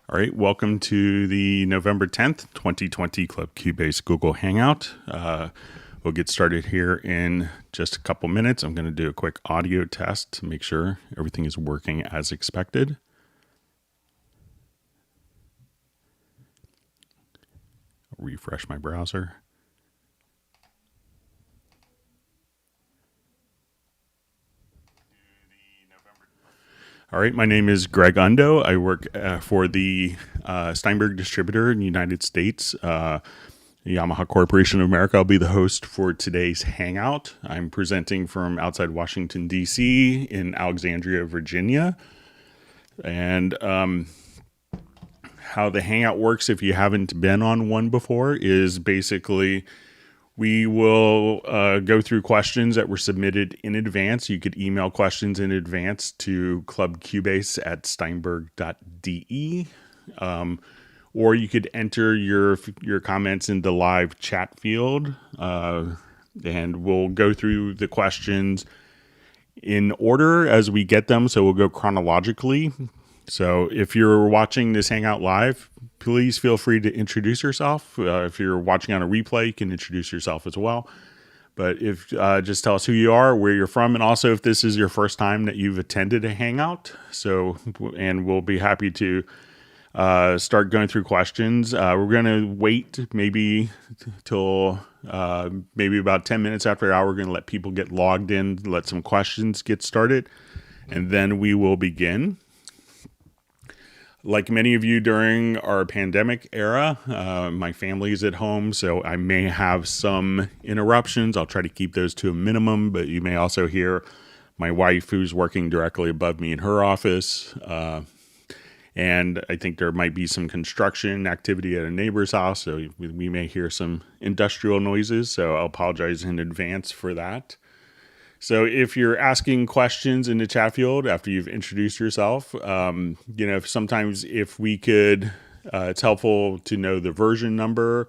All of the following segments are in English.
All right, welcome to the November 10th, 2020 Club Cubase Google Hangout. We'll get started here in just a couple minutes. I'm going to do a quick audio test to make sure everything is working as expected. I'll refresh my browser. All right, my name is Greg Undo. I work for the Steinberg distributor in the United States, Yamaha Corporation of America. I'll be the host for today's Hangout. I'm presenting from outside Washington, D.C. in Alexandria, Virginia. And how the Hangout works, if you haven't been on one before, is basically we will go through questions that were submitted in advance. You could email questions in advance to clubcubase@steinberg.de, or you could enter your comments in the live chat field, and we'll go through the questions in order as we get them. So we'll go chronologically. So if you're watching this Hangout live, please feel free to introduce yourself. If you're watching on a replay, you can introduce yourself as well. But if just tell us who you are, where you're from, and also if this is your first time that you've attended a Hangout. And we'll be happy to start going through questions. We're going to wait maybe till maybe about 10 minutes after an hour. We're going to let people get logged in, let some questions get started, and then we will begin. Like many of you during our pandemic era, my family is at home, so I may have some interruptions. I'll try to keep those to a minimum, but you may also hear my wife, who's working directly above me in her office. And I think there might be some construction activity at a neighbor's house, so we may hear some industrial noises, so I'll apologize in advance for that. So if you're asking questions in the chat field after you've introduced yourself, sometimes if we could, it's helpful to know the version number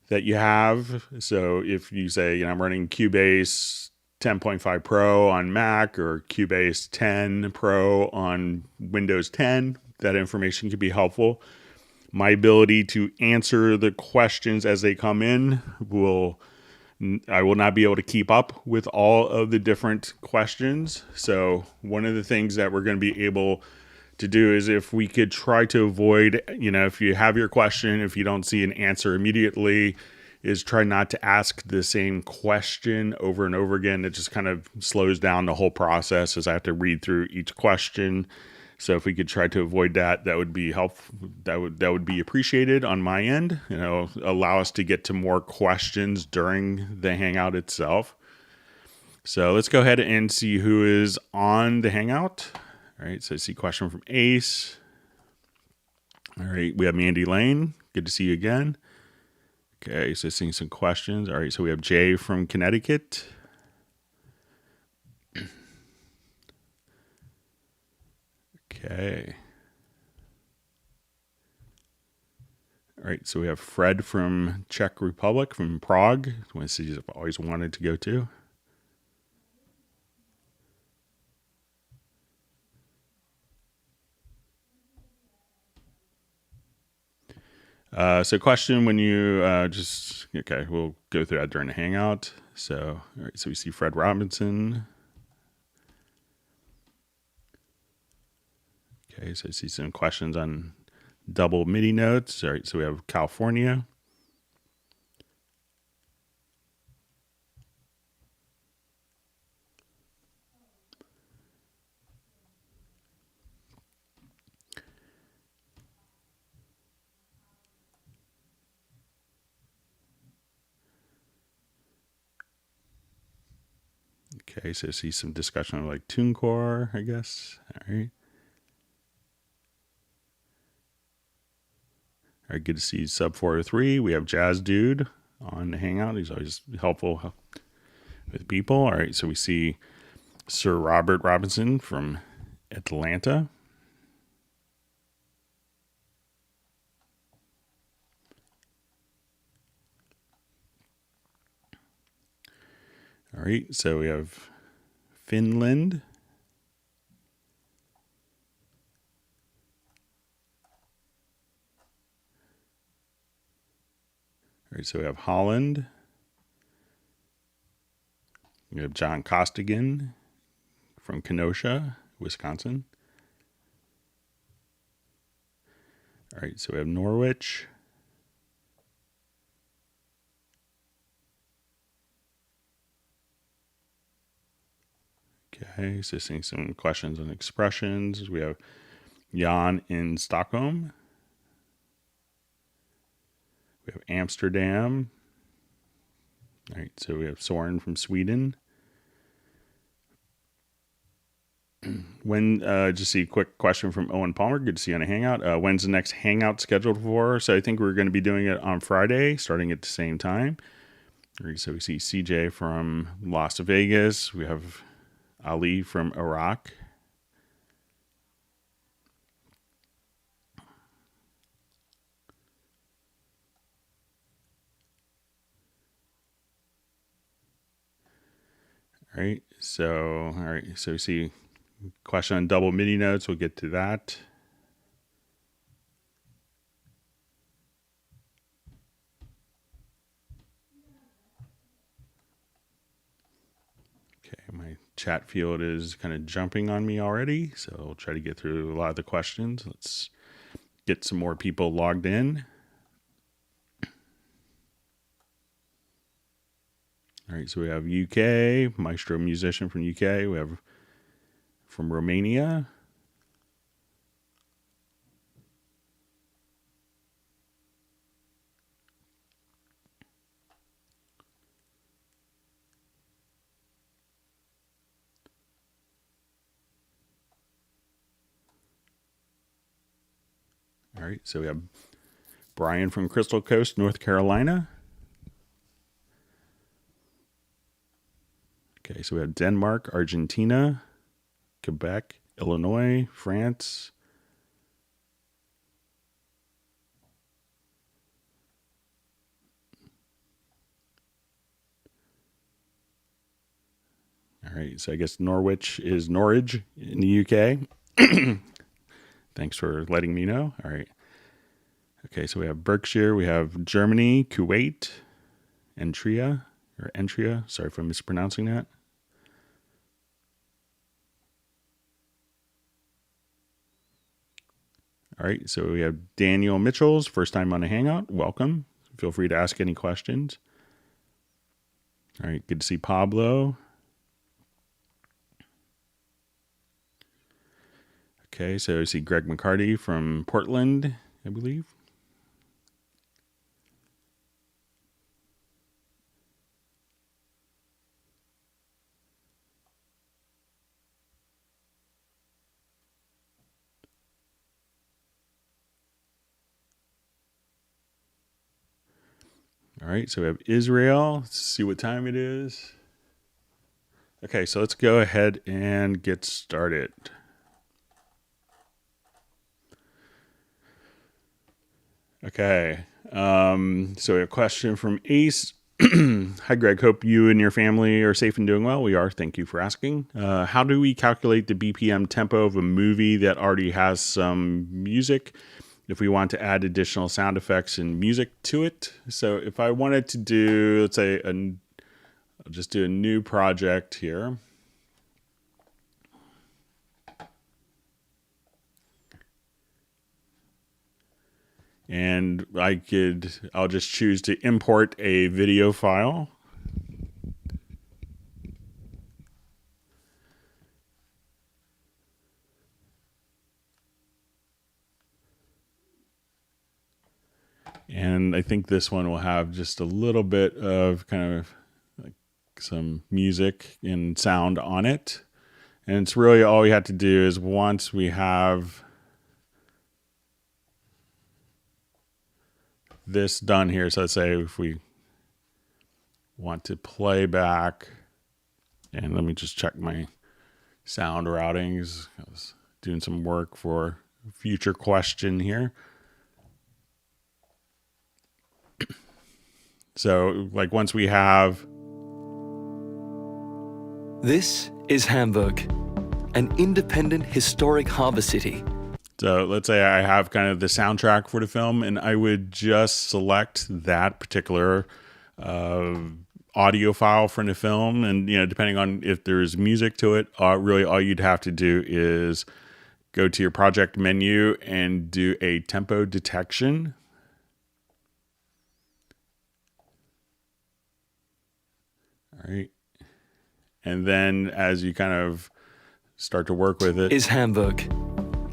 that you have. So if you say, I'm running Cubase 10.5 Pro on Mac or Cubase 10 Pro on Windows 10, that information could be helpful. My ability to answer the questions as they come in I will not be able to keep up with all of the different questions. So one of the things that we're going to be able to do is if we could try to avoid, if you have your question, if you don't see an answer immediately, is try not to ask the same question over and over again. It just kind of slows down the whole process as I have to read through each question. So if we could try to avoid that, that would be helpful. That would be appreciated on my end. Allow us to get to more questions during the Hangout itself. So let's go ahead and see who is on the Hangout. All right, so I see a question from Ace. All right, we have Mandy Lane. Good to see you again. Okay, so seeing some questions. All right, so we have Jay from Connecticut. Okay. All right, so we have Fred from Czech Republic, from Prague. One of the cities I've always wanted to go to. So question when you we'll go through that during the Hangout. So, all right, so we see Fred Robinson. Okay, so I see some questions on double MIDI notes. All right, so we have California. Okay, so I see some discussion of like TuneCore, I guess. All right. All right, good to see Sub 403. We have Jazz Dude on the Hangout. He's always helpful with people. All right, so we see Sir Robert Robinson from Atlanta. All right, so we have Finland. All right, so we have Holland. We have John Costigan from Kenosha, Wisconsin. All right, so we have Norwich. Okay, so seeing some questions on expressions. We have Jan in Stockholm. We have Amsterdam. All right, so we have Soren from Sweden. When just see a quick question from Owen Palmer. Good to see you on a hangout. When's the next hangout scheduled for? So I think we're going to be doing it on Friday, starting at the same time. So we see CJ from Las Vegas. We have Ali from Iraq. All right. So we see question on double MIDI notes. We'll get to that. Okay, my chat field is kind of jumping on me already, so I'll try to get through a lot of the questions. Let's get some more people logged in. All right, so we have UK, Maestro musician from UK. We have from Romania. All right, so we have Brian from Crystal Coast, North Carolina. Okay, so we have Denmark, Argentina, Quebec, Illinois, France. All right, so I guess Norwich is Norwich in the UK. Thanks for letting me know. All right. Okay, so we have Berkshire, we have Germany, Kuwait, Entria. Sorry if I'm mispronouncing that. All right, so we have Daniel Mitchell's first time on a hangout. Welcome. Feel free to ask any questions. All right, good to see Pablo. Okay, so I see Greg McCarty from Portland, I believe. All right, so we have Israel. Let's see what time it is. Okay, so let's go ahead and get started. Okay, so a question from Ace. Hi, Greg. Hope you and your family are safe and doing well. We are. Thank you for asking. How do we calculate the BPM tempo of a movie that already has some music if we want to add additional sound effects and music to it? So if I wanted to do, let's say, I'll just do a new project here. And I'll just choose to import a video file. And I think this one will have just a little bit of kind of like some music and sound on it. And it's really all we have to do is once we have this done here. So let's say if we want to play back, and let me just check my sound routings. I was doing some work for a future question here. So like once we have. This is Hamburg, an independent historic harbor city. So let's say I have kind of the soundtrack for the film, and I would just select that particular audio file from the film. And, depending on if there's music to it, really all you'd have to do is go to your project menu and do a tempo detection. All right. And then as you kind of start to work with it. Is Hamburg,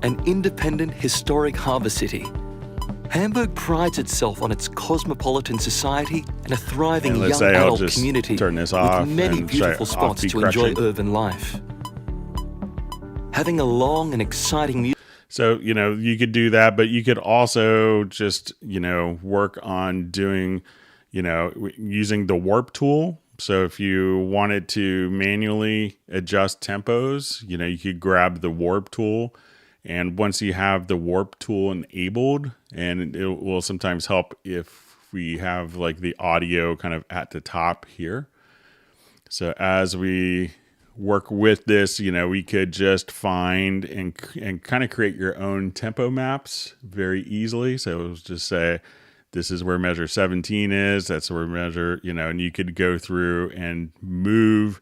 an independent historic harbour city. Hamburg prides itself on its cosmopolitan society and a thriving young adult community with many beautiful spots to enjoy urban life. Having a long and exciting music. So, you could do that, but you could also just, work on doing, using the warp tool. So if you wanted to manually adjust tempos, you could grab the warp tool. And once you have the warp tool enabled, and it will sometimes help if we have like the audio kind of at the top here. So as we work with this, we could just find and kind of create your own tempo maps very easily. So let's just say, this is where measure 17 is. That's where measure, and you could go through and move,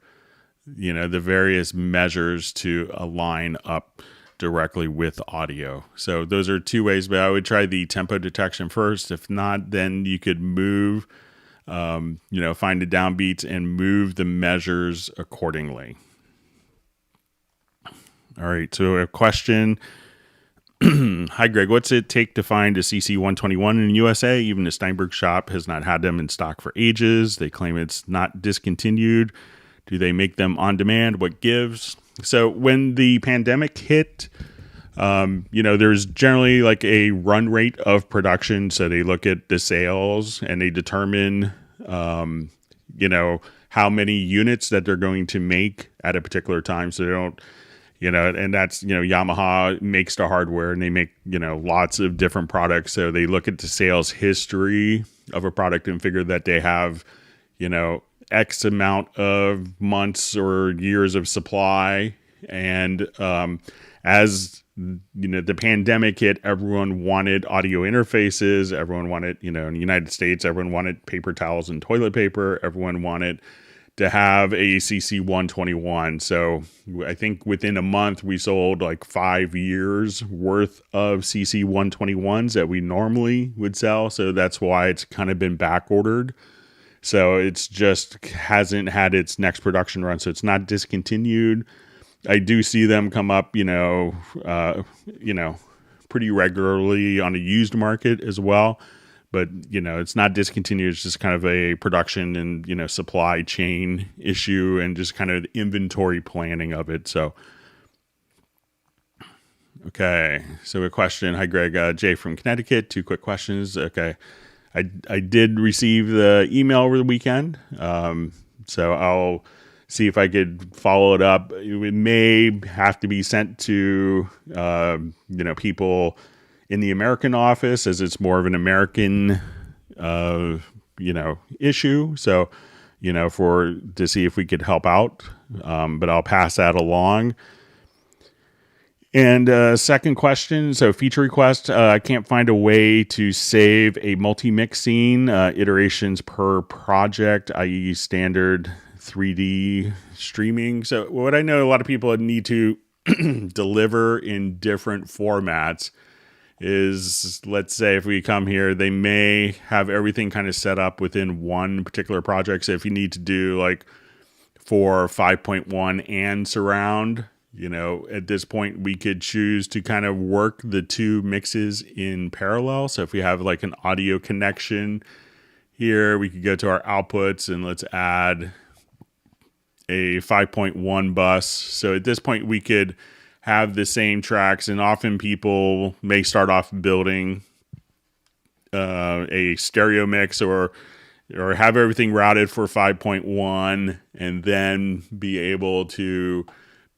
the various measures to align up directly with audio. So those are two ways, but I would try the tempo detection first. If not, then you could move, find the downbeats and move the measures accordingly. All right. So a question. Hi, Greg. What's it take to find a CC121 in the USA? Even the Steinberg shop has not had them in stock for ages. They claim it's not discontinued. Do they make them on demand? What gives? So when the pandemic hit, there's generally like a run rate of production. So they look at the sales and they determine, how many units that they're going to make at a particular time. So they don't, and that's, Yamaha makes the hardware and they make, lots of different products. So they look at the sales history of a product and figure that they have, X amount of months or years of supply. And as, the pandemic hit, everyone wanted audio interfaces. Everyone wanted, in the United States, everyone wanted paper towels and toilet paper. Everyone wanted to have a CC121. So I think within a month we sold like 5 years worth of CC121s that we normally would sell. So that's why it's kind of been back ordered. So it's just hasn't had its next production run. So it's not discontinued. I do see them come up, pretty regularly on a used market as well. But, it's not discontinued. It's just kind of a production and, supply chain issue and just kind of inventory planning of it. So, okay. So a question. Hi, Greg. Jay from Connecticut. 2 quick questions. Okay. I did receive the email over the weekend. So I'll see if I could follow it up. It may have to be sent to, people in the American office, as it's more of an American, issue. So, to see if we could help out. But I'll pass that along. And second question, so feature request, I can't find a way to save a multi-mix scene, iterations per project, i.e. standard 3D streaming. So what I know a lot of people need to deliver in different formats is, let's say if we come here, they may have everything kind of set up within one particular project. So if you need to do like for 5.1 and surround, at this point we could choose to kind of work the 2 mixes in parallel. So if we have like an audio connection here, we could go to our outputs and let's add a 5.1 bus. So at this point we could have the same tracks, and often people may start off building a stereo mix or have everything routed for 5.1 and then be able to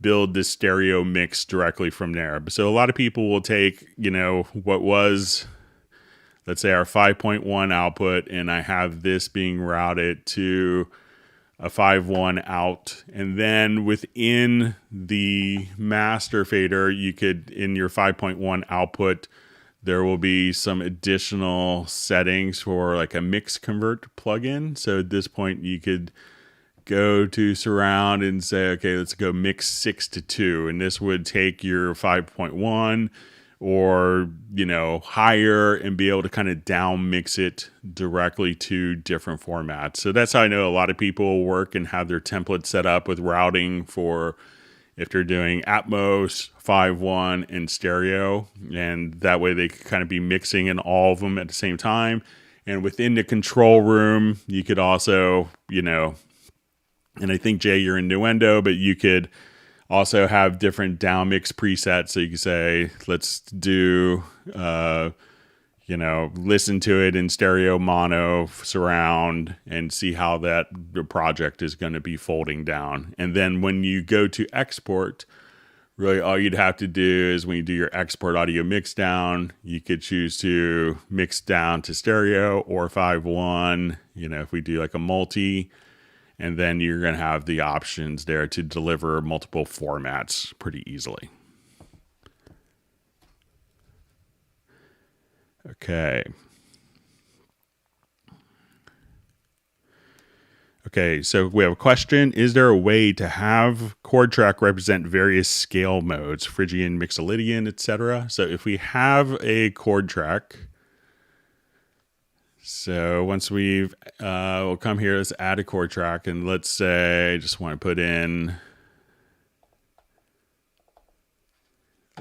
build this stereo mix directly from there. So a lot of people will take, what was, let's say our 5.1 output, and I have this being routed to a 5-1 out, and then within the master fader, you could, in your 5.1 output, there will be some additional settings for like a mix convert plugin. So at this point, you could go to surround and say, okay, let's go mix 6-2, and this would take your 5.1 or, you know, higher and be able to kind of down mix it directly to different formats. So that's how I know a lot of people work and have their templates set up with routing for if they're doing Atmos, 5.1, and stereo. And that way they can kind of be mixing in all of them at the same time. And within the control room, you could also, you know, and I think, Jay, you're in Nuendo, but you could also have different down mix presets. So you can say, let's do, you know, listen to it in stereo, mono, surround, and see how the project is going to be folding down. And then when you go to export, really all you'd have to do is when you do your export audio mix down, you could choose to mix down to stereo or 5.1, you know, if we do like a multi. And then you're going to have the options there to deliver multiple formats pretty easily. Okay. Okay, so we have a question. Is there a way to have chord track represent various scale modes, Phrygian, Mixolydian, etc.? So if we have a chord track, so once we'll come here, let's add a chord track, and let's say I just want to put in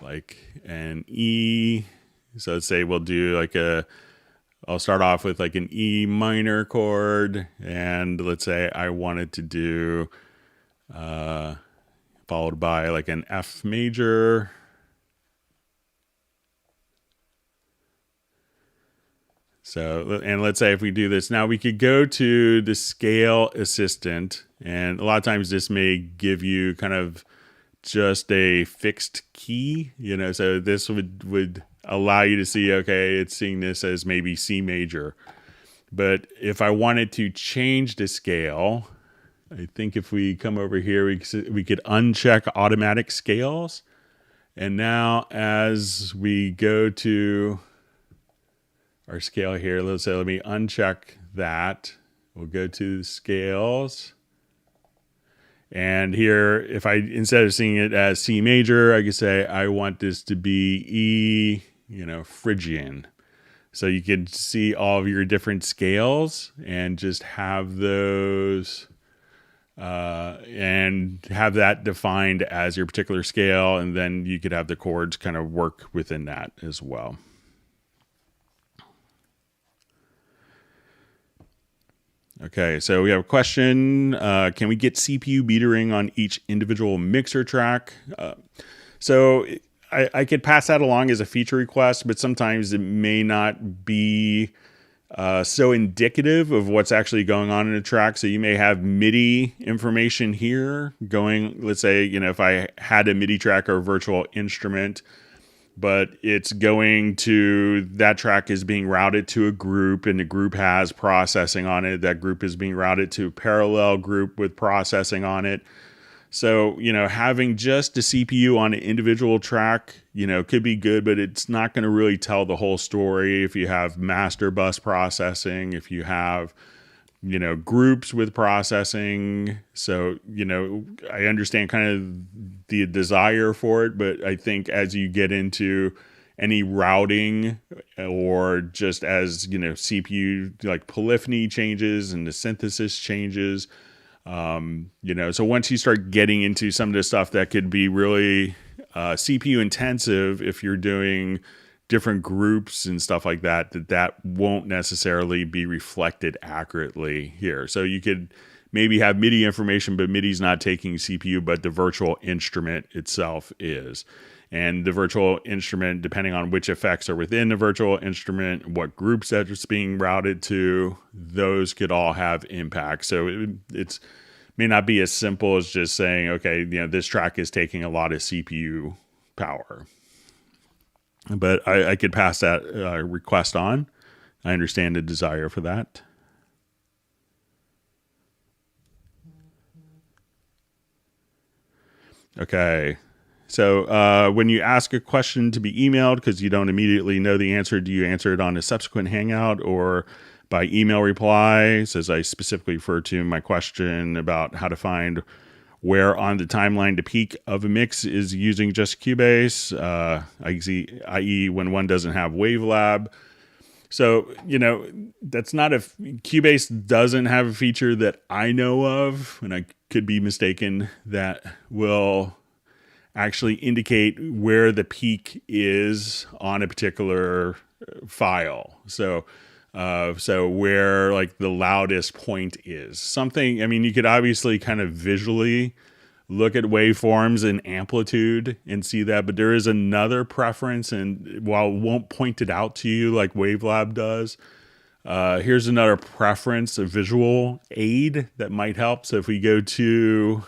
like an E. So let's say we'll do like I'll start off with like an E minor chord, and let's say I wanted to do followed by like an F major. So, and let's say if we do this, now we could go to the scale assistant, and a lot of times this may give you kind of just a fixed key, you know, so this would allow you to see, okay, it's seeing this as maybe C major. But if I wanted to change the scale, I think if we come over here, we could uncheck automatic scales. And now as we go to our scale here, let's say, let me uncheck that. We'll go to scales. And here, if I, instead of seeing it as C major, I could say, I want this to be E, you know, Phrygian. So you could see all of your different scales and just have those, and have that defined as your particular scale. And then you could have the chords kind of work within that as well. Okay, so we have a question. Can we get CPU metering on each individual mixer track? So I could pass that along as a feature request, but sometimes it may not be so indicative of what's actually going on in a track. So you may have MIDI information here going, let's say, you know, if I had a MIDI track or a virtual instrument, but it's going to, that track is being routed to a group, and the group has processing on it. That group is being routed to a parallel group with processing on it. So, you know, having just a CPU on an individual track, you know, could be good, but it's not going to really tell the whole story if you have master bus processing, if you have, you know, groups with processing. So, you know, I understand kind of the desire for it, but I think as you get into any routing or just as, you know, CPU like polyphony changes and the synthesis changes, you know, so once you start getting into some of the stuff that could be really CPU intensive, if you're doing different groups and stuff like that, that won't necessarily be reflected accurately here. So you could maybe have MIDI information, but MIDI's not taking CPU, but the virtual instrument itself is. And the virtual instrument, depending on which effects are within the virtual instrument, what groups that it's being routed to, those could all have impact. So it's may not be as simple as just saying, okay, you know, this track is taking a lot of CPU power. But I could pass that request on. I understand the desire for that. Okay. So when you ask a question to be emailed because you don't immediately know the answer, do you answer it on a subsequent Hangout or by email reply? Says I specifically refer to my question about how to find where on the timeline the peak of a mix is using just Cubase, i.e. when one doesn't have Wavelab. So, that's not Cubase doesn't have a feature that I know of, and I could be mistaken, that will actually indicate where the peak is on a particular file. So where like the loudest point is. Something, you could obviously kind of visually look at waveforms and amplitude and see that, but there is another preference, and while it won't point it out to you like Wavelab does, here's another preference, a visual aid that might help. So if we go to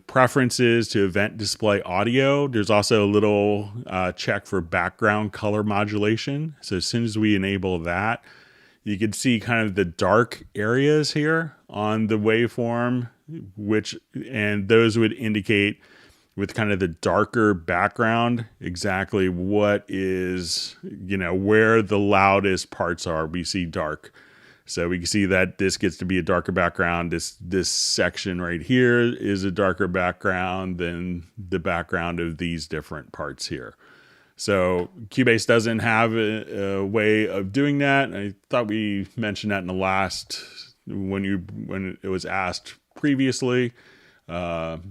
preferences to event display audio, there's also a little check for background color modulation. So as soon as we enable that, you can see kind of the dark areas here on the waveform, and those would indicate with kind of the darker background exactly what is, where the loudest parts are. We see dark. So we can see that this gets to be a darker background. This section right here is a darker background than the background of these different parts here. So Cubase doesn't have a way of doing that. I thought we mentioned that in the last, when it was asked previously. But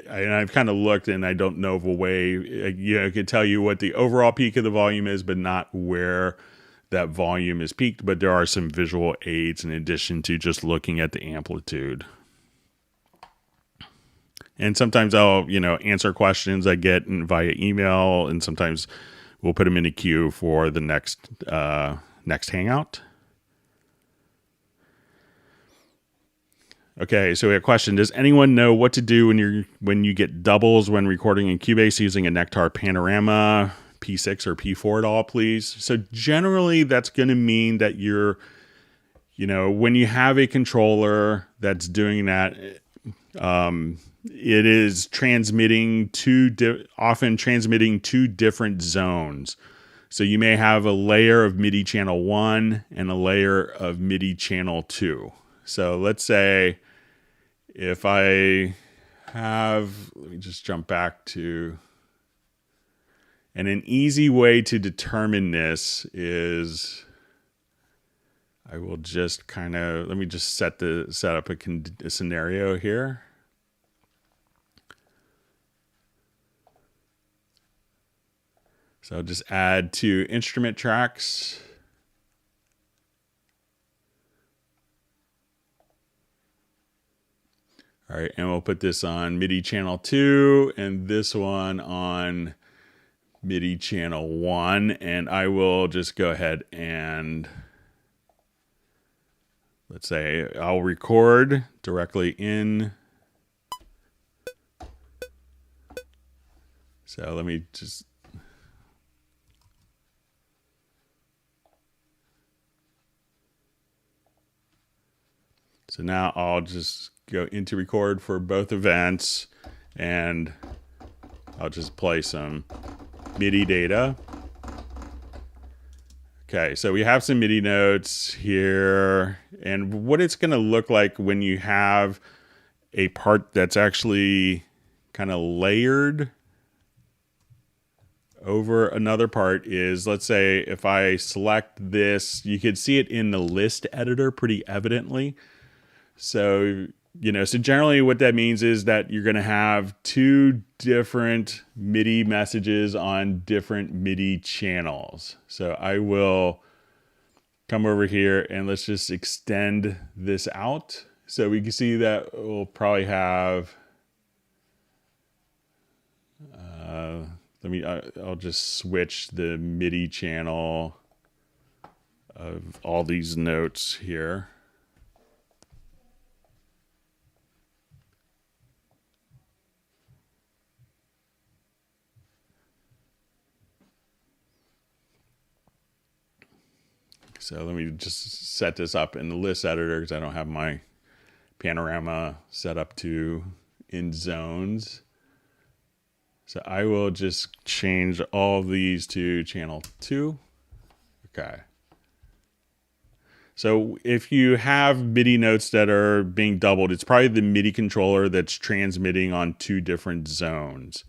I've kind of looked and I don't know of a way. I could tell you what the overall peak of the volume is, but not where that volume is peaked. But there are some visual aids in addition to just looking at the amplitude. And sometimes I'll, answer questions I get via email, and sometimes we'll put them in a queue for the next Hangout. Okay, so we have a question. Does anyone know what to do when you get doubles when recording in Cubase using a Nectar Panorama P6 or P4 at all, please? So generally, that's going to mean that you're, when you have a controller that's doing that, it is often transmitting two different zones. So you may have a layer of MIDI channel 1 and a layer of MIDI channel 2. So let's say if let me just jump back to, and an easy way to determine this is, I will just let me just set up a scenario here. So I'll just add two instrument tracks. All right, and we'll put this on MIDI channel 2 and this one on MIDI channel 1. And I will just go ahead and, let's say I'll record directly in. So let me just, so now I'll just go into record for both events, and I'll just play some MIDI data. Okay, so we have some MIDI notes here, and what it's going to look like when you have a part that's actually kind of layered over another part is, let's say if I select this, you could see it in the list editor pretty evidently. So, so generally what that means is that you're going to have two different MIDI messages on different MIDI channels. So I will come over here and let's just extend this out. So we can see that we'll probably have, I'll just switch the MIDI channel of all these notes here. So let me just set this up in the list editor because I don't have my panorama set up to in zones. So I will just change all of these to channel 2. Okay. So if you have MIDI notes that are being doubled, it's probably the MIDI controller that's transmitting on 2 different zones.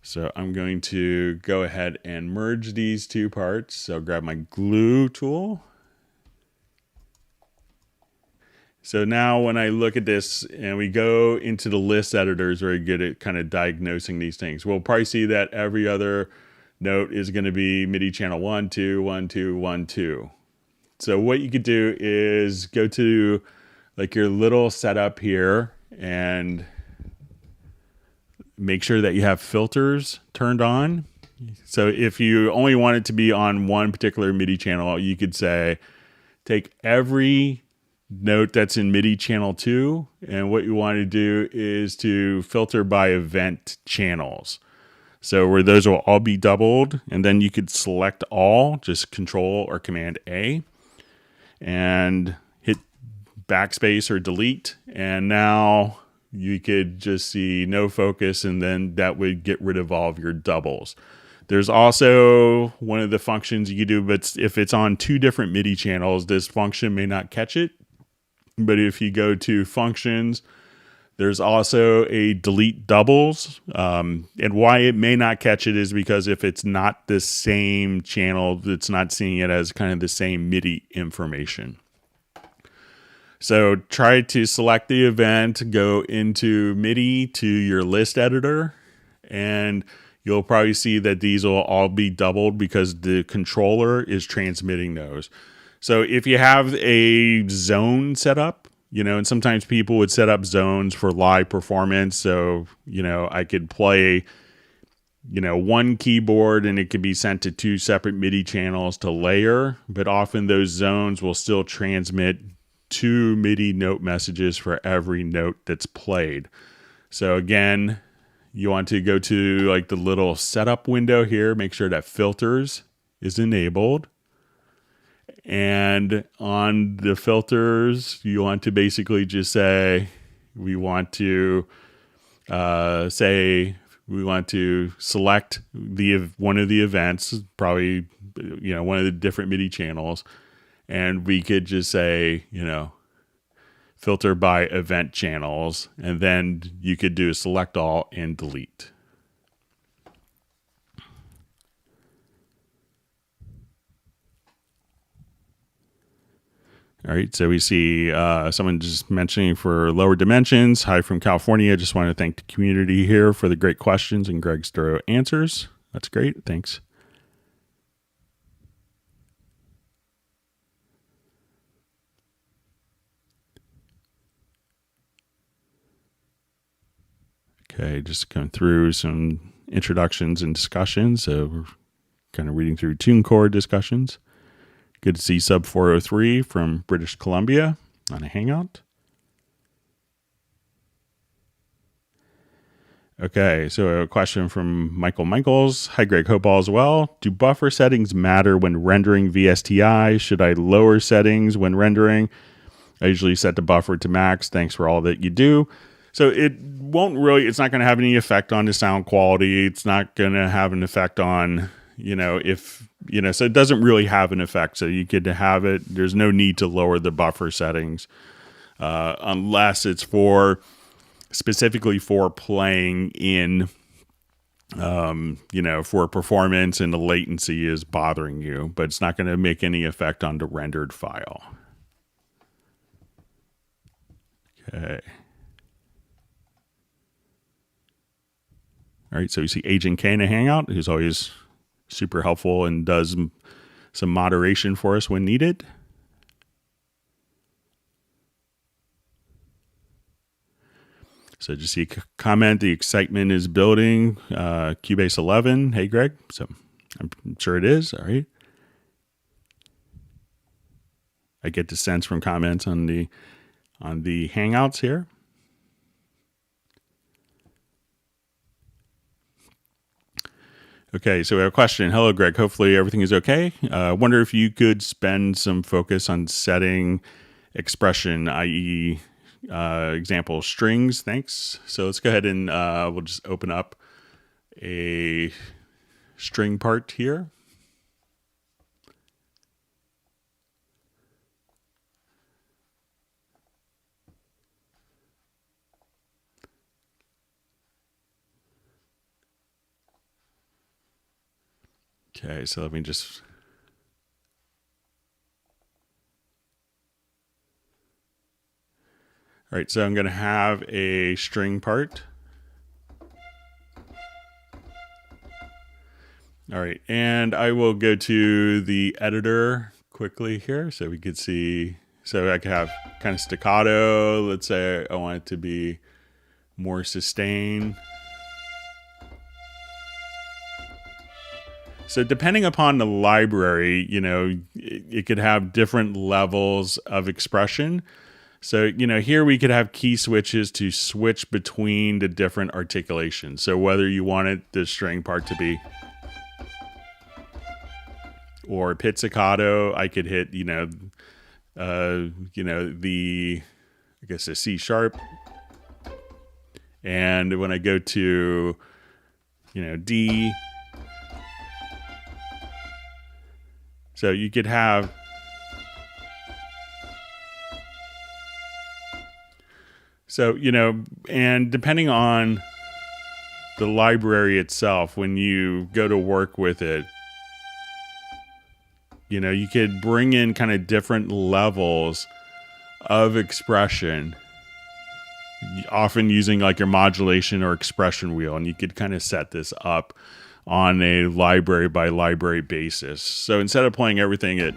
So I'm going to go ahead and merge these 2 parts. So grab my glue tool. So now when I look at this and we go into the list editors, very good at kind of diagnosing these things. We'll probably see that every other note is going to be MIDI channel 1, 2, 1, 2, 1, 2. So what you could do is go to like your little setup here and make sure that you have filters turned on. So if you only want it to be on one particular MIDI channel, you could say, take every note that's in MIDI channel 2, and what you want to do is to filter by event channels. So where those will all be doubled, and then you could select all, just Control or Command A, and hit backspace or delete, and now you could just see no focus, and then that would get rid of all of your doubles. There's also one of the functions you could do, but if it's on 2 different MIDI channels, this function may not catch it. But if you go to functions, there's also a delete doubles. And why it may not catch it is because if it's not the same channel, it's not seeing it as kind of the same MIDI information. So try to select the event, go into MIDI to your list editor, and you'll probably see that these will all be doubled because the controller is transmitting those. So if you have a zone set up, and sometimes people would set up zones for live performance. So, I could play, one keyboard and it could be sent to 2 separate MIDI channels to layer, but often those zones will still transmit 2 MIDI note messages for every note that's played. So again, you want to go to like the little setup window here, make sure that filters is enabled. And on the filters, you want to basically just say, we want to select one of the events, probably, one of the different MIDI channels. And we could just say, filter by event channels. And then you could do select all and delete. All right, so we see someone just mentioning for lower dimensions. Hi from California. Just want to thank the community here for the great questions and Greg's thorough answers. That's great. Thanks. Okay, just going through some introductions and discussions. So we're kind of reading through TuneCore discussions. Good to see Sub 403 from British Columbia on a Hangout. Okay, so a question from Michael Michaels. Hi, Greg. Hope all is well. Do buffer settings matter when rendering VSTI? Should I lower settings when rendering? I usually set the buffer to max. Thanks for all that you do. So it's not going to have any effect on the sound quality. It's not going to have an effect on, so it doesn't really have an effect. So you could have it. There's no need to lower the buffer settings unless it's specifically for playing in, for performance and the latency is bothering you, but it's not going to make any effect on the rendered file. Okay. All right, so you see Agent K in a Hangout, who's always super helpful and does some moderation for us when needed. So just see a comment, the excitement is building. Cubase 11, hey Greg. So I'm sure it is, all right. I get the sense from comments on the Hangouts here. Okay, so we have a question. Hello, Greg. Hopefully everything is okay. Wonder if you could spend some focus on setting expression, i.e., example strings. Thanks. So let's go ahead and we'll just open up a string part here. Okay, so let me just... All right, so I'm going to have a string part. All right, and I will go to the editor quickly here so we could see. So I could have kind of staccato. Let's say I want it to be more sustain. So depending upon the library, you know, it could have different levels of expression. So, you know, here we could have key switches to switch between the different articulations. So whether you wanted the string part to be or pizzicato, I could hit, the, I guess, a C sharp. And when I go to, D, so you could have, so, and depending on the library itself, when you go to work with it, you could bring in kind of different levels of expression, often using like your modulation or expression wheel. And you could kind of set this up on a library by library basis. So instead of playing everything and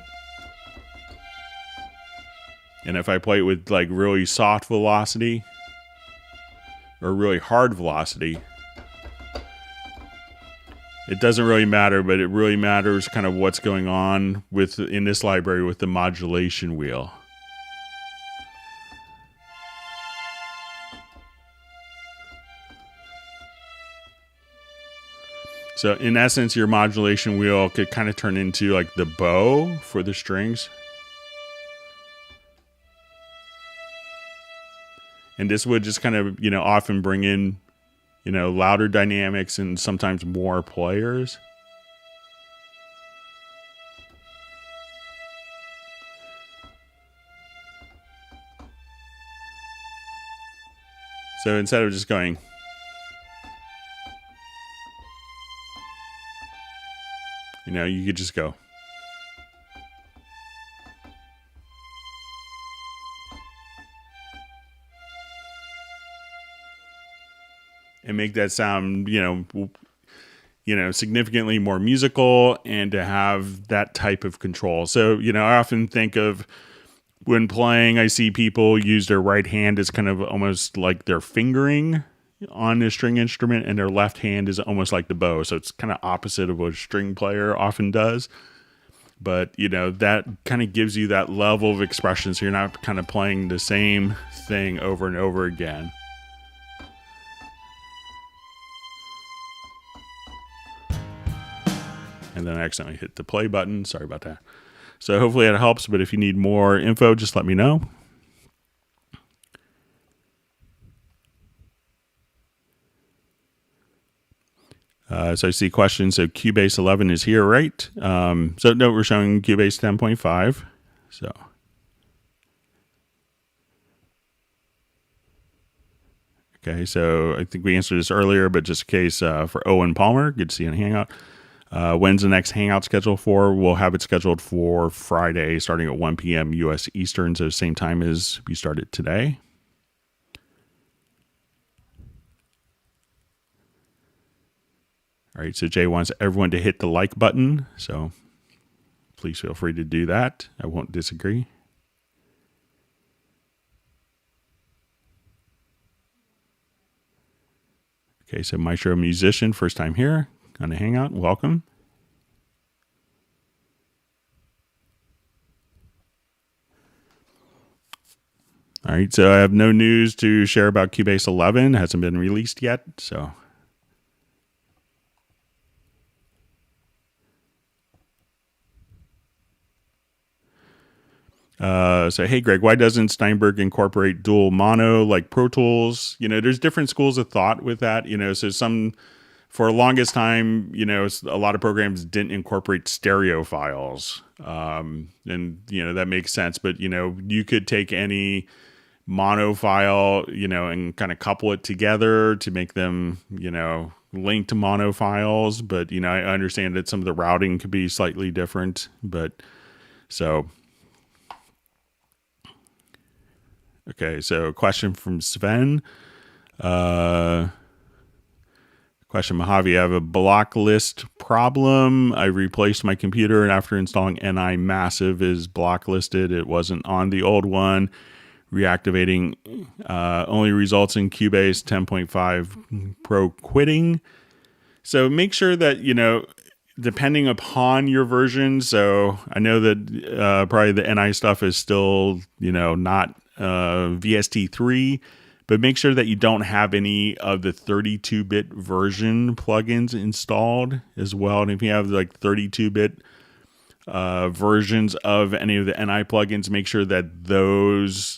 if I play it with like really soft velocity or really hard velocity, it doesn't really matter, but it really matters kind of what's going on in this library with the modulation wheel. So in essence, your modulation wheel could kind of turn into like the bow for the strings. And this would just kind of, often bring in, louder dynamics and sometimes more players. So instead of just going, you could just go. And make that sound, significantly more musical and to have that type of control. So, I often think of when playing, I see people use their right hand as kind of almost like they're fingering on a string instrument, and their left hand is almost like the bow. So it's kind of opposite of what a string player often does. But, that kind of gives you that level of expression. So you're not kind of playing the same thing over and over again. And then I accidentally hit the play button. Sorry about that. So hopefully that helps. But if you need more info, just let me know. So I see questions. So Cubase 11 is here, right? So no, we're showing Cubase 10.5. So. Okay, so I think we answered this earlier, but just in case for Owen Palmer, good to see you in Hangout. When's the next Hangout scheduled for? We'll have it scheduled for Friday, starting at 1 p.m. U.S. Eastern, so same time as we started today. All right, so Jay wants everyone to hit the like button, so please feel free to do that. I won't disagree. Okay, so Maestro Musician, first time here on the Hangout. Welcome. All right, so I have no news to share about Cubase 11. It hasn't been released yet, so. So, hey, Greg, why doesn't Steinberg incorporate dual mono like Pro Tools? There's different schools of thought with that. So for the longest time, a lot of programs didn't incorporate stereo files. And, that makes sense. But, you could take any mono file, and kind of couple it together to make them, linked mono files. But, I understand that some of the routing could be slightly different. But so... Okay, so question from Sven. Question, Mojave, I have a block list problem. I replaced my computer, and after installing NI Massive is blocklisted. It wasn't on the old one. Reactivating only results in Cubase 10.5 Pro quitting. So make sure that, depending upon your version. So I know that probably the NI stuff is still, not VST3, but make sure that you don't have any of the 32-bit version plugins installed as well. And if you have like 32-bit versions of any of the NI plugins, make sure that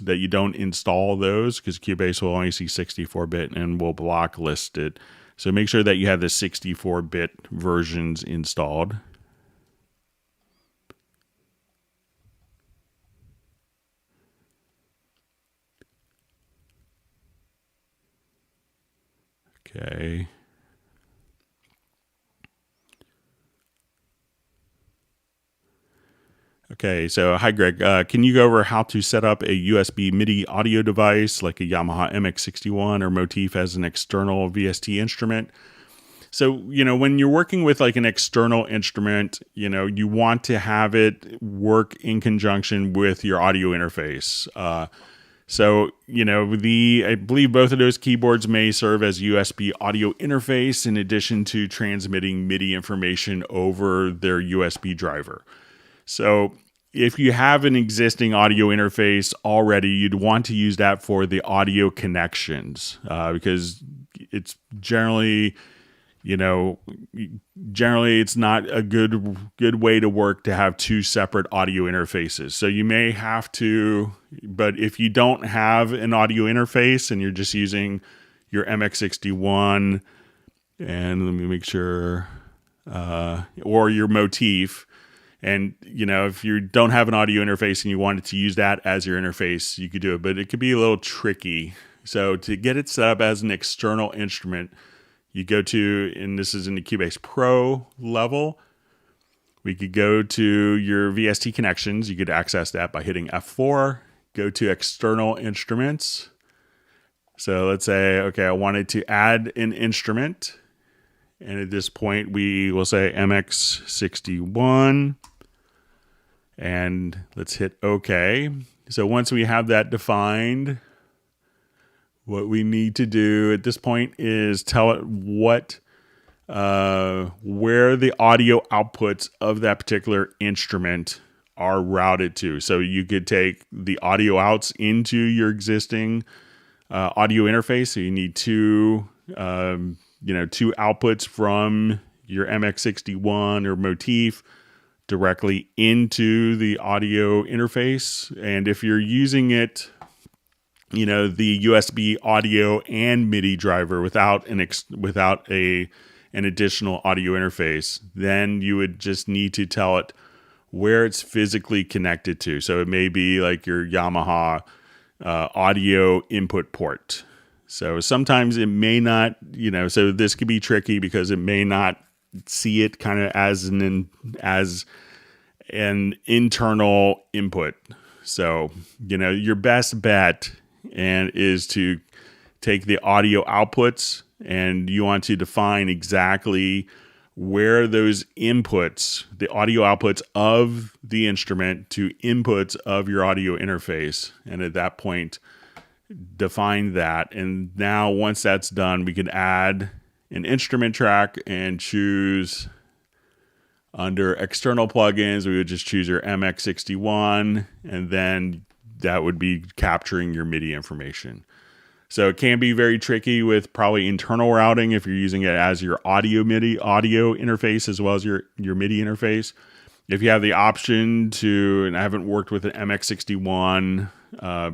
you don't install those, because Cubase will only see 64-bit and will blocklist it. So make sure that you have the 64-bit versions installed. Okay. Okay, so hi Greg, can you go over how to set up a USB MIDI audio device like a Yamaha MX61 or Motif as an external VST instrument? So, when you're working with like an external instrument, you want to have it work in conjunction with your audio interface. So, I believe both of those keyboards may serve as USB audio interface in addition to transmitting MIDI information over their USB driver. So if you have an existing audio interface already, you'd want to use that for the audio connections, because it's generally it's not a good way to work to have two separate audio interfaces. So you may have to, but if you don't have an audio interface and you're just using your MX61, and let me make sure, or your Motif, and if you don't have an audio interface and you wanted to use that as your interface, you could do it, but it could be a little tricky. So to get it set up as an external instrument, you go to, and this is in the Cubase Pro level, we could go to your VST connections. You could access that by hitting F4, go to external instruments. So let's say, okay, I wanted to add an instrument. And at this point, we will say MX61. And let's hit OK. So once we have that defined, what we need to do at this point is tell it where the audio outputs of that particular instrument are routed to. So you could take the audio outs into your existing audio interface. So you need two outputs from your MX61 or Motif directly into the audio interface. And if you're using it, the USB audio and MIDI driver without an additional audio interface, then you would just need to tell it where it's physically connected to. So it may be like your Yamaha audio input port. So sometimes it may not, so this could be tricky because it may not see it kind of as an internal input. So, your best bet is to take the audio outputs, and you want to define exactly where those inputs, the audio outputs of the instrument to inputs of your audio interface. And at that point, define that. And now once that's done, we can add an instrument track and choose under external plugins. We would just choose your MX61, and then that would be capturing your MIDI information. So it can be very tricky with probably internal routing if you're using it as your audio MIDI audio interface as well as your MIDI interface. if you have the option to, and I haven't worked with an MX61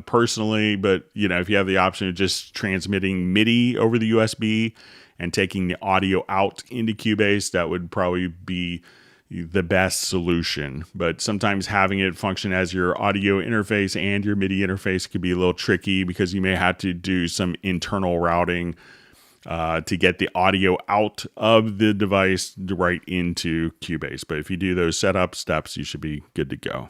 personally, but if you have the option of just transmitting MIDI over the USB and taking the audio out into Cubase, that would probably be the best solution. But sometimes having it function as your audio interface and your MIDI interface could be a little tricky, because you may have to do some internal routing to get the audio out of the device right into Cubase. But if you do those setup steps, you should be good to go.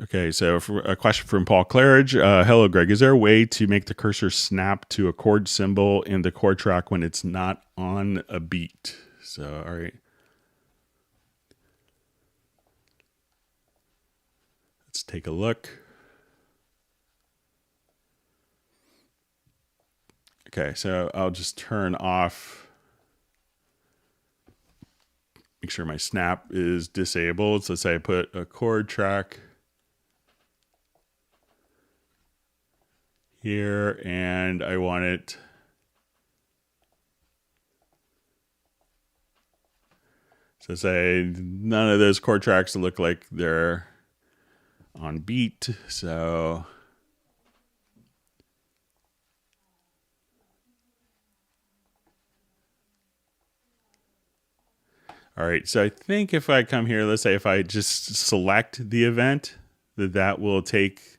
Okay, so for a question from Paul Claridge. Hello, Greg. Is there a way to make the cursor snap to a chord symbol in the chord track when it's not on a beat? So, all right. Let's take a look. Okay, so I'll just turn off, make sure my snap is disabled. So let's say I put a chord track here and I want it so say none of those chord tracks look like they're on beat. So all right, so I think if I come here, let's say if I just select the event, that will take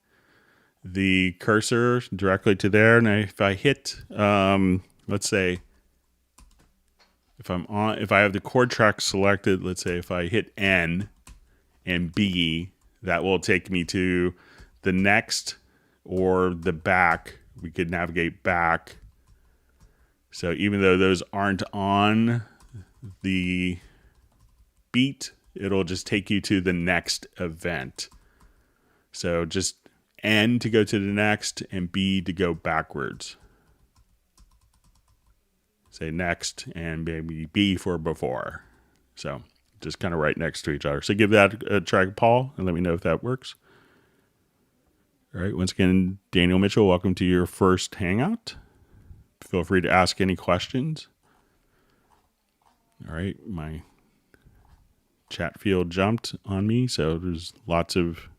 the cursor directly to there. And if I hit, let's say if I have the chord track selected, let's say if I hit N and B, that will take me to the next or the back. We could navigate back. So even though those aren't on the beat, it'll just take you to the next event. So just N to go to the next and B to go backwards. Say next and maybe B for before. So just kind of right next to each other. So give that a try, Paul, and let me know if that works. All right. Once again, Daniel Mitchell, welcome to your first Hangout. Feel free to ask any questions. All right. My chat field jumped on me, so there's lots of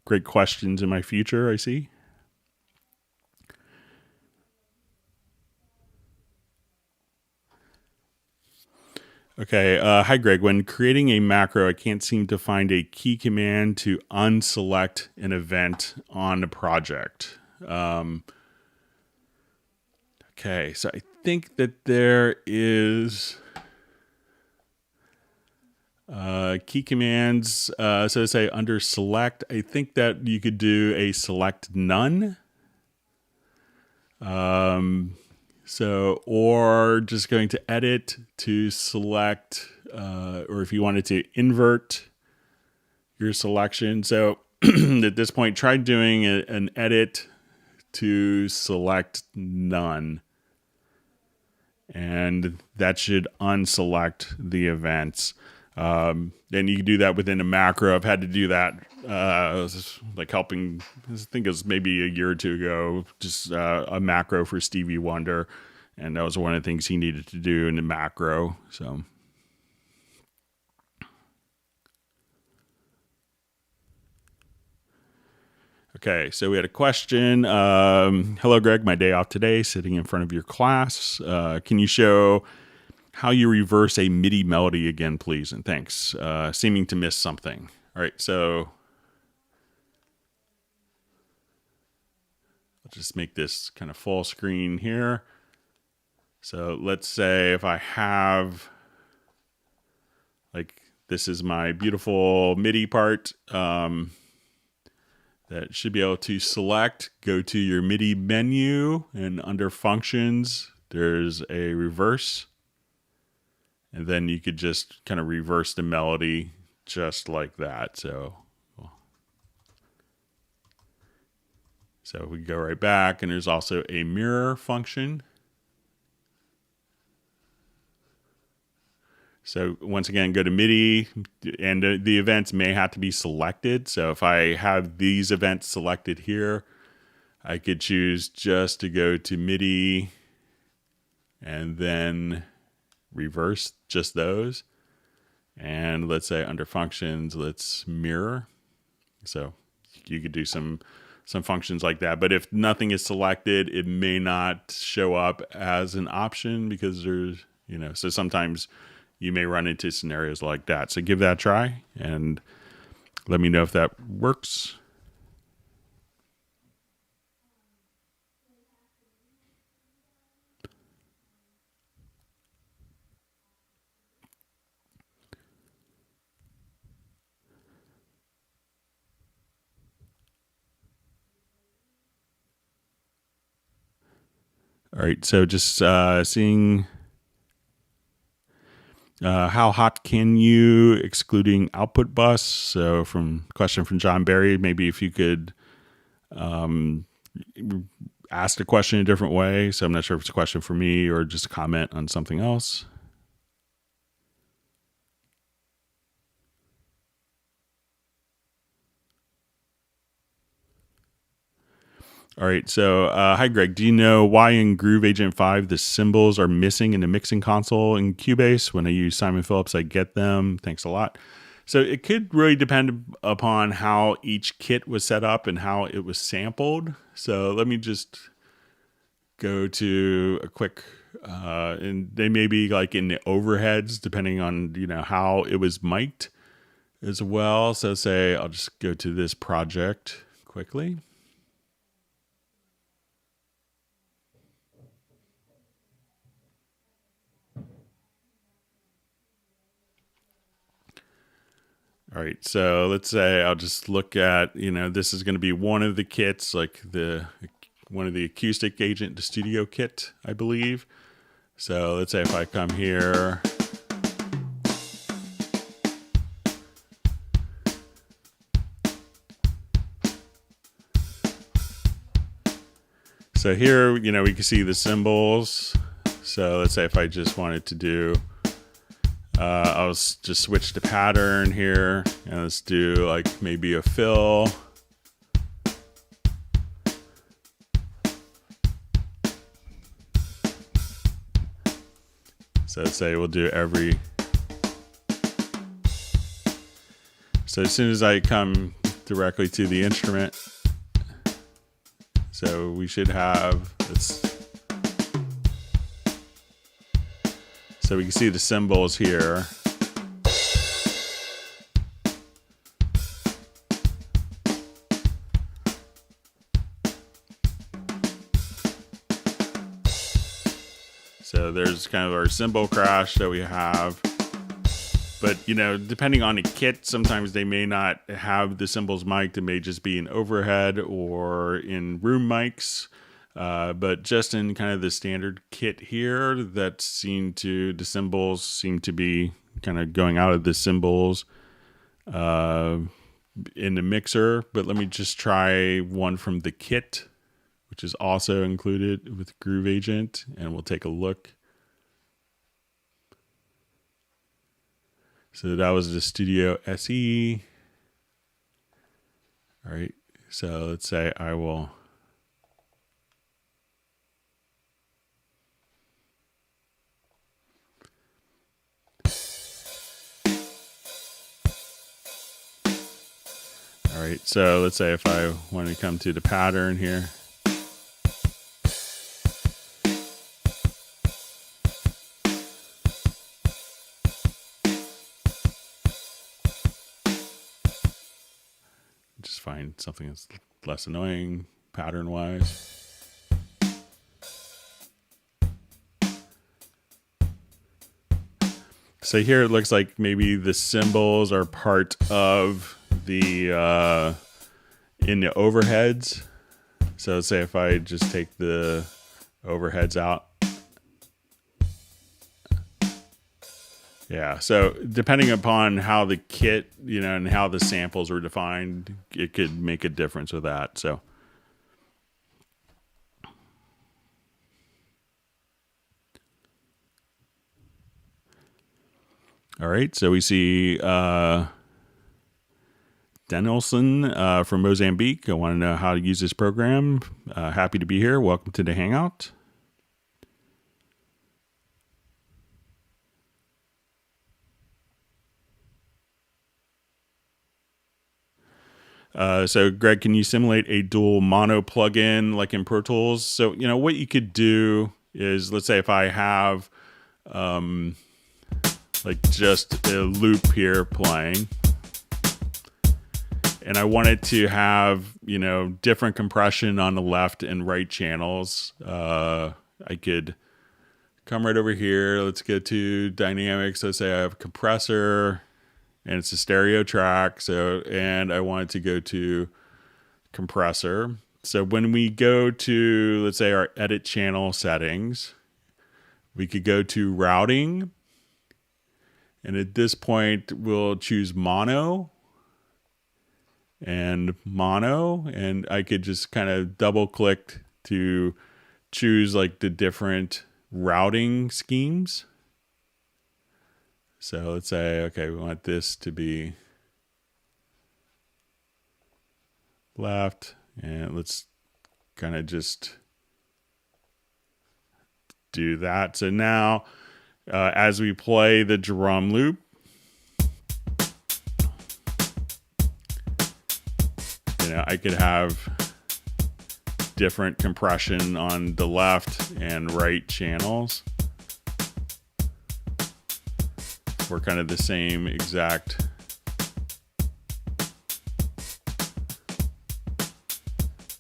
great questions in my future, I see. Okay, hi Greg. When creating a macro, I can't seem to find a key command to unselect an event on the project. Okay, so I think that there is key commands. So say under select, I think that you could do a select none. Or just going to edit to select, or if you wanted to invert your selection. So at this point, try doing an edit to select none. And that should unselect the events. Then you can do that within a macro. I've had to do that, like helping, I think it was maybe a year or two ago, just a macro for Stevie Wonder. And that was one of the things he needed to do in the macro. So. Okay, so we had a question. Hello, Greg. My day off today, sitting in front of your class. Can you show how you reverse a MIDI melody again, please? And thanks. Seeming to miss something. All right, so I'll just make this kind of full screen here. So let's say if I have, like, this is my beautiful MIDI part. That should be able to select, go to your MIDI menu, and under functions, there's a reverse. And then you could just kind of reverse the melody just like that. So we go right back, and there's also a mirror function. So once again, go to MIDI, and the events may have to be selected. So if I have these events selected here, I could choose just to go to MIDI and then reverse just those. And let's say under functions, let's mirror. So you could do some functions like that. But if nothing is selected, it may not show up as an option because there's, so sometimes you may run into scenarios like that. So give that a try and let me know if that works. All right, so just seeing how hot can you, excluding output bus? So question from John Barry, maybe if you could ask the question a different way. So I'm not sure if it's a question for me or just a comment on something else. All right, so hi Greg, do you know why in Groove Agent 5 the cymbals are missing in the mixing console in Cubase? When I use Simon Phillips, I get them. Thanks a lot. So it could really depend upon how each kit was set up and how it was sampled. So let me just go to a quick, and they may be like in the overheads depending on how it was mic'd as well. So say I'll just go to this project quickly. All right, so let's say I'll just look at, this is going to be one of the kits, like one of the acoustic agent to studio kit, I believe. So let's say if I come here, so here, we can see the cymbals. So let's say if I just wanted to do, I'll just switch to pattern here, and let's do like maybe a fill. So let's say we'll do every. So as soon as I come directly to the instrument, so we should have this. So we can see the cymbals here. So there's kind of our cymbal crash that we have. But, depending on the kit, sometimes they may not have the cymbals mic'd. It may just be in overhead or in room mics. But just in kind of the standard kit here, the cymbals seem to be kind of going out of the cymbals in the mixer. But let me just try one from the kit, which is also included with Groove Agent, and we'll take a look. So that was the Studio SE. All right, so let's say I will. All right, so let's say if I want to come to the pattern here. Just find something that's less annoying pattern-wise. So here it looks like maybe the cymbals are part of the in the overheads. So say if I just take the overheads out. Yeah, so depending upon how the kit, and how the samples were defined, it could make a difference with that. So All right, so we see Denelson from Mozambique. I want to know how to use this program. Happy to be here. Welcome to the Hangout. So Greg, can you simulate a dual mono plugin like in Pro Tools? So, what you could do is, let's say if I have like just a loop here playing, and I wanted to have, different compression on the left and right channels, I could come right over here. Let's go to dynamics. Let's say I have a compressor and it's a stereo track. And I wanted to go to compressor. So when we go to, let's say, our edit channel settings, we could go to routing. And at this point, we'll choose mono. And I could just kind of double click to choose like the different routing schemes. So let's say, okay, we want this to be left, and let's kind of just do that. So now, as we play the drum loop, I could have different compression on the left and right channels for kind of the same exact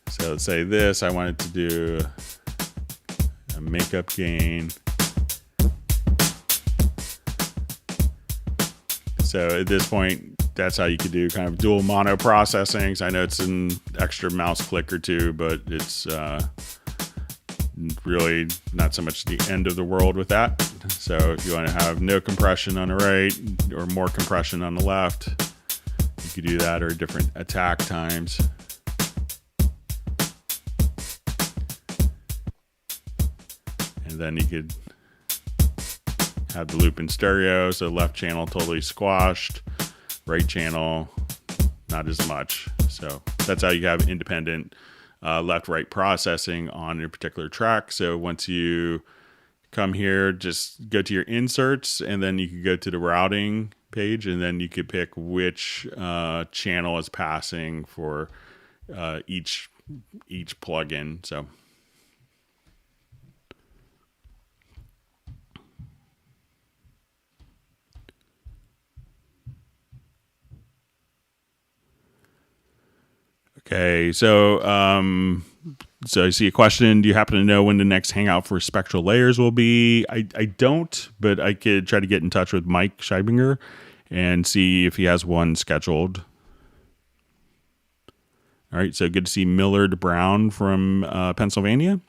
so let's say this, I wanted to do a makeup gain. So at this point, that's how you could do kind of dual mono processing. So I know it's an extra mouse click or two, but it's really not so much the end of the world with that. So if you want to have no compression on the right or more compression on the left, you could do that, or different attack times. And then you could have the loop in stereo, so left channel totally squashed, right channel not as much. So that's how you have independent left-right processing on a particular track. So once you come here, just go to your inserts, and then you can go to the routing page, and then you could pick which channel is passing for each plugin. So okay, so I see a question. Do you happen to know when the next hangout for Spectral Layers will be? I don't, but I could try to get in touch with Mike Scheibinger and see if he has one scheduled. All right, so good to see Millard Brown from Pennsylvania.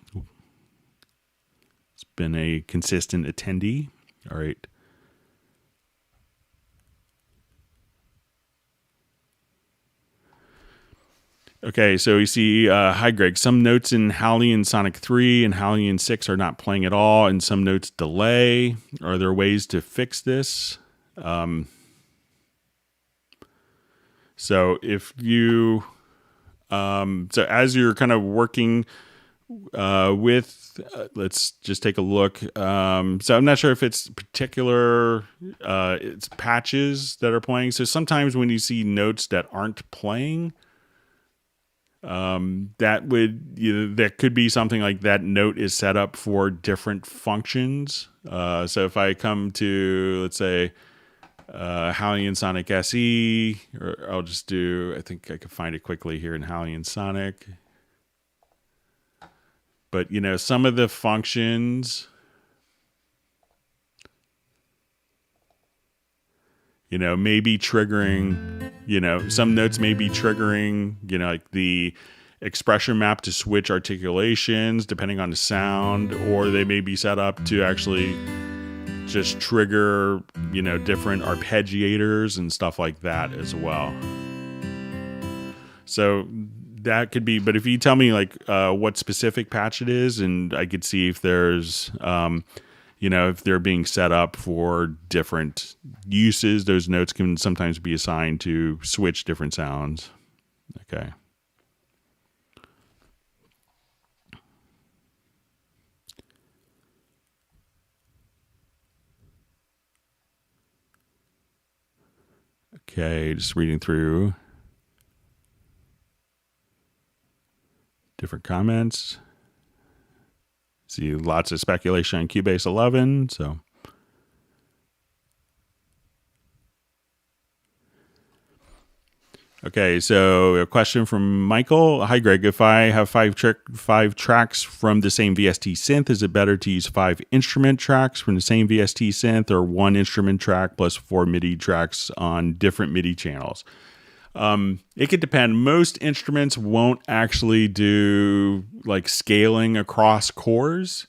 It's been a consistent attendee. All right. Okay, so we see, hi Greg, some notes in Hallian Sonic 3 and Hallian 6 are not playing at all, and some notes delay. Are there ways to fix this? So if you, so as you're kind of working with, let's just take a look. So I'm not sure if it's particular, it's patches that are playing. So sometimes when you see notes that aren't playing, that could be something like that note is set up for different functions. So if I come to, let's say, Hallian Sonic SE, or I'll just do, I think I can find it quickly here in Hallian Sonic. But, some of the functions, may be triggering, some notes may be triggering, like the expression map to switch articulations depending on the sound, or they may be set up to actually just trigger, different arpeggiators and stuff like that as well. So that could be, but if you tell me like what specific patch it is, and I could see if there's, if they're being set up for different uses, those notes can sometimes be assigned to switch different sounds. Okay. Okay, just reading through different comments. See lots of speculation on Cubase 11, so. Okay, so a question from Michael. Hi, Greg. If I have five tracks from the same VST synth, is it better to use 5 instrument tracks from the same VST synth, or 1 instrument track plus 4 MIDI tracks on different MIDI channels? It could depend. Most instruments won't actually do like scaling across cores.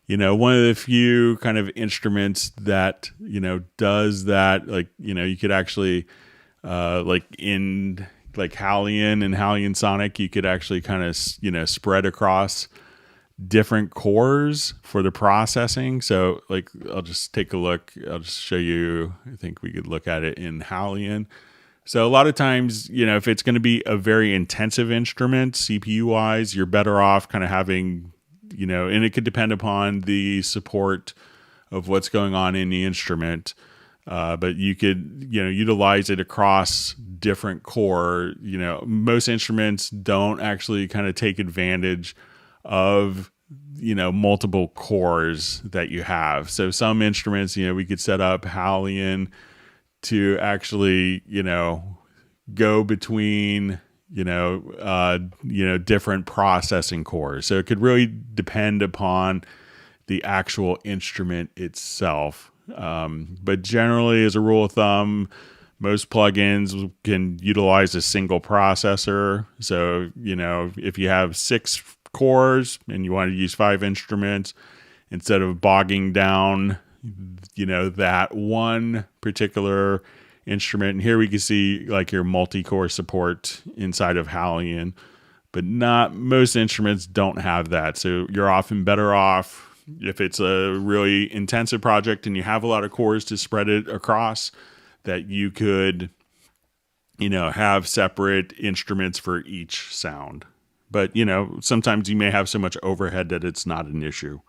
One of the few kind of instruments that, does that, like, you could actually, like in like Hallian and Hallian Sonic, you could actually kind of, spread across different cores for the processing. So like, I'll just take a look. I'll just show you. I think we could look at it in Hallian. So a lot of times, if it's going to be a very intensive instrument, CPU wise, you're better off kind of having, and it could depend upon the support of what's going on in the instrument. But you could, utilize it across different core. Most instruments don't actually kind of take advantage of, multiple cores that you have. So some instruments, we could set up Hallian to actually, go between, different processing cores. So it could really depend upon the actual instrument itself. But generally, as a rule of thumb, most plugins can utilize a single processor. So, if you have 6 cores and you want to use 5 instruments, instead of bogging down, that one particular instrument. And here we can see like your multi-core support inside of Hallian, but not most instruments don't have that. So you're often better off if it's a really intensive project and you have a lot of cores to spread it across, that you could, have separate instruments for each sound. But, sometimes you may have so much overhead that it's not an issue.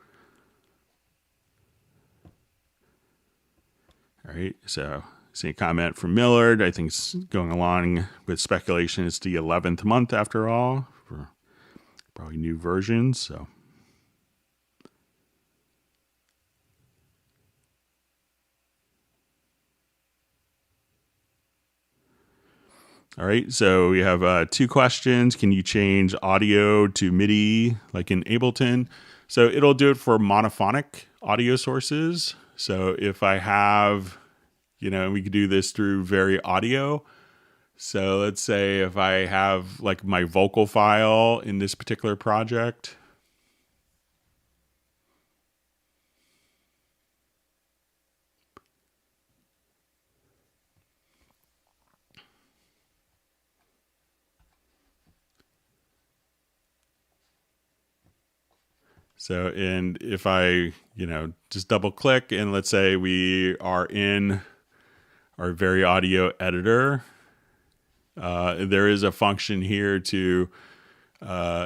All right, so see a comment from Millard. I think it's going along with speculation. It's the 11th month after all, for probably new versions. So, all right, so we have 2 questions. Can you change audio to MIDI like in Ableton? So it'll do it for monophonic audio sources. So if I have, we could do this through Very Audio. So let's say if I have like my vocal file in this particular project. So, and if I, just double click and let's say we are in our Very Audio editor, there is a function here to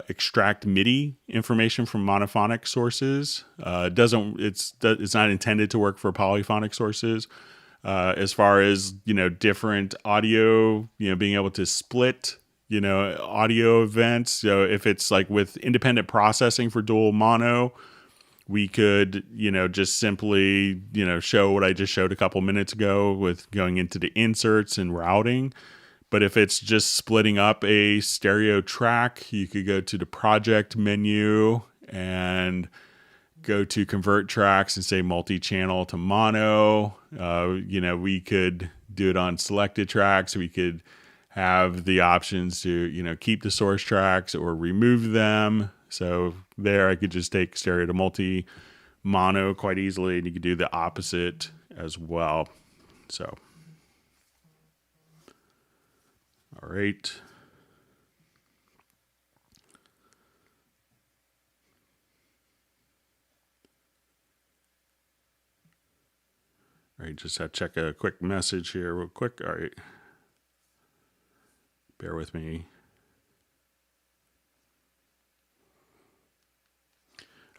extract MIDI information from monophonic sources. It's not intended to work for polyphonic sources. As far as, different audio, being able to split, audio events. So if it's like with independent processing for dual mono, we could, just simply, show what I just showed a couple minutes ago with going into the inserts and routing. But if it's just splitting up a stereo track, you could go to the project menu and go to convert tracks and say multi-channel to mono. We could do it on selected tracks. We could have the options to, keep the source tracks or remove them. So there I could just take stereo to multi mono quite easily, and you could do the opposite as well. So, all right. All right, just have to check a quick message here real quick. All right. Bear with me.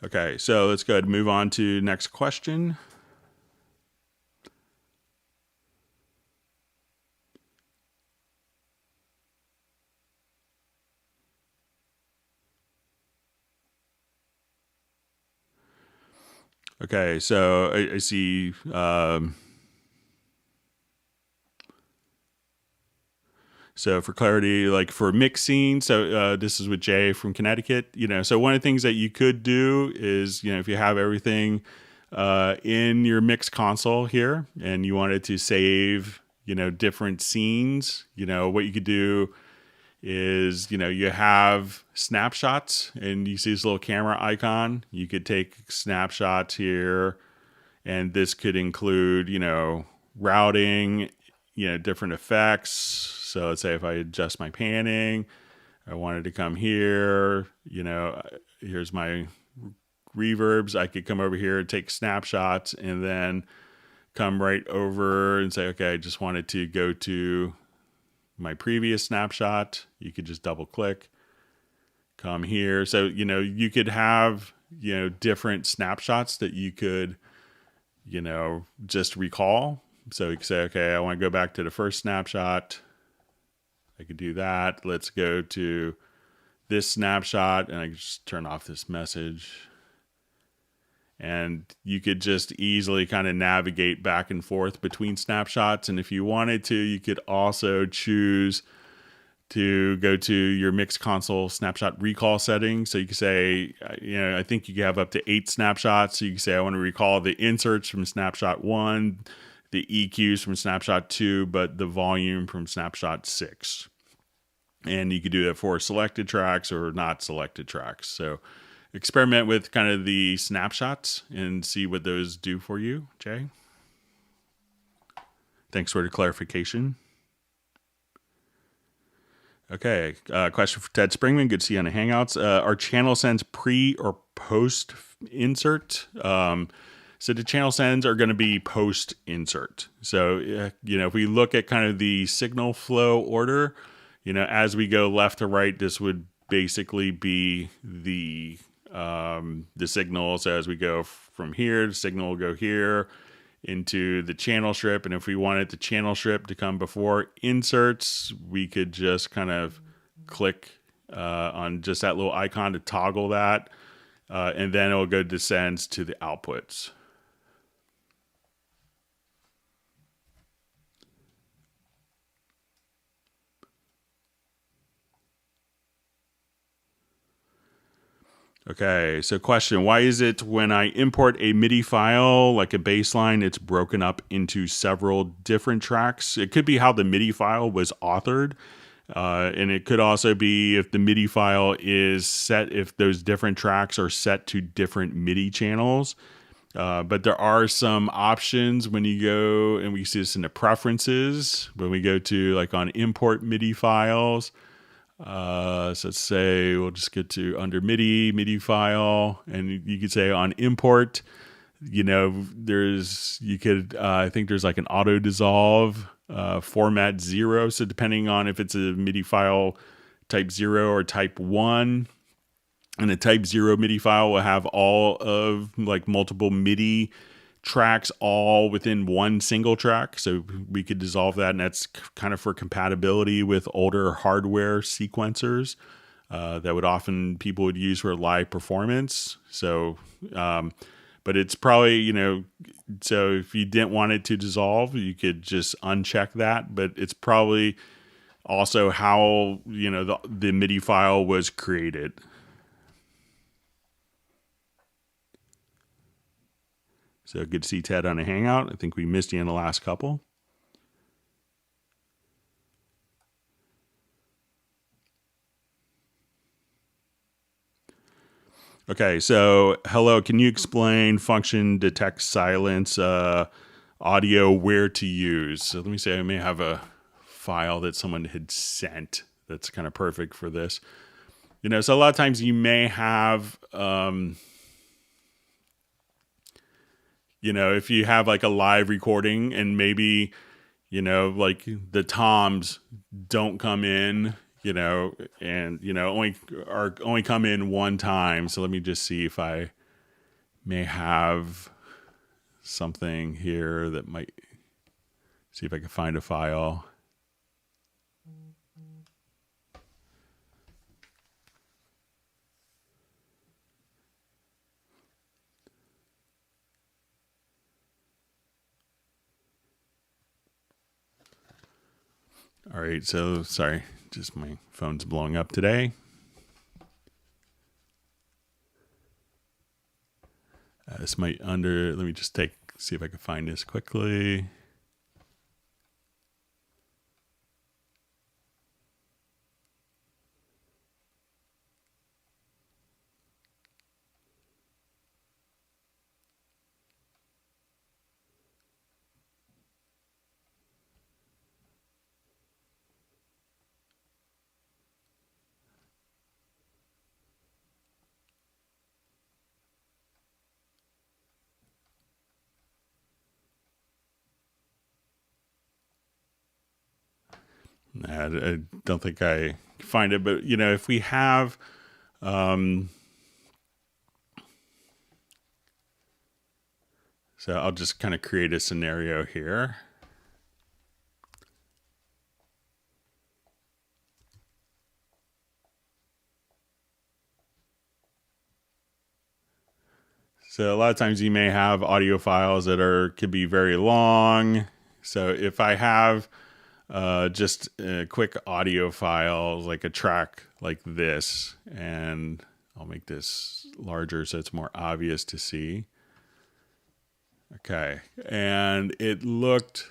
Okay, so let's go ahead and move on to next question. Okay, so I see. So for clarity, like for mixing, so this is with Jay from Connecticut. So one of the things that you could do is, if you have everything in your mix console here, and you wanted to save, different scenes, what you could do is, you have snapshots, and you see this little camera icon. You could take snapshots here, and this could include, routing, different effects. So let's say if I adjust my panning, I wanted to come here, here's my reverbs. I could come over here and take snapshots and then come right over and say, okay, I just wanted to go to my previous snapshot. You could just double click, come here. So, you could have, different snapshots that you could, just recall. So you could say, okay, I want to go back to the first snapshot. I could do that. Let's go to this snapshot, and I can just turn off this message. And you could just easily kind of navigate back and forth between snapshots. And if you wanted to, you could also choose to go to your mix console snapshot recall settings. So you can say, I think you can have up to 8 snapshots. So you can say, I want to recall the inserts from snapshot 1, the EQs from snapshot 2, but the volume from snapshot 6. And you could do that for selected tracks or not selected tracks. So experiment with kind of the snapshots and see what those do for you, Jay. Thanks for the clarification. Okay, question for Ted Springman. Good to see you on the Hangouts. Are channel sends pre or post insert? So the channel sends are going to be post insert. So, if we look at kind of the signal flow order, as we go left to right, this would basically be the signal. So as we go from here, the signal will go here into the channel strip. And if we wanted the channel strip to come before inserts, we could just kind of click on just that little icon to toggle that. And then it'll go descends to the outputs. Okay, so question, why is it when I import a MIDI file, like a bass line, it's broken up into several different tracks? It could be how the MIDI file was authored, and it could also be if the MIDI file is set, if those different tracks are set to different MIDI channels. But there are some options when you go, and we see this in the preferences, when we go to like on import MIDI files. So let's say we'll just get to under MIDI file, and you could say on import, I think there's like an auto dissolve, format 0. So depending on if it's a MIDI file type 0 or type 1, and a type 0 MIDI file will have all of like multiple MIDI tracks all within one single track. So we could dissolve that, and that's kind of for compatibility with older hardware sequencers that would often people would use for live performance. So but it's probably, so if you didn't want it to dissolve, you could just uncheck that. But it's probably also how the MIDI file was created. So good to see Ted on a Hangout. I think we missed you in the last couple. Okay, so hello, can you explain function detect silence audio where to use? So let me say I may have a file that someone had sent that's kind of perfect for this. So a lot of times you may have you know, if you have like a live recording and maybe, you know, like the toms don't come in, you know, and, you know, only come in one time. So let me just see if I may have something here that might, see if I can find a file. All right, so sorry, just my phone's blowing up today. This might let me just see if I can find this quickly. I don't think I find it, but you know, if we have, so I'll just kind of create a scenario here. So a lot of times you may have audio files that could be very long. So if I have just a quick audio file, like a track like this, and I'll make this larger so it's more obvious to see. Okay, and it looked,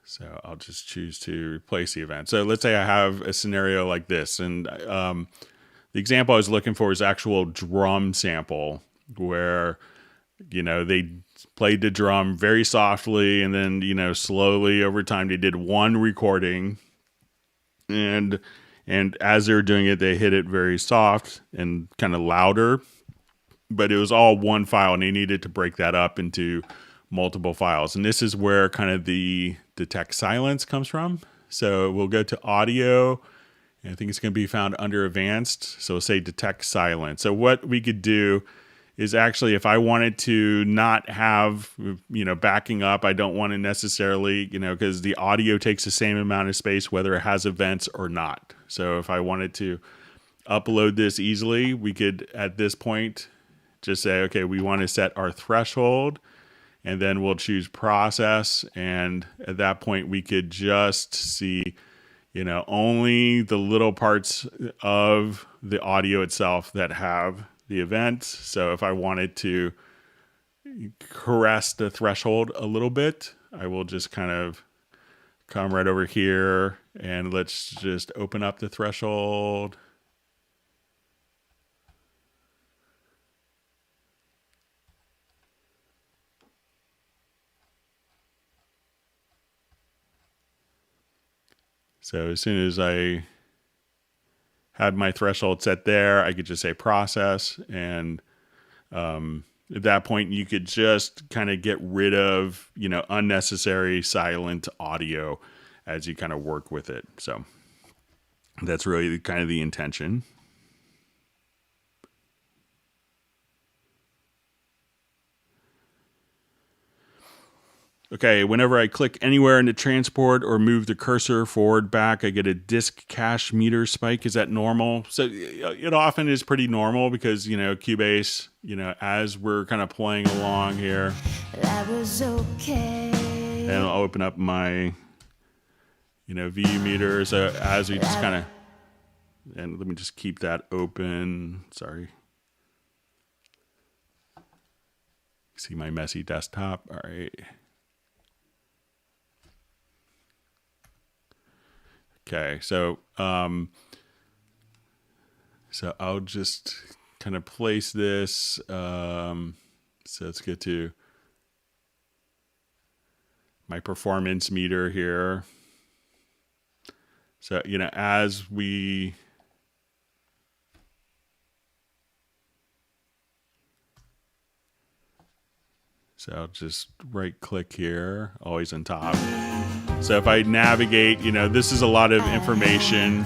so I'll just choose to replace the event. So let's say I have a scenario like this, and the example I was looking for is actual drum sample where, you know, they played the drum very softly, and then, you know, slowly over time they did one recording, and as they were doing it, they hit it very soft and kind of louder, but it was all one file, and they needed to break that up into multiple files. And this is where kind of the detect silence comes from. So we'll go to audio, and I think it's going to be found under advanced. So we'll say detect silence. So what we could do is actually, if I wanted to not have, you know, backing up, I don't want to necessarily, you know, because the audio takes the same amount of space whether it has events or not. So if I wanted to upload this easily, we could at this point just say, okay, we want to set our threshold, and then we'll choose process. And at that point we could just see, you know, only the little parts of the audio itself that have the events. So if I wanted to caress the threshold a little bit, I will just kind of come right over here, and let's just open up the threshold. So as soon as I had my threshold set there, I could just say process, and at that point you could just kind of get rid of, you know, unnecessary silent audio as you kind of work with it. So that's really kind of the intention. Okay, whenever I click anywhere in the transport or move the cursor forward, back, I get a disk cache meter spike. Is that normal? So it often is pretty normal because, you know, Cubase, you know, as we're kind of playing along here, that was okay. And I'll open up my, you know, VU meter. So as we just kind of, and let me just keep that open. Sorry. See my messy desktop. All right. Okay, so so I'll just kind of place this. So let's get to my performance meter here. So, you know, as we So I'll just right click here, always on top. So if I navigate, this is a lot of information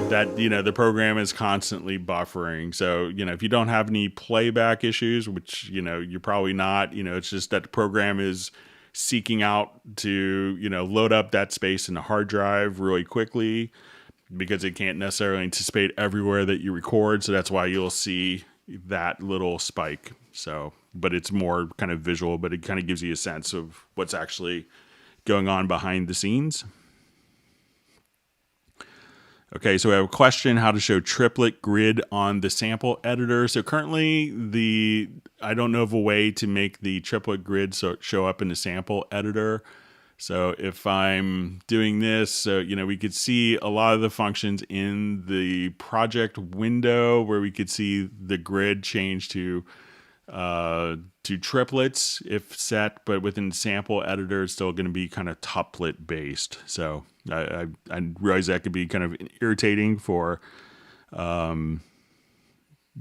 that, the program is constantly buffering. So, if you don't have any playback issues, which, you're probably not, it's just that the program is seeking out to, load up that space in the hard drive really quickly because it can't necessarily anticipate everywhere that you record. So that's why you'll see that little spike. So, but it's more kind of visual, but it kind of gives you a sense of what's actually going on behind the scenes. Okay, so we have a question: how to show triplet grid on the sample editor. So currently, I don't know of a way to make the triplet grid show up in the sample editor. So if I'm doing this, so we could see a lot of the functions in the project window where we could see the grid change to triplets if set, but within sample editor it's still going to be kind of tuplet based. So I realize that could be kind of irritating for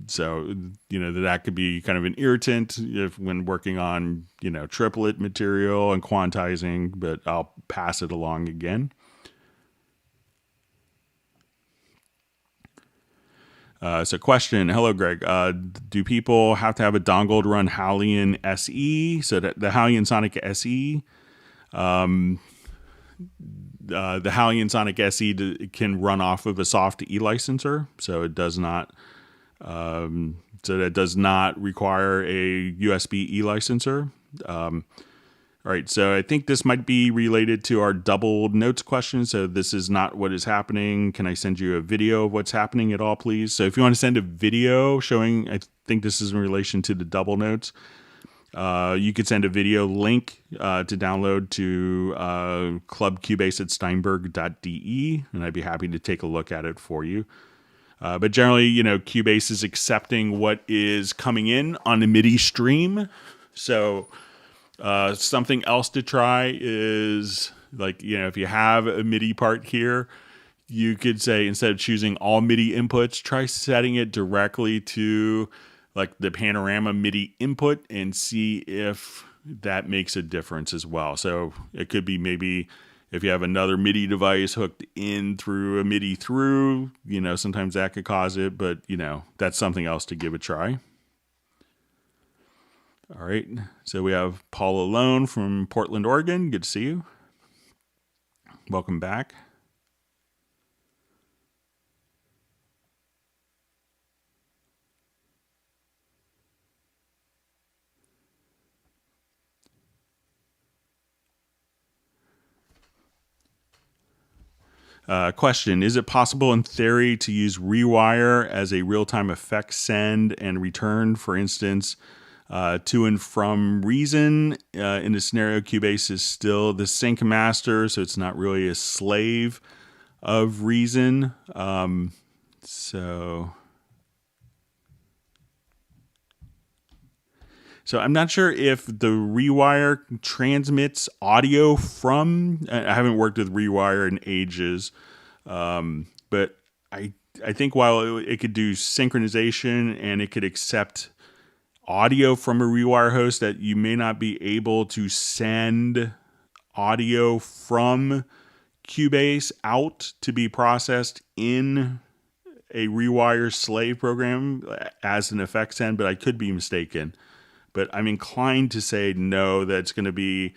so that could be kind of an irritant when working on triplet material and quantizing, but I'll pass it along again. So question: hello, Greg. Do people have to have a dongle to run Halion SE? So that the Halion Sonic SE, the Halion Sonic SE can run off of a soft E licenser, so it does not. So that does not require a USB E licenser. All right, so I think this might be related to our double notes question. So this is not what is happening. Can I send you a video of what's happening at all, please? So if you want to send a video showing, I think this is in relation to the double notes, you could send a video link to download to Club Cubase at Steinberg.de, and I'd be happy to take a look at it for you. But generally, Cubase is accepting what is coming in on the MIDI stream. So something else to try is if you have a MIDI part here, you could say, instead of choosing all MIDI inputs, try setting it directly to the panorama MIDI input and see if that makes a difference as well. So it could be maybe if you have another MIDI device hooked in through a MIDI through, sometimes that could cause it, but that's something else to give a try. All right, so we have Paul Alone from Portland, Oregon. Good to see you. Welcome back. Question: is it possible in theory to use Rewire as a real-time effect send and return, for instance, to and from Reason? In the scenario, Cubase is still the sync master, so it's not really a slave of Reason. So I'm not sure if the Rewire transmits audio from. I haven't worked with Rewire in ages, but I think while it could do synchronization and it could accept audio from a Rewire host, that you may not be able to send audio from Cubase out to be processed in a Rewire slave program as an effect send, but I could be mistaken. But I'm inclined to say no, that it's going to be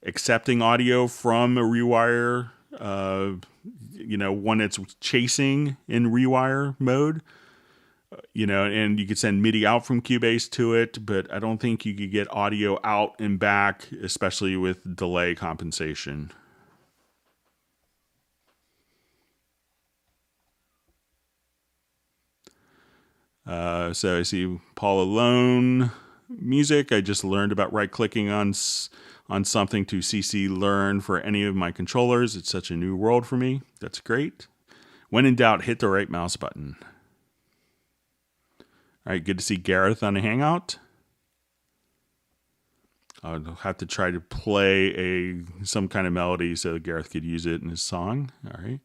accepting audio from a Rewire, when it's chasing in Rewire mode. And you could send MIDI out from Cubase to it, but I don't think you could get audio out and back, especially with delay compensation. So I see Paul Alone music. I just learned about right-clicking on something to CC learn for any of my controllers. It's such a new world for me. That's great. When in doubt, hit the right mouse button. All right, good to see Gareth on the Hangout. I'll have to try to play some kind of melody so Gareth could use it in his song. All right.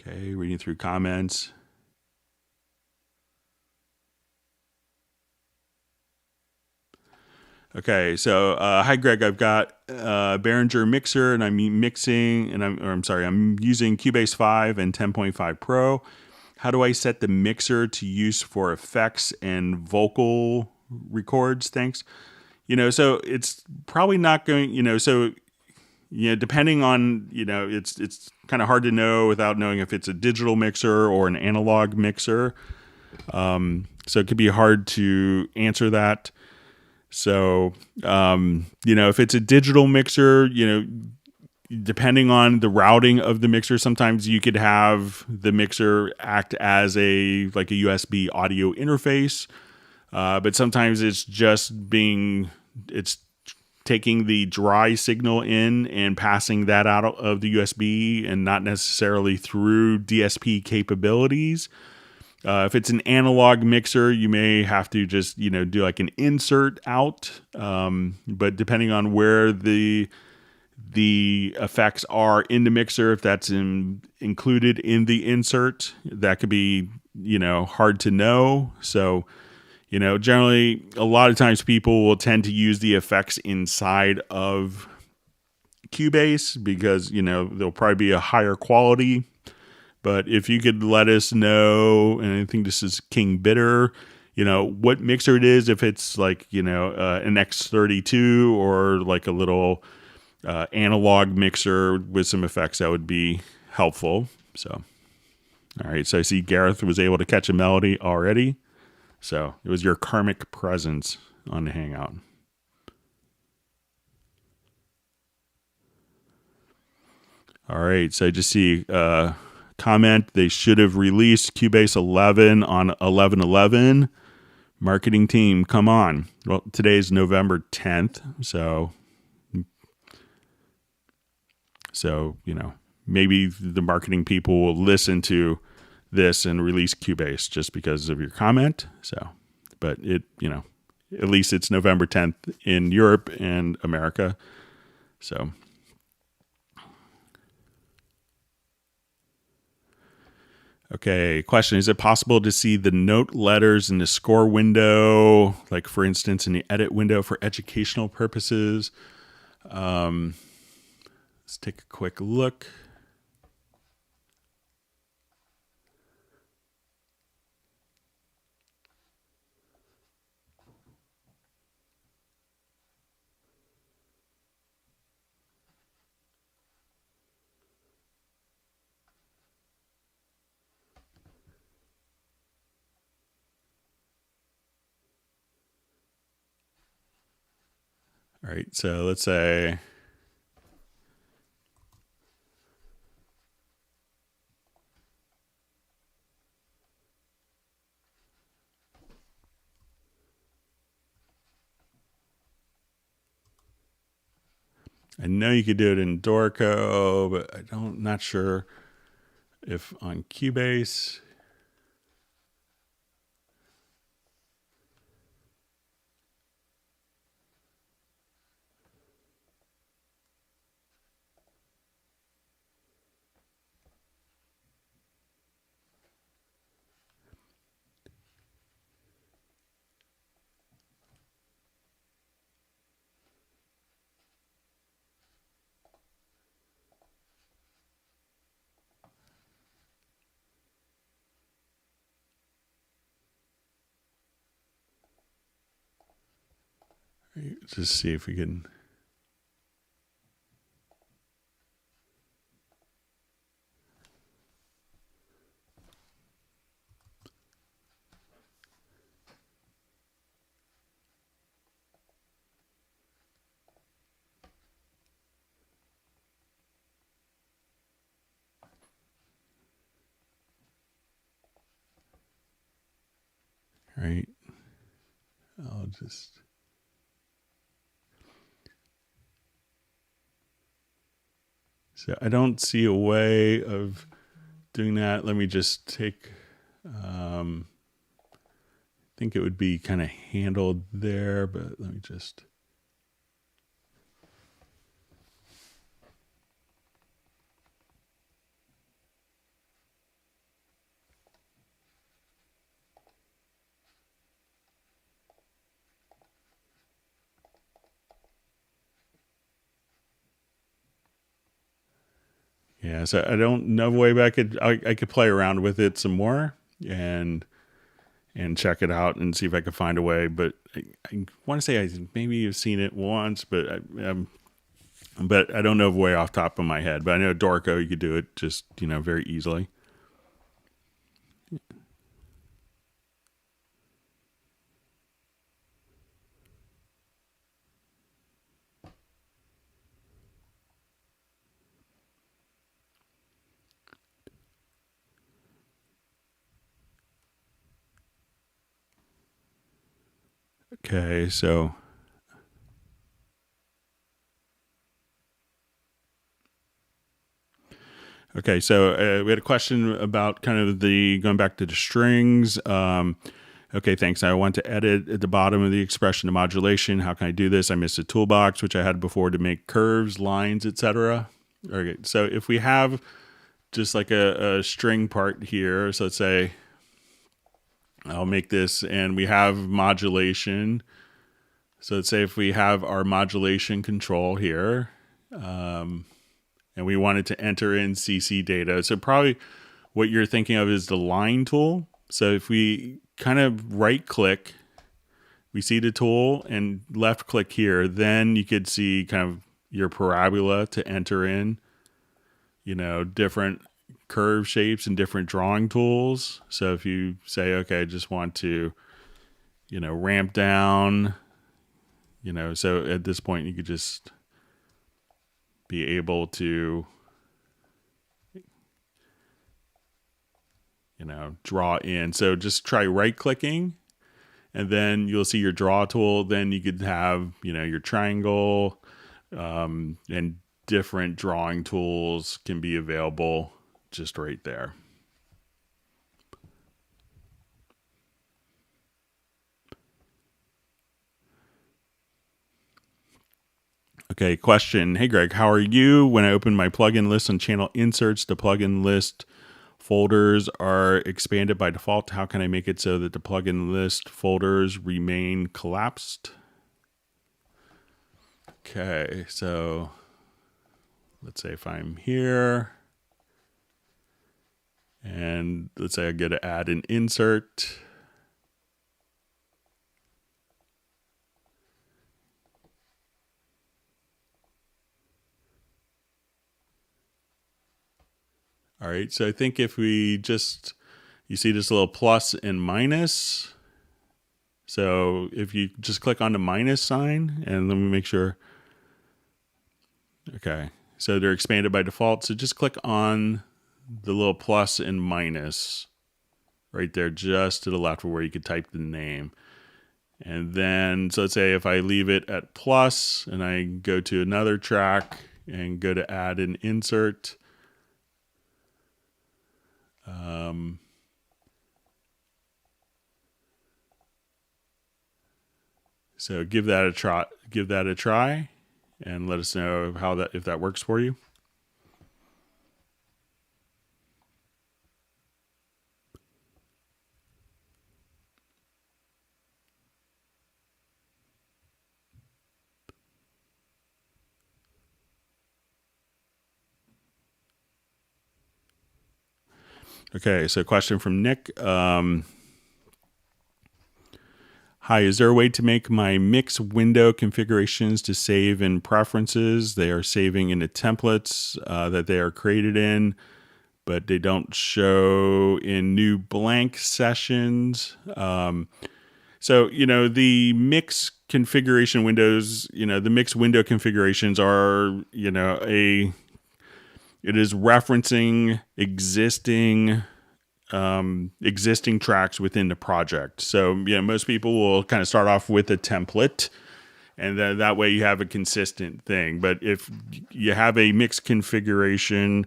Okay, reading through comments. Okay, so hi Greg, I've got a Behringer mixer, and I'm using Cubase 5 and 10.5 Pro. How do I set the mixer to use for effects and vocal records? Thanks. So it's probably not going. Depending on it's kind of hard to know without knowing if it's a digital mixer or an analog mixer. So it could be hard to answer that. So, if it's a digital mixer, depending on the routing of the mixer, sometimes you could have the mixer act as a USB audio interface. But sometimes it's taking the dry signal in and passing that out of the USB and not necessarily through DSP capabilities. If it's an analog mixer, you may have to just, do like an insert out. But depending on where the effects are in the mixer, if that's included in the insert, that could be, hard to know. So, generally, a lot of times people will tend to use the effects inside of Cubase because, they'll probably be a higher quality. But if you could let us know, and I think this is King Bitter, what mixer it is, if it's like, an X32 or like a little analog mixer with some effects, that would be helpful. So, all right. So I see Gareth was able to catch a melody already. So it was your karmic presence on the Hangout. All right. So I just see comment, they should have released Cubase 11 on 11/11. Marketing team, come on. Well, today's November 10th, so maybe the marketing people will listen to this and release Cubase just because of your comment. So, but at least it's November 10th in Europe and America. So, okay, question. Is it possible to see the note letters in the score window, like for instance in the edit window for educational purposes? Let's take a quick look. All right, so let's say I know you could do it in Dorico, but not sure if on Cubase. Just see if we can. All right. I'll just. So I don't see a way of doing that. Let me just take, I think it would be kind of handled there, but let me just. Yeah, so I don't know a way, but I could play around with it some more and check it out and see if I could find a way. But I want to say I maybe you've seen it once, but I don't know of a way off the top of my head. But I know Dorco, you could do it just very easily. Okay, so we had a question about kind of going back to the strings. Okay, thanks. I want to edit at the bottom of the expression of modulation. How can I do this? I missed a toolbox, which I had before to make curves, lines, etc. Okay, so if we have just like a string part here, so let's say I'll make this, and we have modulation. So let's say if we have our modulation control here, and we wanted to enter in CC data. So probably what you're thinking of is the line tool. So if we kind of right click, we see the tool, and left click here, then you could see kind of your parabola to enter in, different curve shapes and different drawing tools. So if you say, okay, I just want to, ramp down, so at this point you could just be able to, draw in. So just try right clicking, and then you'll see your draw tool. Then you could have, your triangle, and different drawing tools can be available just right there. Okay, question. Hey, Greg, how are you? When I open my plugin list on channel inserts, the plugin list folders are expanded by default. How can I make it so that the plugin list folders remain collapsed? Okay, so let's say if I'm here, and let's say I get to add an insert. All right, so I think if we just, you see this little plus and minus. So if you just click on the minus sign, and let me make sure. Okay, so they're expanded by default. So just click on the little plus and minus right there, just to the left of where you could type the name. And then, so let's say if I leave it at plus and I go to another track and go to add an insert, so give that a try, and let us know if that works for you. Okay, so question from Nick. Hi, is there a way to make my mix window configurations to save in preferences? They are saving in the templates that they are created in, but they don't show in new blank sessions. So, the mix configuration windows, the mix window configurations are, it is referencing existing tracks within the project. So, most people will kind of start off with a template, and then that way you have a consistent thing. But if you have a mixed configuration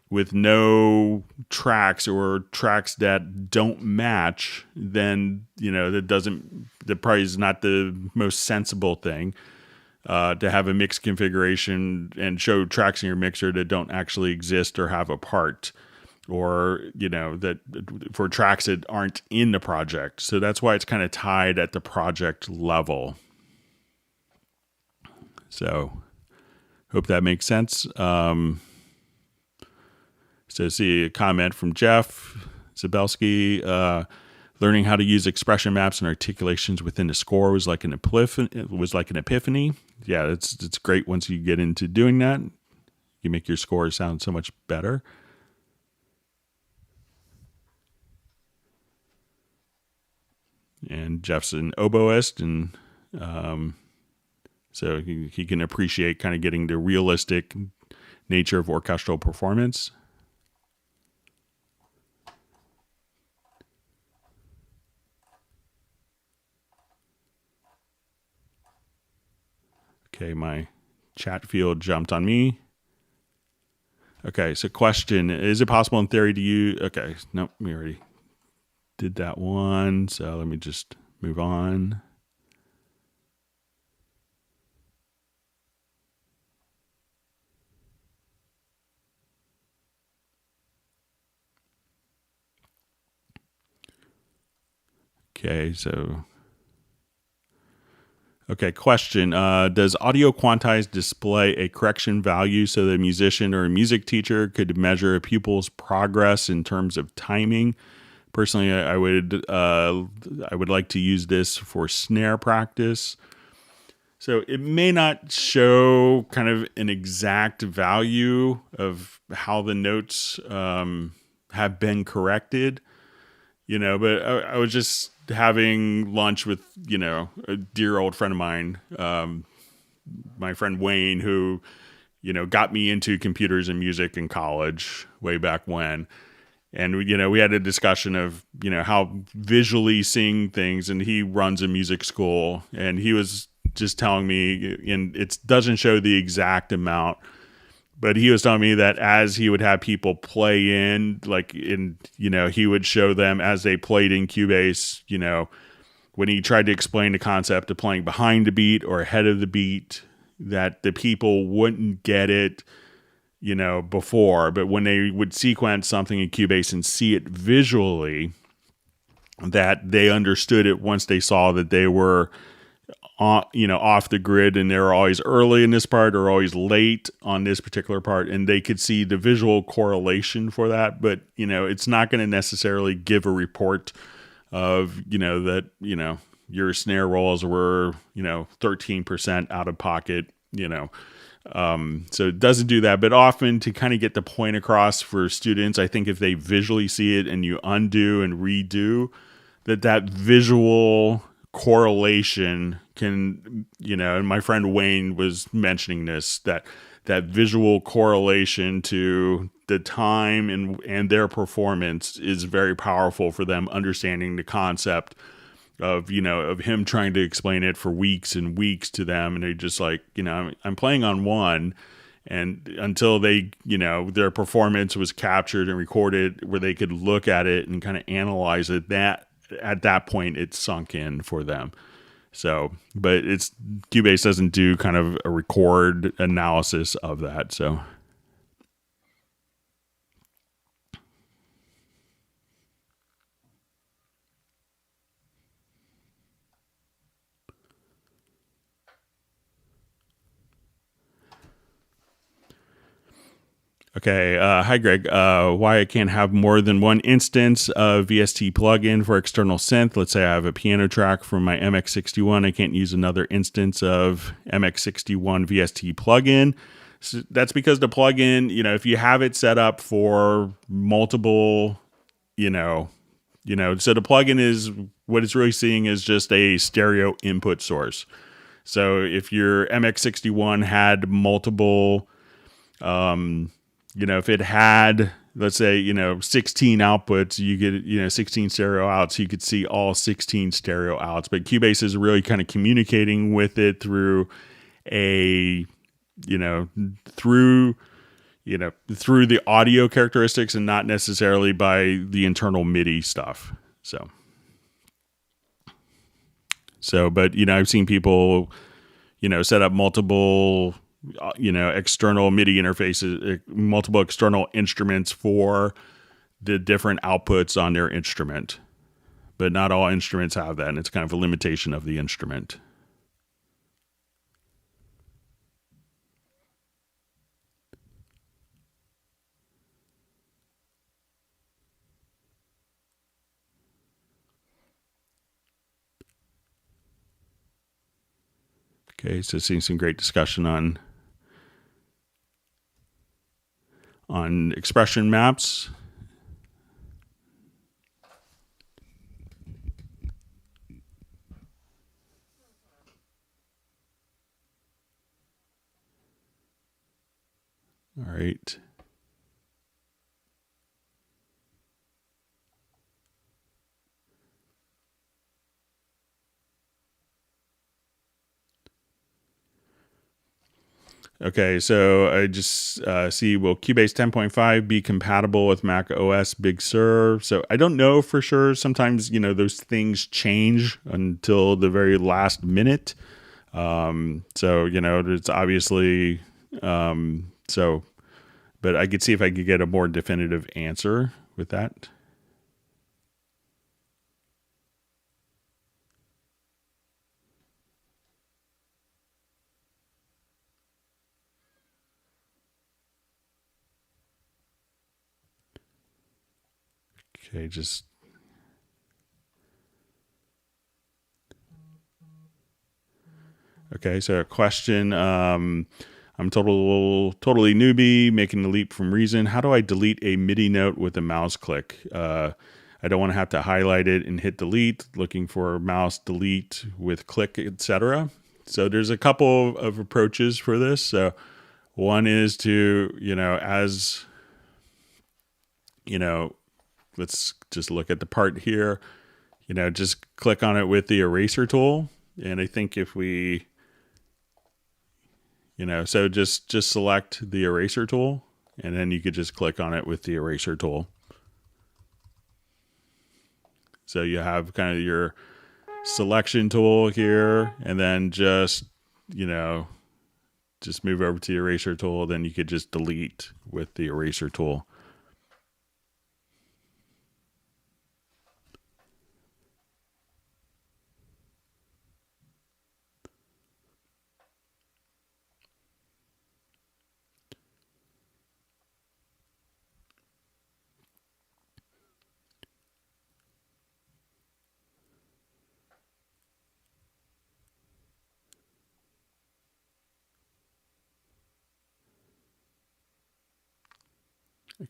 with no tracks or tracks that don't match, then, that probably is not the most sensible thing. To have a mixed configuration and show tracks in your mixer that don't actually exist or have a part, or that for tracks that aren't in the project. So that's why it's kind of tied at the project level. So hope that makes sense. So see a comment from Jeff Zabelski. Learning how to use expression maps and articulations within a score was like an epiphany. Yeah, it's great once you get into doing that. You make your score sound so much better. And Jeff's an oboist, and so he can appreciate kind of getting the realistic nature of orchestral performance. Okay, my chat field jumped on me. Okay, so question, is it possible in theory to use... Okay, nope, we already did that one, so let me just move on. Okay, so... Okay, question. Does audio quantize display a correction value so that a musician or a music teacher could measure a pupil's progress in terms of timing? Personally, I would like to use this for snare practice. So it may not show kind of an exact value of how the notes have been corrected, but I was just having lunch with, a dear old friend of mine, my friend Wayne, who, got me into computers and music in college way back when. And, we had a discussion of, how visually seeing things, and he runs a music school, and he was just telling me, and it doesn't show the exact amount, but he was telling me that as he would have people play in, he would show them as they played in Cubase, when he tried to explain the concept of playing behind the beat or ahead of the beat, that the people wouldn't get it, before. But when they would sequence something in Cubase and see it visually, that they understood it once they saw that they were off the grid, and they're always early in this part or always late on this particular part, and they could see the visual correlation for that. But it's not going to necessarily give a report of that your snare rolls were 13% out of pocket, so it doesn't do that. But often, to kind of get the point across for students, I think if they visually see it and you undo and redo, that visual correlation can, and my friend Wayne was mentioning this, that visual correlation to the time and their performance is very powerful for them understanding the concept of him trying to explain it for weeks and weeks to them. And they just like, I'm playing on one, and until they, their performance was captured and recorded where they could look at it and kind of analyze it, that at that point it sunk in for them. So, but Cubase doesn't do kind of a record analysis of that. So, okay. Hi, Greg. Why I can't have more than one instance of VST plugin for external synth? Let's say I have a piano track from my MX61. I can't use another instance of MX61 VST plugin. So that's because the plugin, if you have it set up for multiple, so the plugin is, what it's really seeing is just a stereo input source. So if your MX61 had multiple, if it had, let's say, 16 outputs, you get, 16 stereo outs, you could see all 16 stereo outs. But Cubase is really kind of communicating with it through through the audio characteristics and not necessarily by the internal MIDI stuff. But, I've seen people, set up multiple external MIDI interfaces, multiple external instruments for the different outputs on their instrument. But not all instruments have that, and it's kind of a limitation of the instrument. Okay, so seeing some great discussion on expression maps. All right. Okay, so I just see, will Cubase 10.5 be compatible with Mac OS Big Sur? So I don't know for sure. Sometimes, those things change until the very last minute. So, it's obviously, but I could see if I could get a more definitive answer with that. Okay, okay, so a question. I'm totally newbie, making the leap from Reason. How do I delete a MIDI note with a mouse click? I don't want to have to highlight it and hit delete, looking for mouse delete with click, etc. So there's a couple of approaches for this. So one is to, let's just look at the part here, just click on it with the eraser tool. And I think if we, so just select the eraser tool, and then you could just click on it with the eraser tool. So you have kind of your selection tool here, and then just move over to the eraser tool. Then you could just delete with the eraser tool.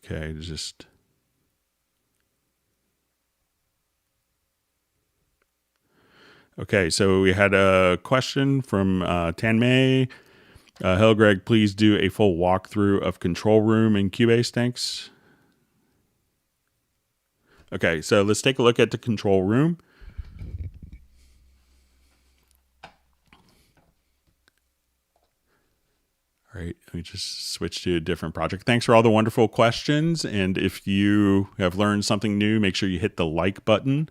Okay, okay, so we had a question from Tanmay. Hello, Greg, please do a full walkthrough of Control Room in Cubase, thanks. Okay, so let's take a look at the Control Room. All right, let me just switch to a different project. Thanks for all the wonderful questions. And if you have learned something new, make sure you hit the like button.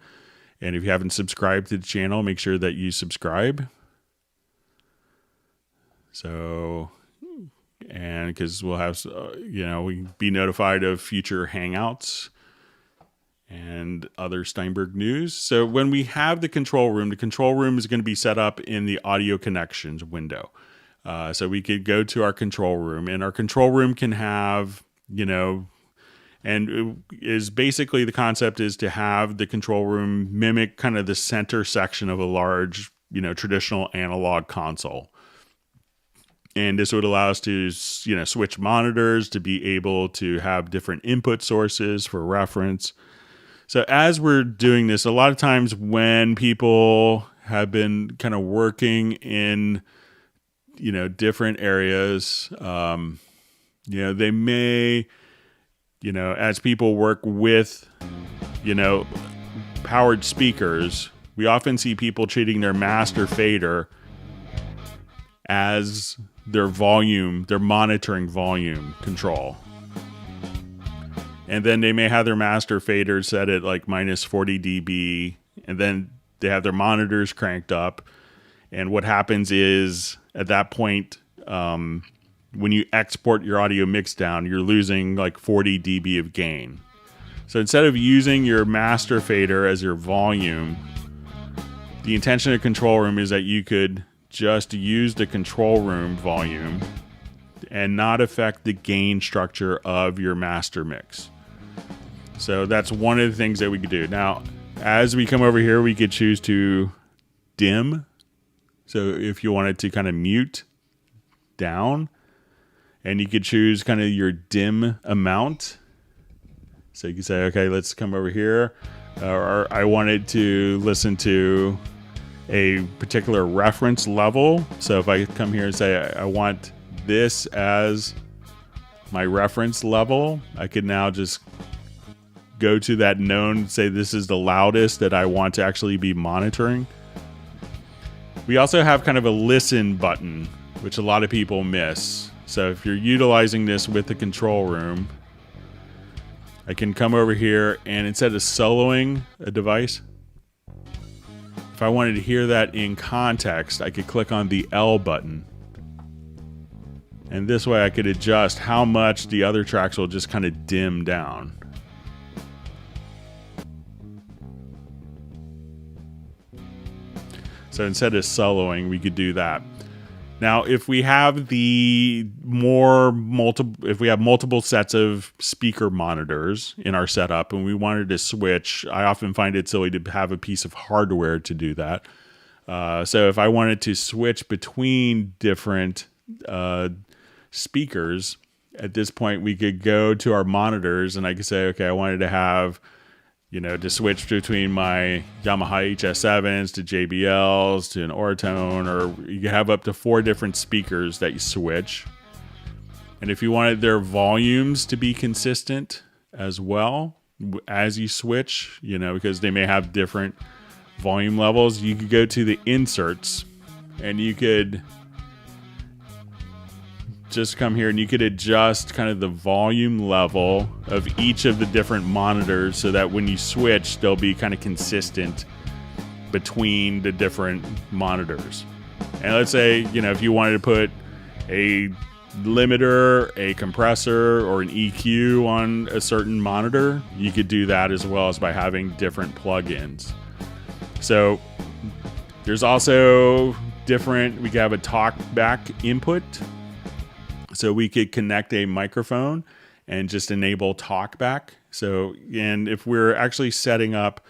And if you haven't subscribed to the channel, make sure that you subscribe. So, and because we'll have, we be notified of future Hangouts and other Steinberg news. So when we have the control room is going to be set up in the audio connections window. So we could go to our control room, and our control room can have, and it is basically the concept is to have the control room mimic kind of the center section of a large, traditional analog console. And this would allow us to, switch monitors, to be able to have different input sources for reference. So as we're doing this, a lot of times when people have been kind of working in different areas, they may, as people work with, powered speakers, we often see people treating their master fader as their monitoring volume control. And then they may have their master fader set at like minus 40 dB, and then they have their monitors cranked up. And what happens is, at that point, when you export your audio mix down, you're losing like 40 dB of gain. So instead of using your master fader as your volume, the intention of control room is that you could just use the control room volume and not affect the gain structure of your master mix. So that's one of the things that we could do. Now, as we come over here, we could choose to dim So if you wanted to kind of mute down, and you could choose kind of your dim amount. So you can say, okay, let's come over here. Or I wanted to listen to a particular reference level. So if I come here and say, I want this as my reference level, I could now just go to that known, say this is the loudest that I want to actually be monitoring. We also have kind of a listen button, which a lot of people miss. So if you're utilizing this with the control room, I can come over here and instead of soloing a device, if I wanted to hear that in context, I could click on the L button. And this way I could adjust how much the other tracks will just kind of dim down. So instead of soloing, we could do that. Now, if we have multiple sets of speaker monitors in our setup and we wanted to switch, I often find it silly to have a piece of hardware to do that. So if I wanted to switch between different speakers, at this point we could go to our monitors and I could say, okay, I wanted to have, to switch between my Yamaha HS7s to JBLs to an Ortone, or you can have up to 4 different speakers that you switch. And if you wanted their volumes to be consistent as well as you switch, because they may have different volume levels, you could go to the inserts and you could just come here and you could adjust kind of the volume level of each of the different monitors so that when you switch, they'll be kind of consistent between the different monitors. And let's say, if you wanted to put a limiter, a compressor, or an EQ on a certain monitor, you could do that as well as by having different plugins. So there's also different, we could have a talkback input. So we could connect a microphone and just enable talkback. So, and if we're actually setting up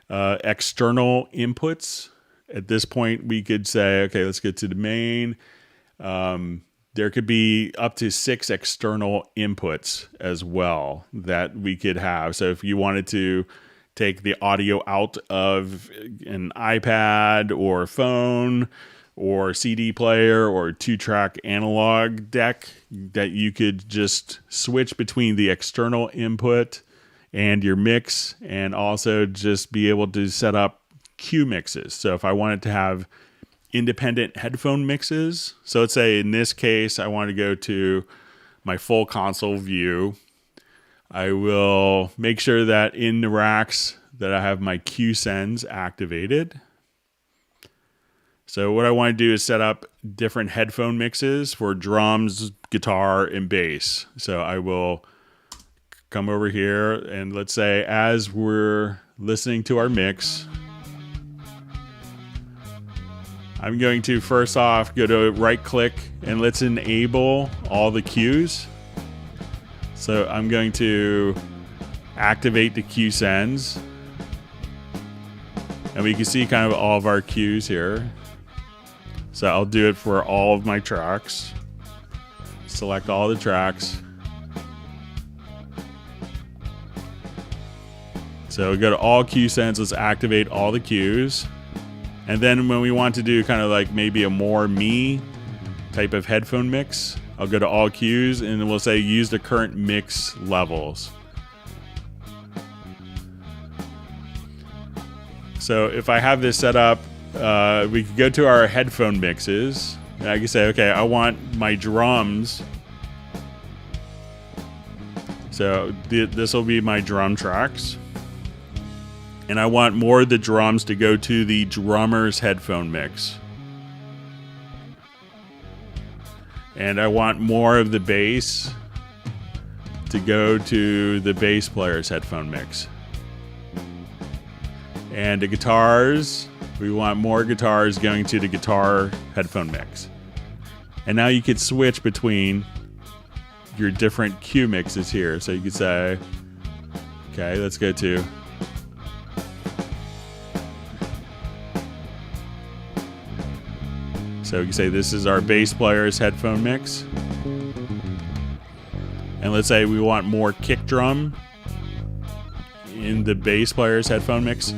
external inputs, at this point we could say, okay, let's get to the main. There could be up to 6 external inputs as well that we could have. So if you wanted to take the audio out of an iPad or phone, or CD player or 2-track analog deck, that you could just switch between the external input and your mix, and also just be able to set up cue mixes. So if I wanted to have independent headphone mixes, so let's say in this case I want to go to my full console view, I will make sure that in the racks that I have my cue sends activated. So what I want to do is set up different headphone mixes for drums, guitar, and bass. So I will come over here and let's say as we're listening to our mix, I'm going to first off go to right click and let's enable all the cues. So I'm going to activate the cue sends. And we can see kind of all of our cues here. So I'll do it for all of my tracks. Select all the tracks. So we go to all cue sends, let's activate all the cues. And then when we want to do kind of like maybe a more me type of headphone mix, I'll go to all cues and then we'll say use the current mix levels. So if I have this set up, we could go to our headphone mixes and I can say, okay, I want my drums. So this will be my drum tracks. And I want more of the drums to go to the drummer's headphone mix. And I want more of the bass to go to the bass player's headphone mix. And the guitars, we want more guitars going to the guitar headphone mix. And now you could switch between your different cue mixes here. So you could say, okay, let's go to So you can say this is our bass player's headphone mix. And let's say we want more kick drum in the bass player's headphone mix.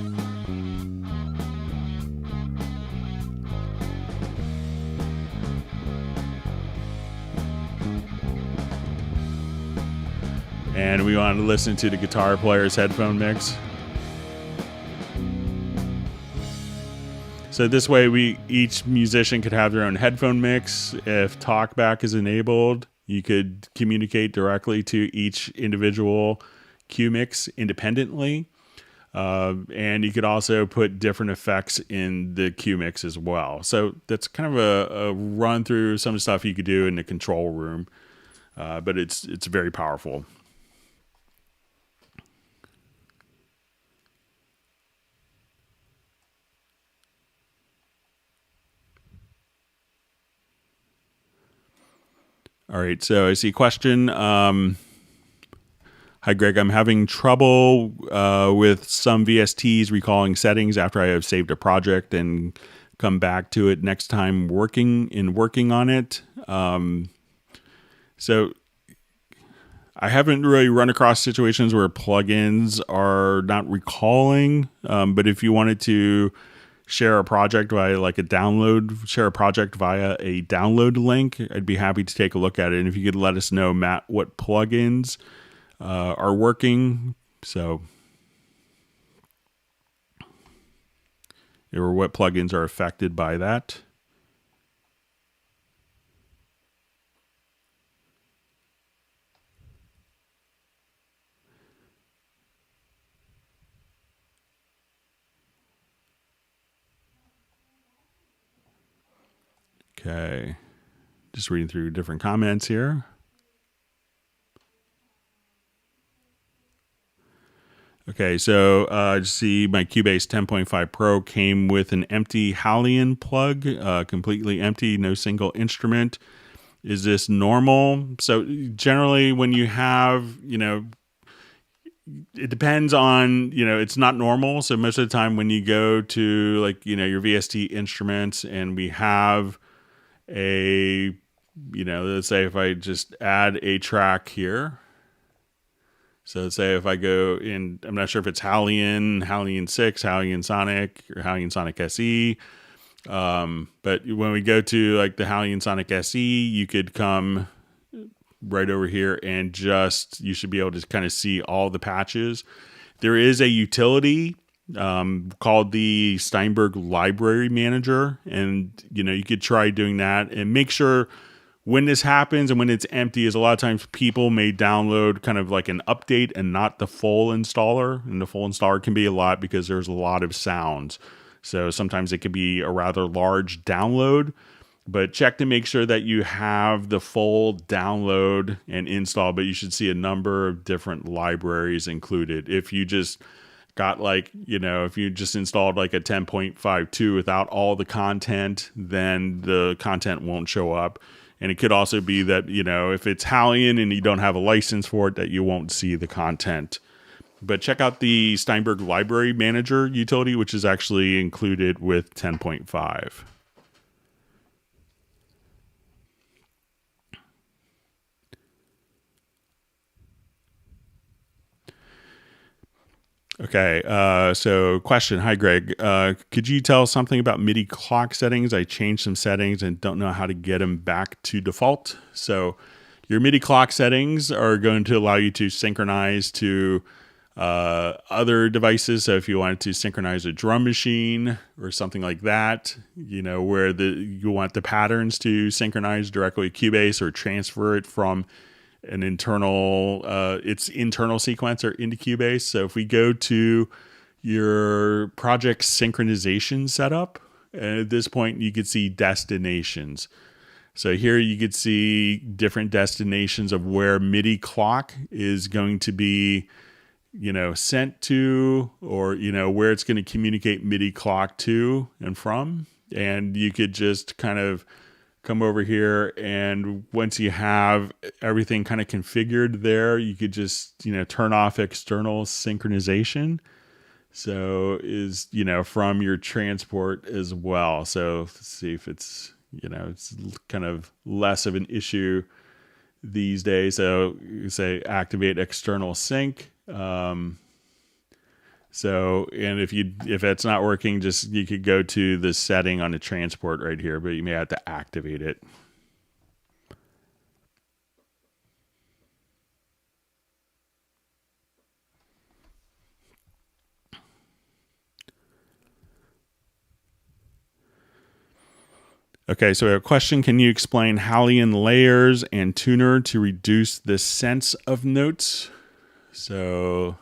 And we want to listen to the guitar player's headphone mix. So this way each musician could have their own headphone mix. If TalkBack is enabled, you could communicate directly to each individual cue mix independently. And you could also put different effects in the cue mix as well. So that's kind of a run through some of the stuff you could do in the control room. But it's very powerful. All right, so I see a question. Hi, Greg. I'm having trouble with some VSTs recalling settings after I have saved a project and come back to it next time working on it. So I haven't really run across situations where plugins are not recalling, but if you wanted to share a project via a download link, I'd be happy to take a look at it. And if you could let us know, Matt, what plugins are working, or what plugins are affected by that. Okay, just reading through different comments here. Okay, so I see my Cubase 10.5 Pro came with an empty Hallian plug, completely empty, no single instrument. Is this normal? So generally when you have, it depends on, it's not normal. So most of the time when you go to your VST instruments and we have let's say if I just add a track here. So let's say if I go in, I'm not sure if it's Hallian 6, Hallian Sonic, or Hallian Sonic SE. But when we go to the Hallian Sonic SE, you could come right over here and you should be able to kind of see all the patches. There is a utility called the Steinberg Library Manager, and you could try doing that and make sure when this happens and when it's empty is a lot of times people may download kind of like an update and not the full installer, and the full installer can be a lot because there's a lot of sounds. So sometimes it could be a rather large download, but check to make sure that you have the full download and install, but you should see a number of different libraries included. If you just got if you just installed a 10.52 without all the content, then the content won't show up. And it could also be that, if it's Hallian and you don't have a license for it, that you won't see the content. But check out the Steinberg Library Manager utility, which is actually included with 10.5. Okay, so question. Hi, Greg. Could you tell something about MIDI clock settings? I changed some settings and don't know how to get them back to default. So your MIDI clock settings are going to allow you to synchronize to other devices. So if you wanted to synchronize a drum machine or something like that, where you want the patterns to synchronize directly with Cubase or transfer it from an internal sequencer into Cubase. So if we go to your project synchronization setup, at this point you could see destinations. So here you could see different destinations of where MIDI clock is going to be, sent to, or, where it's going to communicate MIDI clock to and from. And you could just kind of come over here, and once you have everything kind of configured there, you could just, turn off external synchronization. So from your transport as well. So let's see if it's it's kind of less of an issue these days. So you say activate external sync. And if it's not working, you could go to the setting on the transport right here, but you may have to activate it. Okay, so we have a question. Can you explain Hallian layers and tuner to reduce the sense of notes? So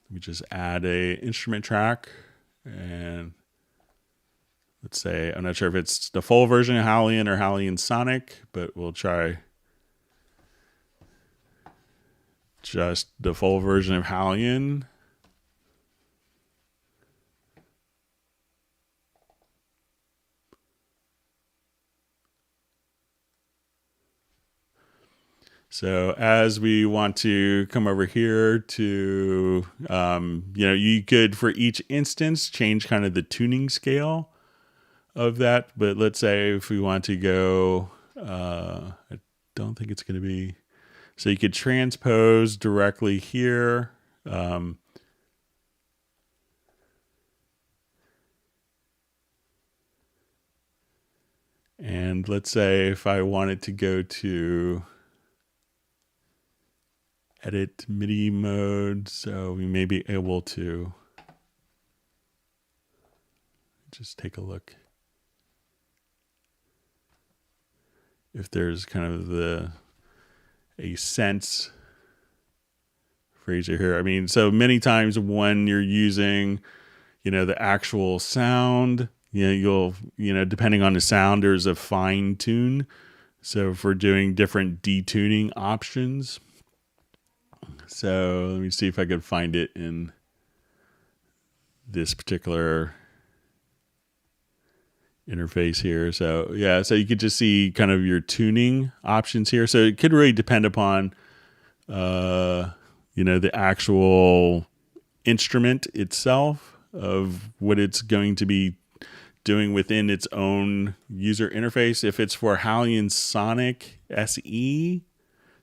let me just add a instrument track, and let's say, I'm not sure if it's the full version of Hallian or Hallian Sonic, but we'll try just the full version of Hallian. So as we want to come over here to, you could, for each instance, change kind of the tuning scale of that. But let's say if we want to go, I don't think it's going to be, so you could transpose directly here. And let's say if I wanted to go to edit MIDI mode, so we may be able to just take a look if there's kind of a sense phrasing here. I mean, so many times when you're using, the actual sound, you'll, depending on the sound, there's a fine tune. So for doing different detuning options. So let me see if I could find it in this particular interface here. So yeah, so you could just see kind of your tuning options here. So it could really depend upon, the actual instrument itself of what it's going to be doing within its own user interface. If it's for Hallian Sonic SE,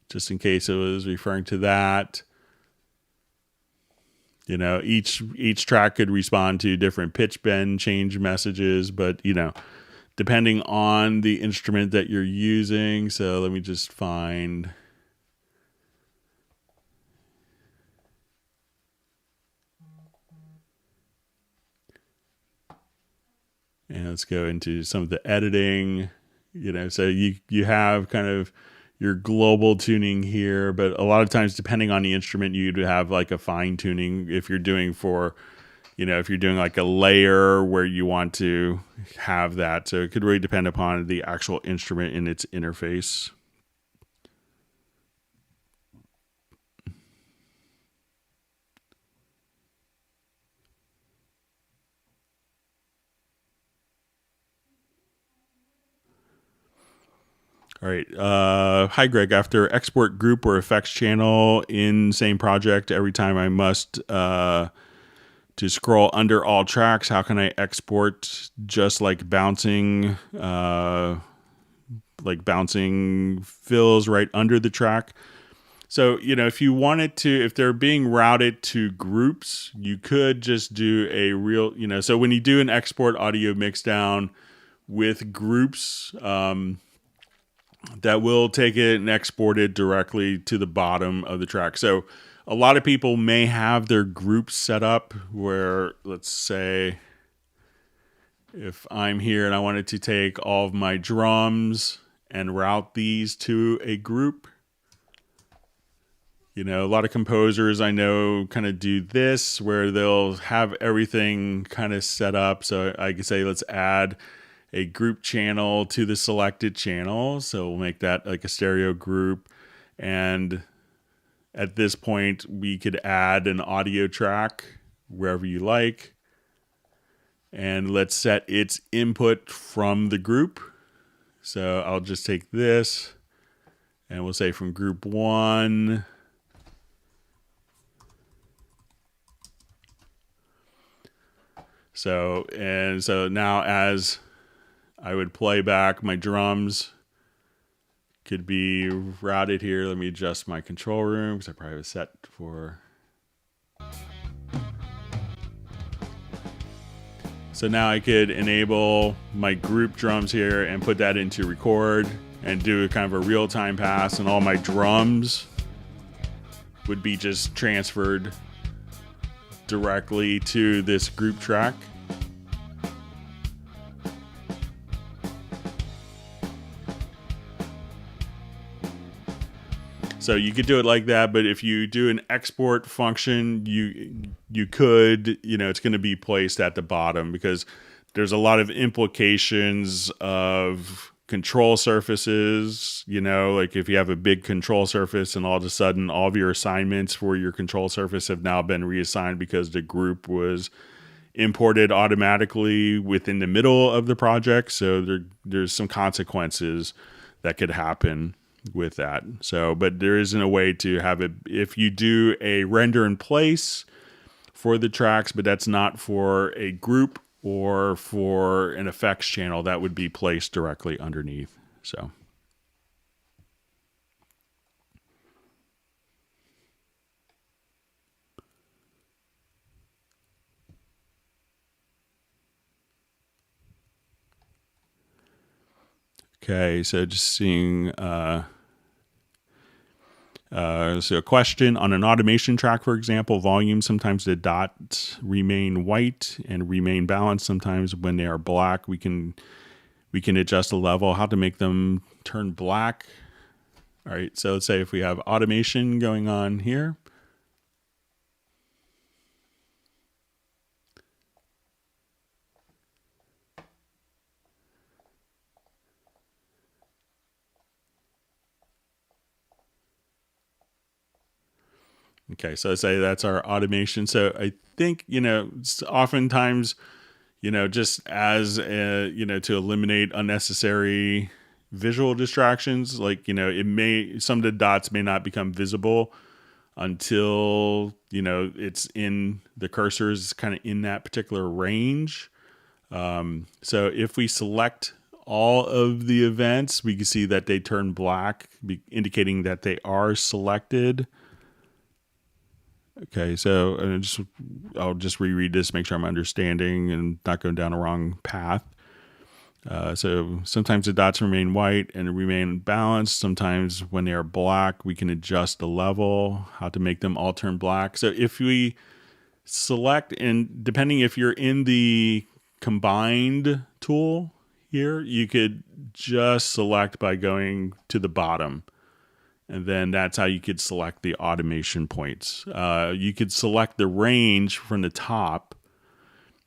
just in case it was referring to that, each track could respond to different pitch bend change messages, but, depending on the instrument that you're using. So let me just find, and let's go into some of the editing, so you have kind of your global tuning here, but a lot of times, depending on the instrument, you'd have like a fine tuning if you're doing if you're doing like a layer where you want to have that. So it could really depend upon the actual instrument in its interface. All right. Hi, Greg. After export group or effects channel in same project, every time I must to scroll under all tracks, how can I export just like bouncing fills right under the track? So, if you wanted to, if they're being routed to groups, you could just do a real, so when you do an export audio mixdown with groups, that will take it and export it directly to the bottom of the track. So a lot of people may have their groups set up where, let's say, if I'm here and I wanted to take all of my drums and route these to a group, a lot of composers I know kind of do this where they'll have everything kind of set up. So I could say, let's add a group channel to the selected channel. So we'll make that like a stereo group. And at this point, we could add an audio track wherever you like. And let's set its input from the group. So I'll just take this and we'll say from group 1. So now as I would play back my drums. Could be routed here. Let me adjust my control room because I probably have it set for. So now I could enable my group drums here and put that into record and do a kind of a real-time pass, and all my drums would be just transferred directly to this group track. So you could do it like that, but if you do an export function, you could, it's going to be placed at the bottom because there's a lot of implications of control surfaces, like if you have a big control surface and all of a sudden all of your assignments for your control surface have now been reassigned because the group was imported automatically within the middle of the project. So there's some consequences that could happen with that. So, but there isn't a way to have it if you do a render in place for the tracks, but that's not for a group or for an effects channel, that would be placed directly underneath. So. Okay, so just seeing, so a question on an automation track, for example, volume, sometimes the dots remain white and remain balanced. Sometimes when they are black, we can adjust the level, how to make them turn black. All right, so let's say if we have automation going on here. Okay, so let's say that's our automation. So I think, oftentimes, just as, to eliminate unnecessary visual distractions, like, some of the dots may not become visible until, it's in the cursors kind of in that particular range. So if we select all of the events, we can see that they turn black, indicating that they are selected. Okay, so I'll just reread this, make sure I'm understanding and not going down a wrong path. So sometimes the dots remain white and remain balanced. Sometimes when they are black, we can adjust the level, how to make them all turn black. So if we select, and depending if you're in the combined tool here, you could just select by going to the bottom. And then that's how you could select the automation points. You could select the range from the top.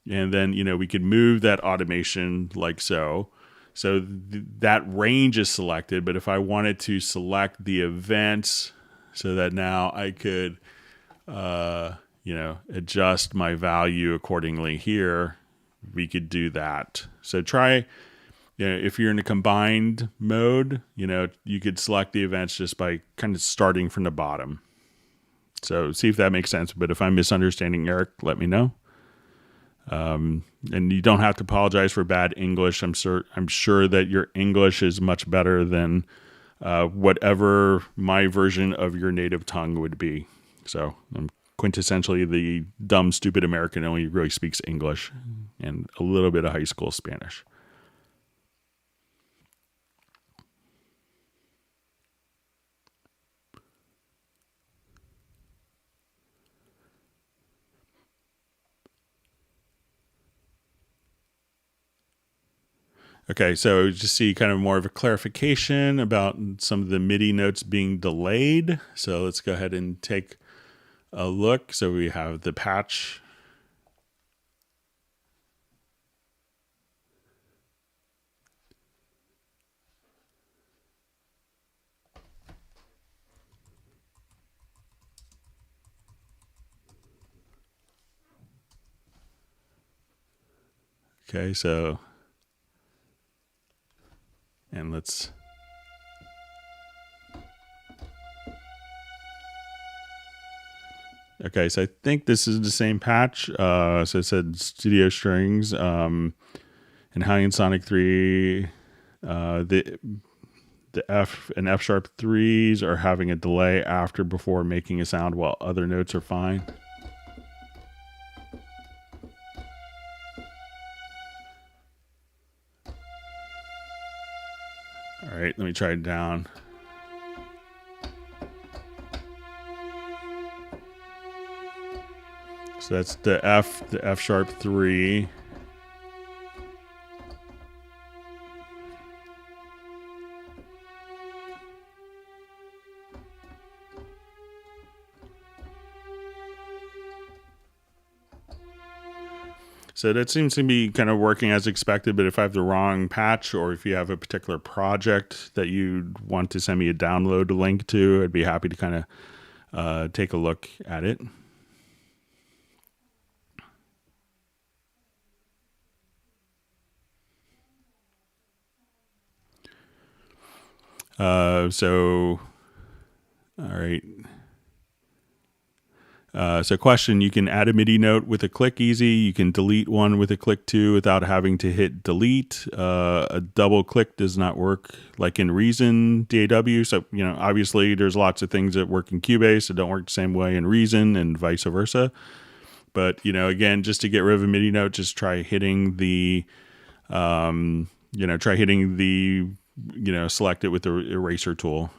And then, we could move that automation like so. So that range is selected. But if I wanted to select the events so that now I could, adjust my value accordingly here, we could do that. So try... if you're in a combined mode, you could select the events just by kind of starting from the bottom. So see if that makes sense. But if I'm misunderstanding Eric, let me know. And you don't have to apologize for bad English. I'm sure that your English is much better than whatever my version of your native tongue would be. So I'm quintessentially the dumb, stupid American who only really speaks English and a little bit of high school Spanish. Okay, so just see kind of more of a clarification about some of the MIDI notes being delayed. So let's go ahead and take a look. So we have the patch. Okay, so... and let's... okay, so I think this is the same patch. So it said studio strings. And and high in Sonic 3, the F and F sharp 3s are having a delay after before making a sound while other notes are fine. All right, let me try it down. So that's the F sharp 3. So that seems to be kind of working as expected, but if I have the wrong patch or if you have a particular project that you want to send me a download link to, I'd be happy to kind of take a look at it. So, all right. So question, you can add a MIDI note with a click easy. You can delete one with a click too without having to hit delete. A double click does not work like in Reason DAW. So, obviously there's lots of things that work in Cubase that don't work the same way in Reason and vice versa. But, again, just to get rid of a MIDI note, just try hitting the, select it with the eraser tool.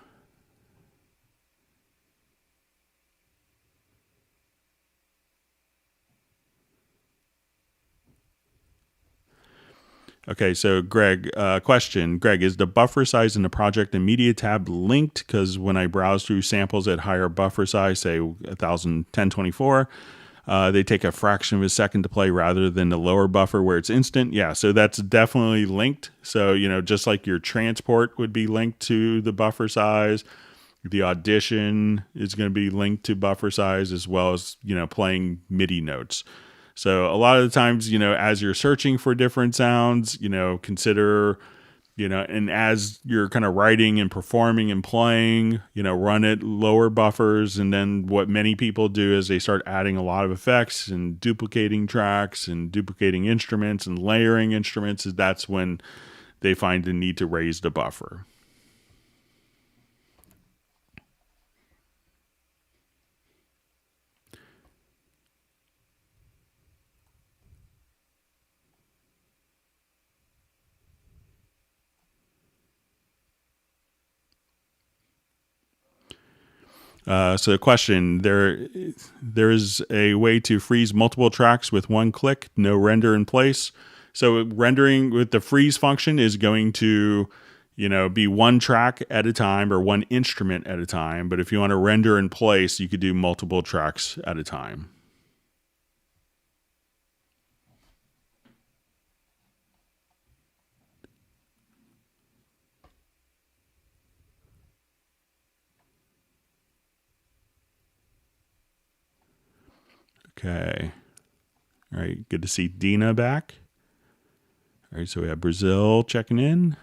Okay, so Greg, question. Greg, is the buffer size in the project and media tab linked? Because when I browse through samples at higher buffer size, say 1024, they take a fraction of a second to play rather than the lower buffer where it's instant. Yeah, so that's definitely linked. So, just like your transport would be linked to the buffer size, the audition is going to be linked to buffer size as well as, playing MIDI notes. So a lot of the times, as you're searching for different sounds, consider, and as you're kind of writing and performing and playing, run it lower buffers. And then what many people do is they start adding a lot of effects and duplicating tracks and duplicating instruments and layering instruments. That's when they find the need to raise the buffer. So the question, there is a way to freeze multiple tracks with one click, no render in place. So rendering with the freeze function is going to, be one track at a time or one instrument at a time. But if you want to render in place, you could do multiple tracks at a time. Okay. All right. Good to see Dina back. All right. So we have Brazil checking in.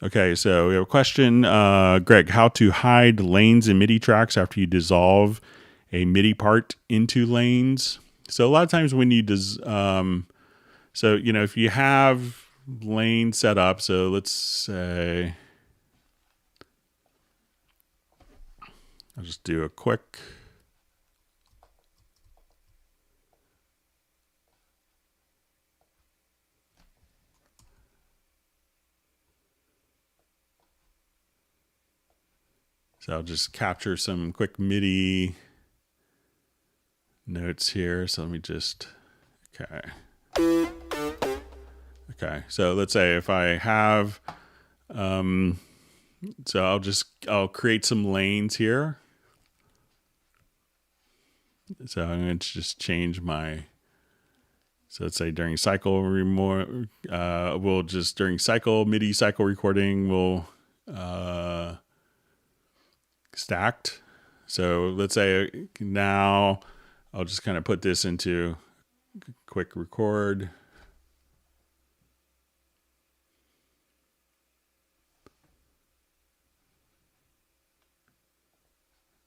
Okay, so we have a question, Greg, how to hide lanes in MIDI tracks after you dissolve a MIDI part into lanes. So a lot of times when you if you have lane set up, so let's say, I'll just do a quick. So I'll just capture some quick MIDI notes here. So let me just, okay. So let's say if I have, so I'll create some lanes here. So I'm going to just change so let's say during cycle during cycle MIDI cycle recording, we'll, stacked. So let's say now I'll just kind of put this into quick record.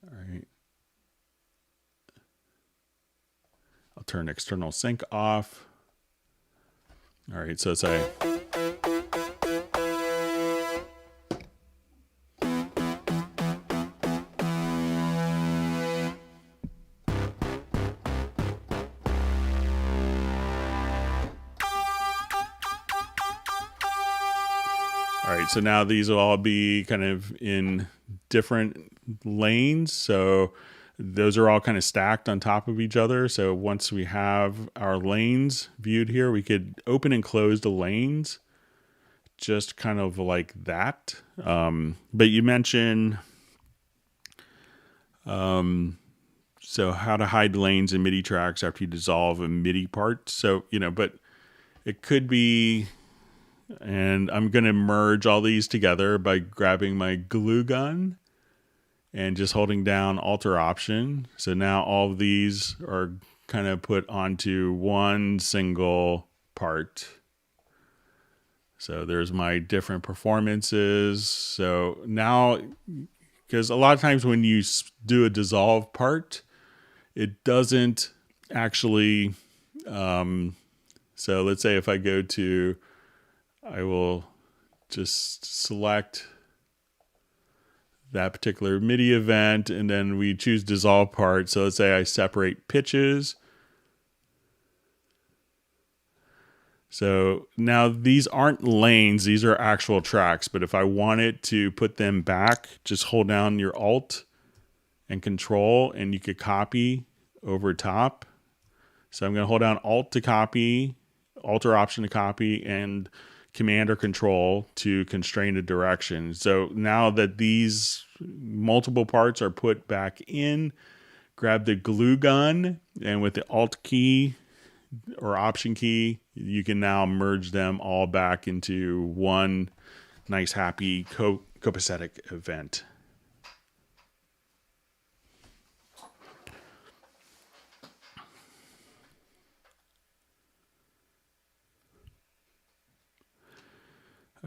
All right. I'll turn external sync off. All right, so say. All right, so now these will all be kind of in different lanes. So those are all kind of stacked on top of each other. So once we have our lanes viewed here, we could open and close the lanes just kind of like that. But you mentioned, so how to hide lanes in MIDI tracks after you dissolve a MIDI part. So, but it could be, and I'm going to merge all these together by grabbing my glue gun and just holding down Alt or Option. So now all of these are kind of put onto one single part. So there's my different performances. So now, because a lot of times when you do a dissolve part, it doesn't actually, so let's say if I go to, I will just select that particular MIDI event, and then we choose dissolve part. So let's say I separate pitches. So now these aren't lanes, these are actual tracks. But if I wanted to put them back, just hold down your Alt and Control, and you could copy over top. So I'm going to hold down Alt to copy, Alt or Option to copy, and Command or Control to constrain the direction. So now that these multiple parts are put back in, grab the glue gun, and with the Alt key or Option key, you can now merge them all back into one nice, happy, copacetic event.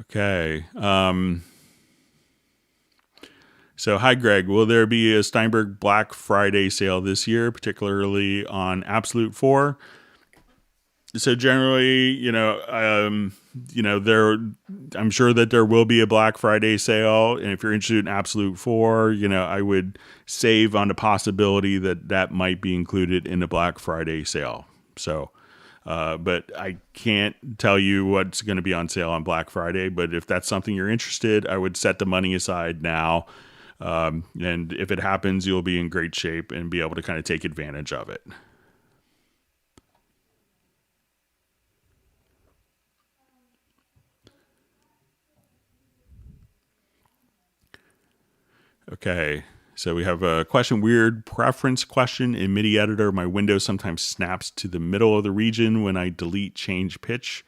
Okay. So, hi, Greg. Will there be a Steinberg Black Friday sale this year, particularly on Absolute 4? So generally, I'm sure that there will be a Black Friday sale. And if you're interested in Absolute 4, I would save on the possibility that might be included in the Black Friday sale. So, but I can't tell you what's going to be on sale on Black Friday. But if that's something you're interested, I would set the money aside now. And if it happens, you'll be in great shape and be able to kind of take advantage of it. Okay, so we have a question, weird preference question. In MIDI editor, my window sometimes snaps to the middle of the region when I delete change pitch.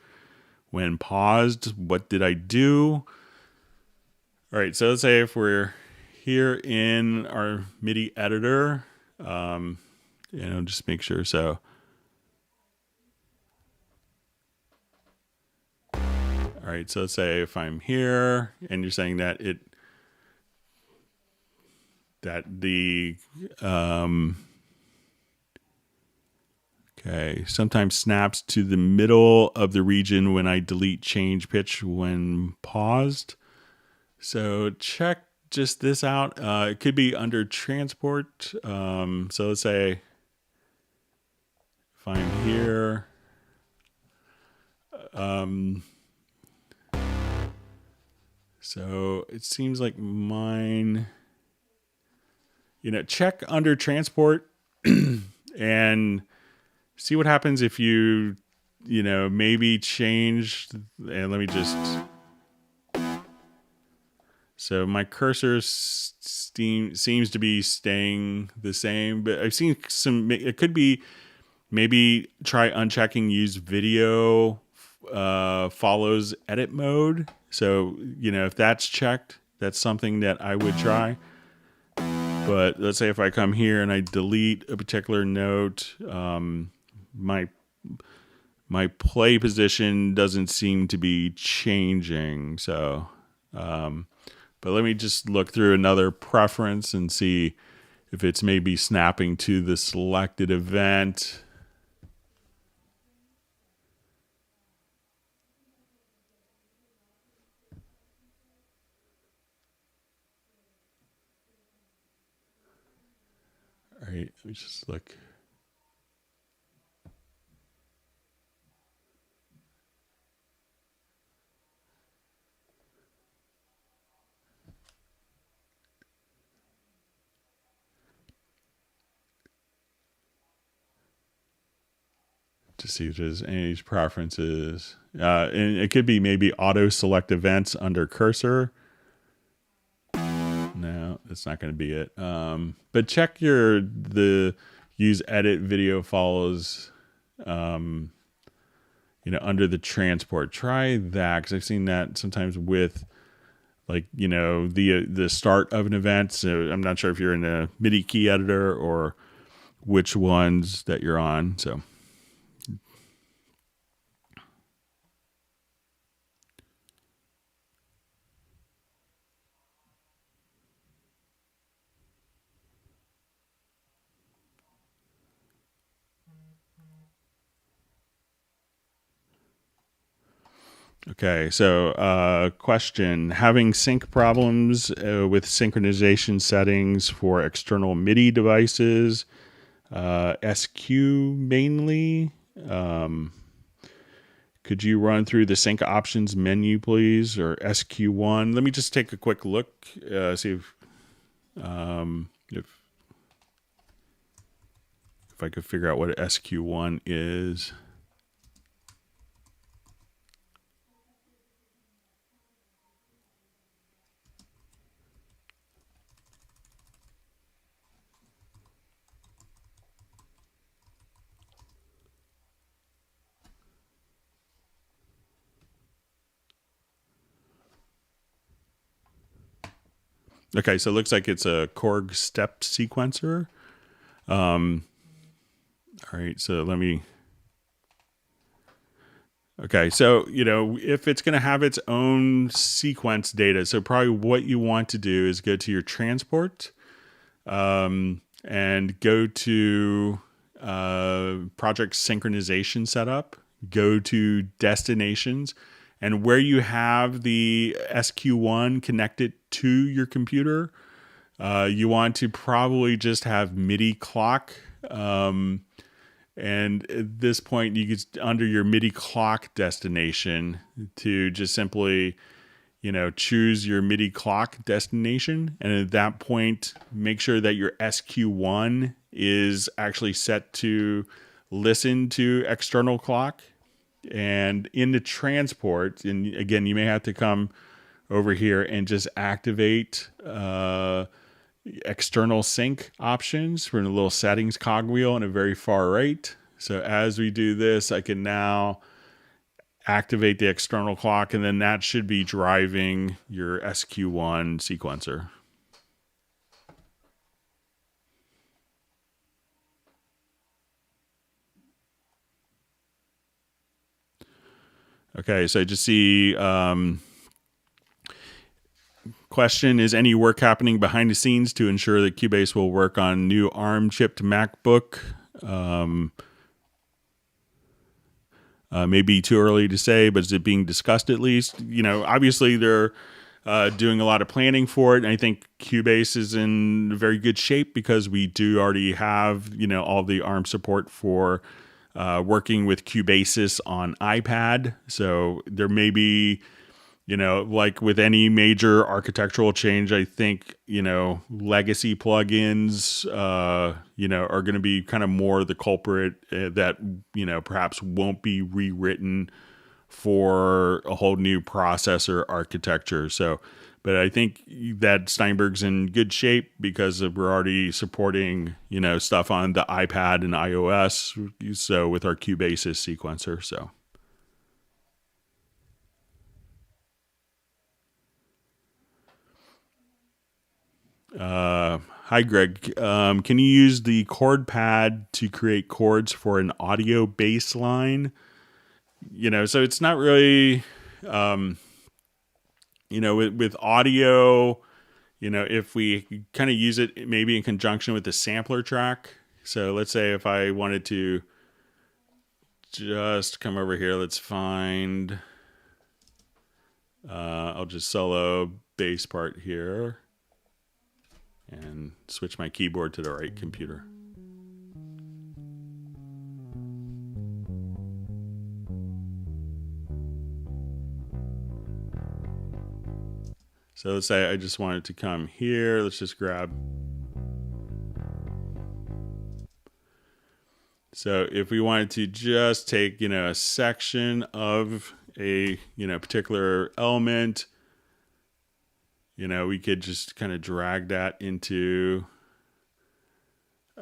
When paused, what did I do? All right, so let's say if we're here in our MIDI editor, just make sure. So, all right, so let's say if I'm here and you're saying that sometimes snaps to the middle of the region when I delete change pitch when paused. So check just this out. It could be under transport. So let's say if I'm here, so it seems like mine, check under transport and see what happens if you, maybe change. And let me just, so my cursor seems to be staying the same, but I've seen it could be maybe try unchecking use video follows edit mode. So, if that's checked, that's something that I would try. But let's say if I come here and I delete a particular note, my my play position doesn't seem to be changing. So, but let me just look through another preference and see if it's maybe snapping to the selected event. All right, let me just look. To see if there's any preferences. And it could be maybe auto select events under cursor. No, that's not going to be it. But check the use edit video follows, under the transport. Try that, because I've seen that sometimes with the start of an event. So I'm not sure if you're in a MIDI key editor or which ones that you're on. So. Okay, so question. Having sync problems with synchronization settings for external MIDI devices, SQ mainly. Could you run through the sync options menu, please, or SQ1? Let me just take a quick look, see if I could figure out what SQ1 is. Okay, so it looks like it's a Korg step sequencer. All right, so let me... Okay, so, if it's going to have its own sequence data, so probably what you want to do is go to your transport and go to project synchronization setup, go to destinations, and where you have the SQ1 connected to your computer, you want to probably just have MIDI clock. And at this point, you could, under your MIDI clock destination, to just simply, choose your MIDI clock destination. And at that point, make sure that your SQ1 is actually set to listen to external clock. And in the transport, and again, you may have to come over here and just activate external sync options from the little settings cogwheel on the very far right. So as we do this, I can now activate the external clock, and then that should be driving your SQ1 sequencer. Okay, so I just see question, is any work happening behind the scenes to ensure that Cubase will work on new ARM-chipped MacBook? Maybe too early to say, but is it being discussed at least? Obviously they're doing a lot of planning for it. And I think Cubase is in very good shape because we do already have, all the ARM support for working with Cubasis on iPad. So there may be, like with any major architectural change, I think, legacy plugins, are going to be kind of more the culprit that, perhaps won't be rewritten for a whole new processor architecture. So, but I think that Steinberg's in good shape because we're already supporting, stuff on the iPad and iOS. So with our Cubasis sequencer, so. Hi, Greg. Can you use the chord pad to create chords for an audio bass line? So it's not really, with audio, if we kind of use it maybe in conjunction with the sampler track. So let's say if I wanted to just come over here, let's find, I'll just solo bass part here and switch my keyboard to the right computer. So let's say I just wanted to come here. Let's just grab. So if we wanted to just take, a section of a, particular element, we could just kind of drag that into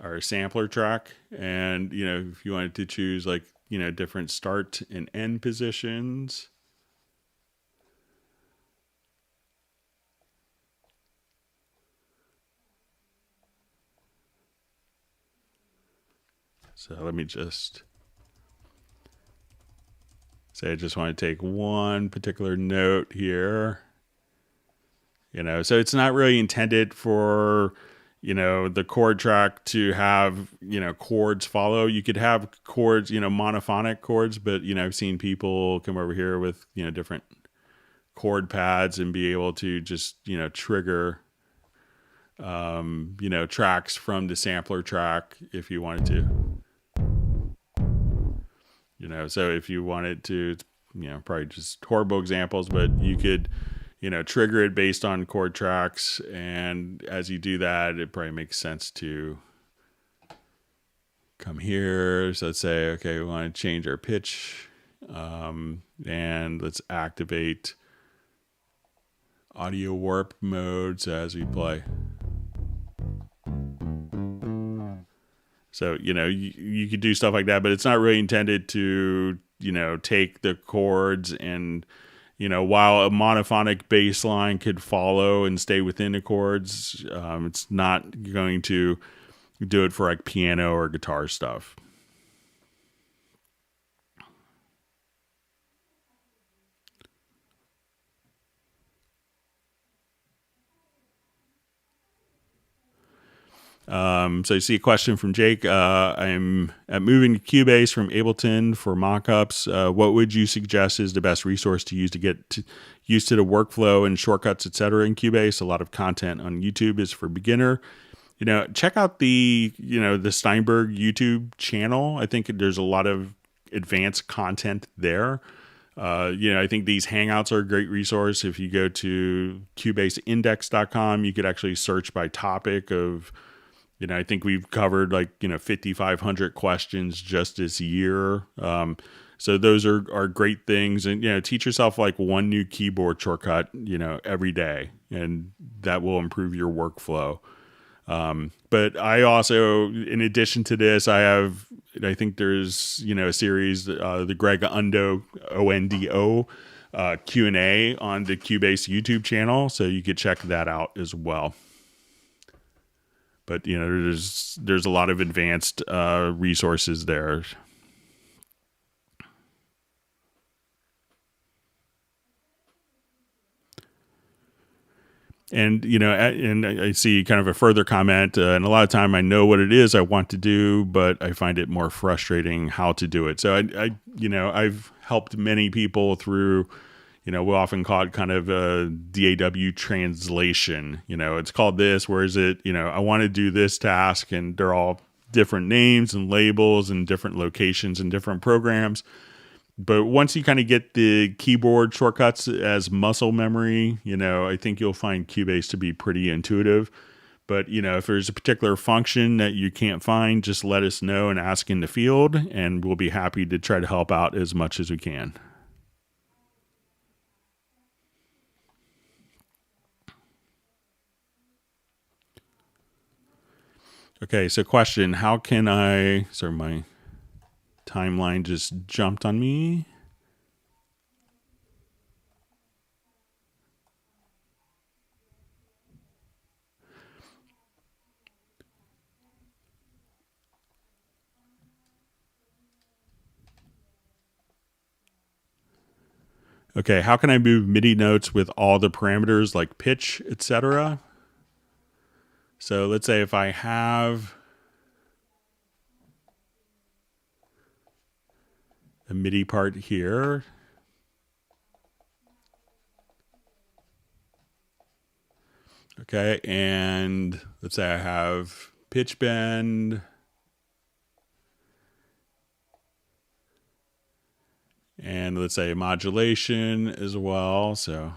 our sampler track. And, if you wanted to choose like, different start and end positions. So let me just say I just want to take one particular note here. So it's not really intended for, the chord track to have, chords follow. You could have chords, monophonic chords, but, I've seen people come over here with, different chord pads and be able to just, trigger, tracks from the sampler track if you wanted to. So if you wanted to, probably just horrible examples, but you could, trigger it based on chord tracks. And as you do that, it probably makes sense to come here. So let's say, okay, we want to change our pitch. And let's activate audio warp mode. So as we play. So, you could do stuff like that, but it's not really intended to, take the chords and, while a monophonic bass line could follow and stay within the chords, it's not going to do it for like piano or guitar stuff. So I see a question from Jake. I'm moving to Cubase from Ableton for mockups. What would you suggest is the best resource to use to get used to the workflow and shortcuts, etc. in Cubase? A lot of content on YouTube is for beginner. Check out the Steinberg YouTube channel. I think there's a lot of advanced content there. I think these Hangouts are a great resource. If you go to cubaseindex.com, you could actually search by topic of, I think we've covered 5,500 questions just this year. So those are great things. And, teach yourself one new keyboard shortcut, every day, and that will improve your workflow. But I also, in addition to this, I think there's, a series, the Greg Ondo, Ondo, Q&A on the Cubase YouTube channel. So you could check that out as well. But, there's a lot of advanced, resources there. And, and I see kind of a further comment, and a lot of time I know what it is I want to do, but I find it more frustrating how to do it. So I've helped many people through, we often call it kind of a DAW translation. It's called this, where is it, I want to do this task, and they're all different names and labels and different locations and different programs. But once you kind of get the keyboard shortcuts as muscle memory, I think you'll find Cubase to be pretty intuitive. But, if there's a particular function that you can't find, just let us know and ask in the field, and we'll be happy to try to help out as much as we can. Okay, so question, how can sorry, my timeline just jumped on me. Okay, how can I move MIDI notes with all the parameters like pitch, etc.? So let's say if I have a MIDI part here. Okay, and let's say I have pitch bend. And let's say modulation as well. So,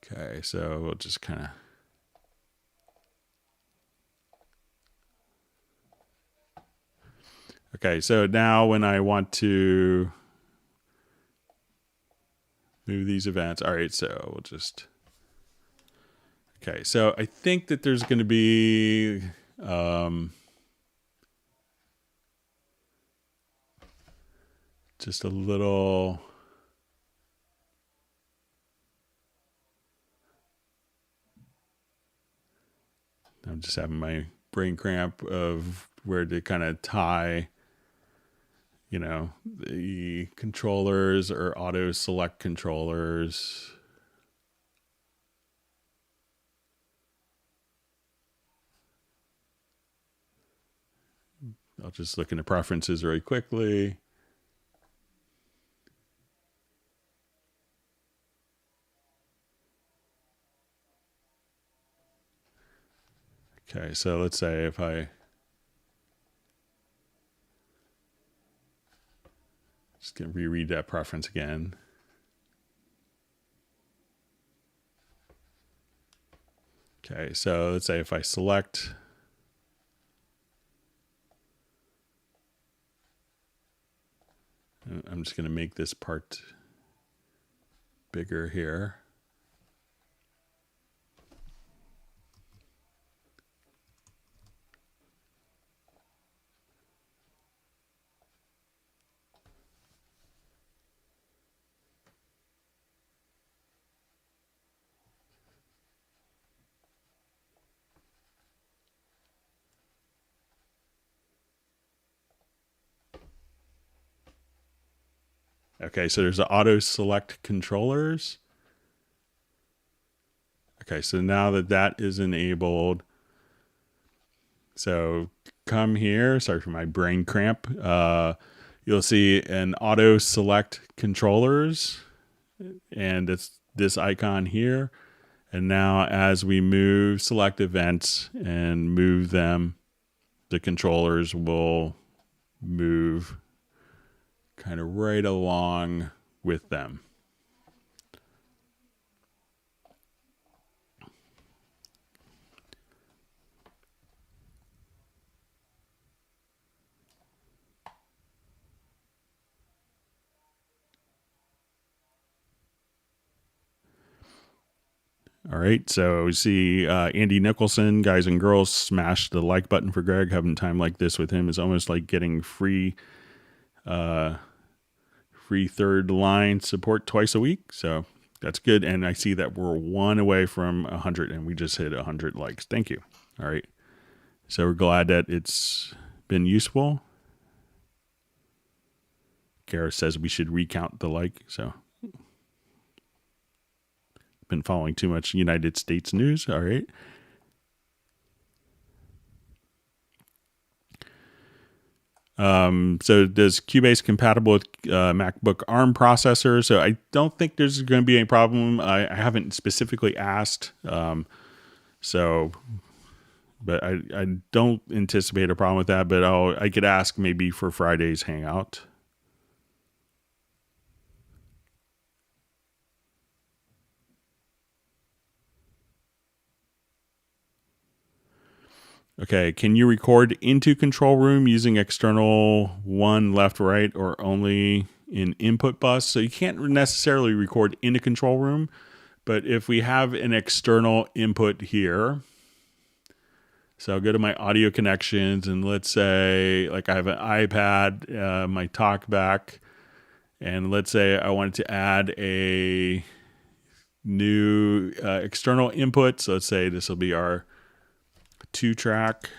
okay, so we'll just kind of. Okay, so now when I want to move these events, all right, so we'll just. Okay, so I think that there's going to be. Just a little. I'm just having my brain cramp of where to kind of tie, the controllers or auto select controllers. I'll just look into preferences very quickly. Okay, so let's say if I just gonna reread that preference again. Okay, so let's say if I select I'm just going to make this part bigger here. Okay, so there's the auto select controllers. Okay, so now that that is enabled, so come here, sorry for my brain cramp, you'll see an auto select controllers, and it's this icon here. And now as we move select events and move them, the controllers will move kind of right along with them. All right, so we see Andy Nicholson, guys and girls, smash the like button for Greg. Having time like this with him is almost like getting free third line support twice a week. So that's good. And I see that we're one away from 100, and we just hit 100 likes. Thank you. All right. So we're glad that it's been useful. Gareth says we should recount the like. So been following too much United States news. All right. So does Cubase compatible with MacBook ARM processor? So I don't think there's going to be any problem. I haven't specifically asked. But I don't anticipate a problem with that. But I could ask maybe for Friday's Hangout. Okay, can you record into control room using external one, left, right, or only in input bus? So you can't necessarily record in a control room, but if we have an external input here, so I'll go to my audio connections, and let's say like I have an iPad, my TalkBack, and let's say I wanted to add a new external input. So let's say this will be our 2-track,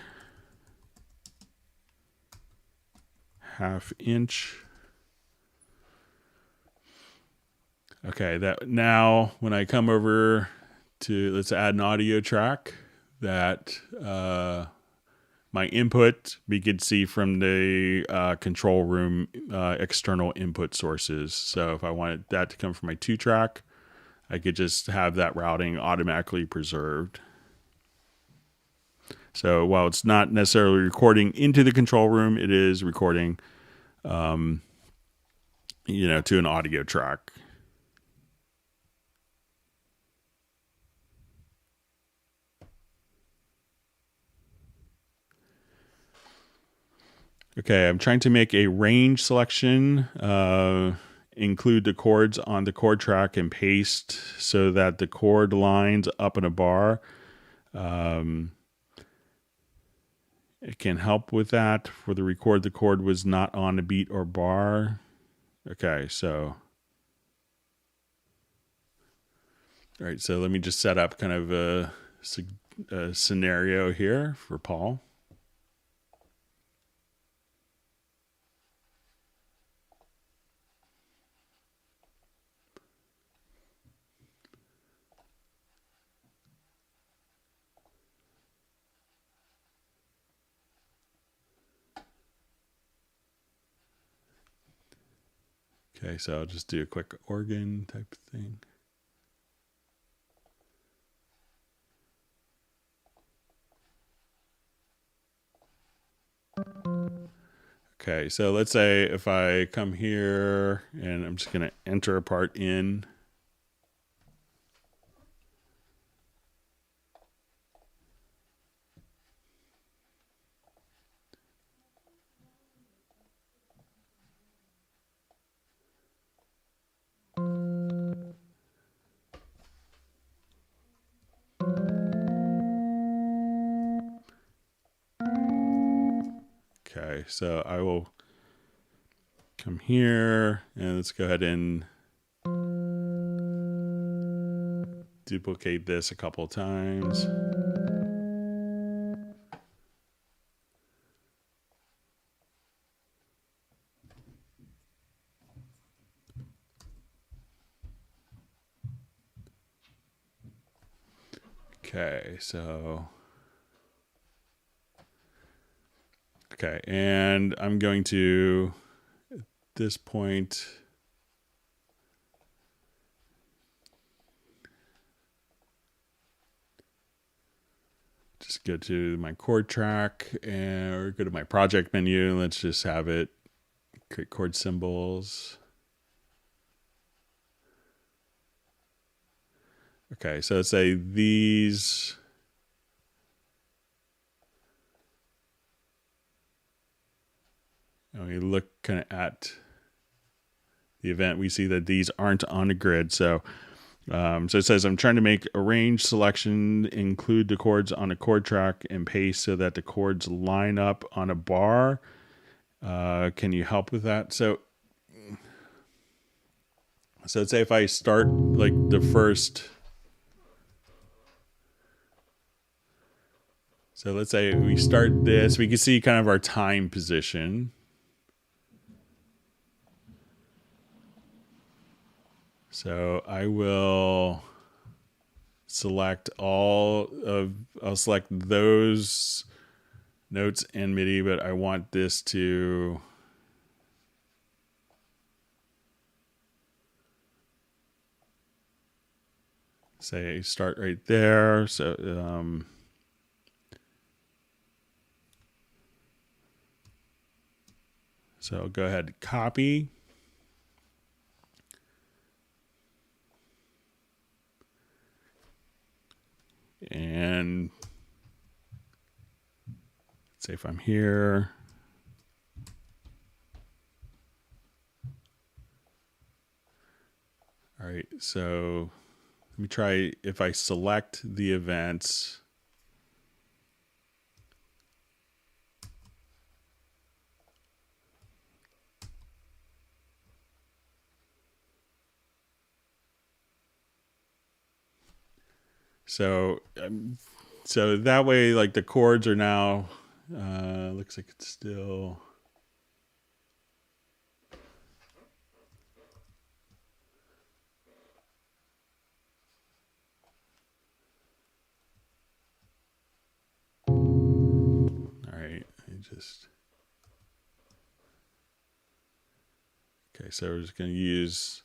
1/2 inch. Okay, that now when I come over to, let's add an audio track that my input we could see from the control room external input sources. So if I wanted that to come from my 2-track, I could just have that routing automatically preserved. So while it's not necessarily recording into the control room, it is recording, to an audio track. Okay, I'm trying to make a range selection, include the chords on the chord track and paste so that the chord lines up in a bar. It can help with that. For the record, the chord was not on a beat or bar. Okay, so. All right, so let me just set up kind of a scenario here for Paul. Okay, so I'll just do a quick organ type thing. Okay, so let's say if I come here and I'm just going to enter a part in. Okay, so I will come here and let's go ahead and duplicate this a couple of times. Okay, so. Okay, and I'm going to, at this point, just go to my chord track or go to my project menu and let's just have it create chord symbols. Okay, so let's say these. And we look kind of at the event, we see that these aren't on the grid. So it says I'm trying to make a range selection, include the chords on a chord track and paste so that the chords line up on a bar. Can you help with that? So let's say if I start like the first. So let's say we start this, we can see kind of our time position. So I will select I'll select those notes and MIDI, but I want this to say start right there. So I'll go ahead and copy. And let's say if I'm here. All right, so let me try if I select the events. So that way, like the chords are now, looks like it's still. just... Okay, so we're just going to use...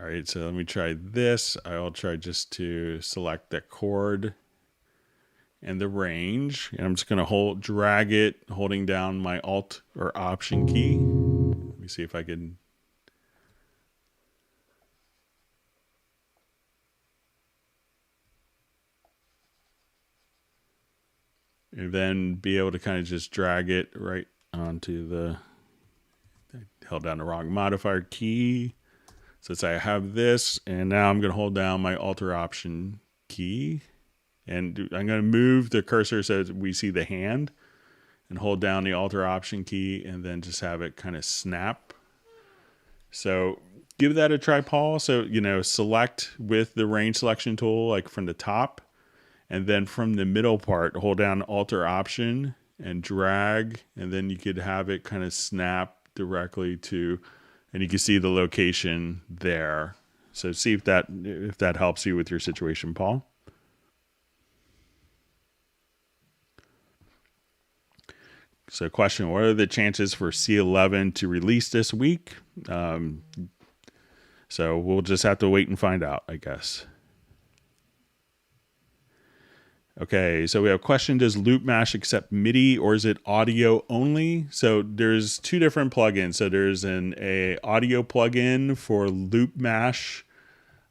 All right, so let me try this. I'll try just to select that chord and the range. And I'm just going to drag it, holding down my Alt or Option key. Let me see if I can... And then be able to kind of just drag it right onto the... I held down the wrong modifier key. So let's say I have this, and now I'm going to hold down my Alt or Option key. And I'm going to move the cursor so that we see the hand, and hold down the Alt or Option key, and then just have it kind of snap. So give that a try, Paul. So, select with the range selection tool, like from the top, and then from the middle part, hold down Alt or Option and drag, and then you could have it kind of snap directly to... And you can see the location there. So see if that helps you with your situation, Paul. So question, what are the chances for C11 to release this week? So we'll just have to wait and find out, I guess. Okay, so we have a question, does Loop Mash accept MIDI or is it audio only? So there's two different plugins. So there's an audio plugin for Loop Mash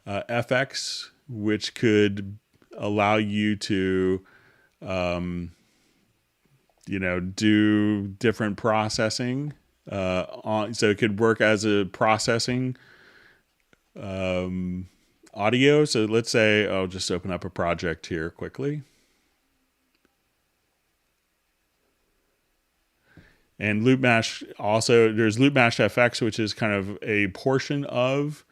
FX, which could allow you to, do different processing. So it could work as a processing audio. So let's say I'll just open up a project here quickly. And Loop Mash also, there's Loop Mash FX, which is kind of a portion of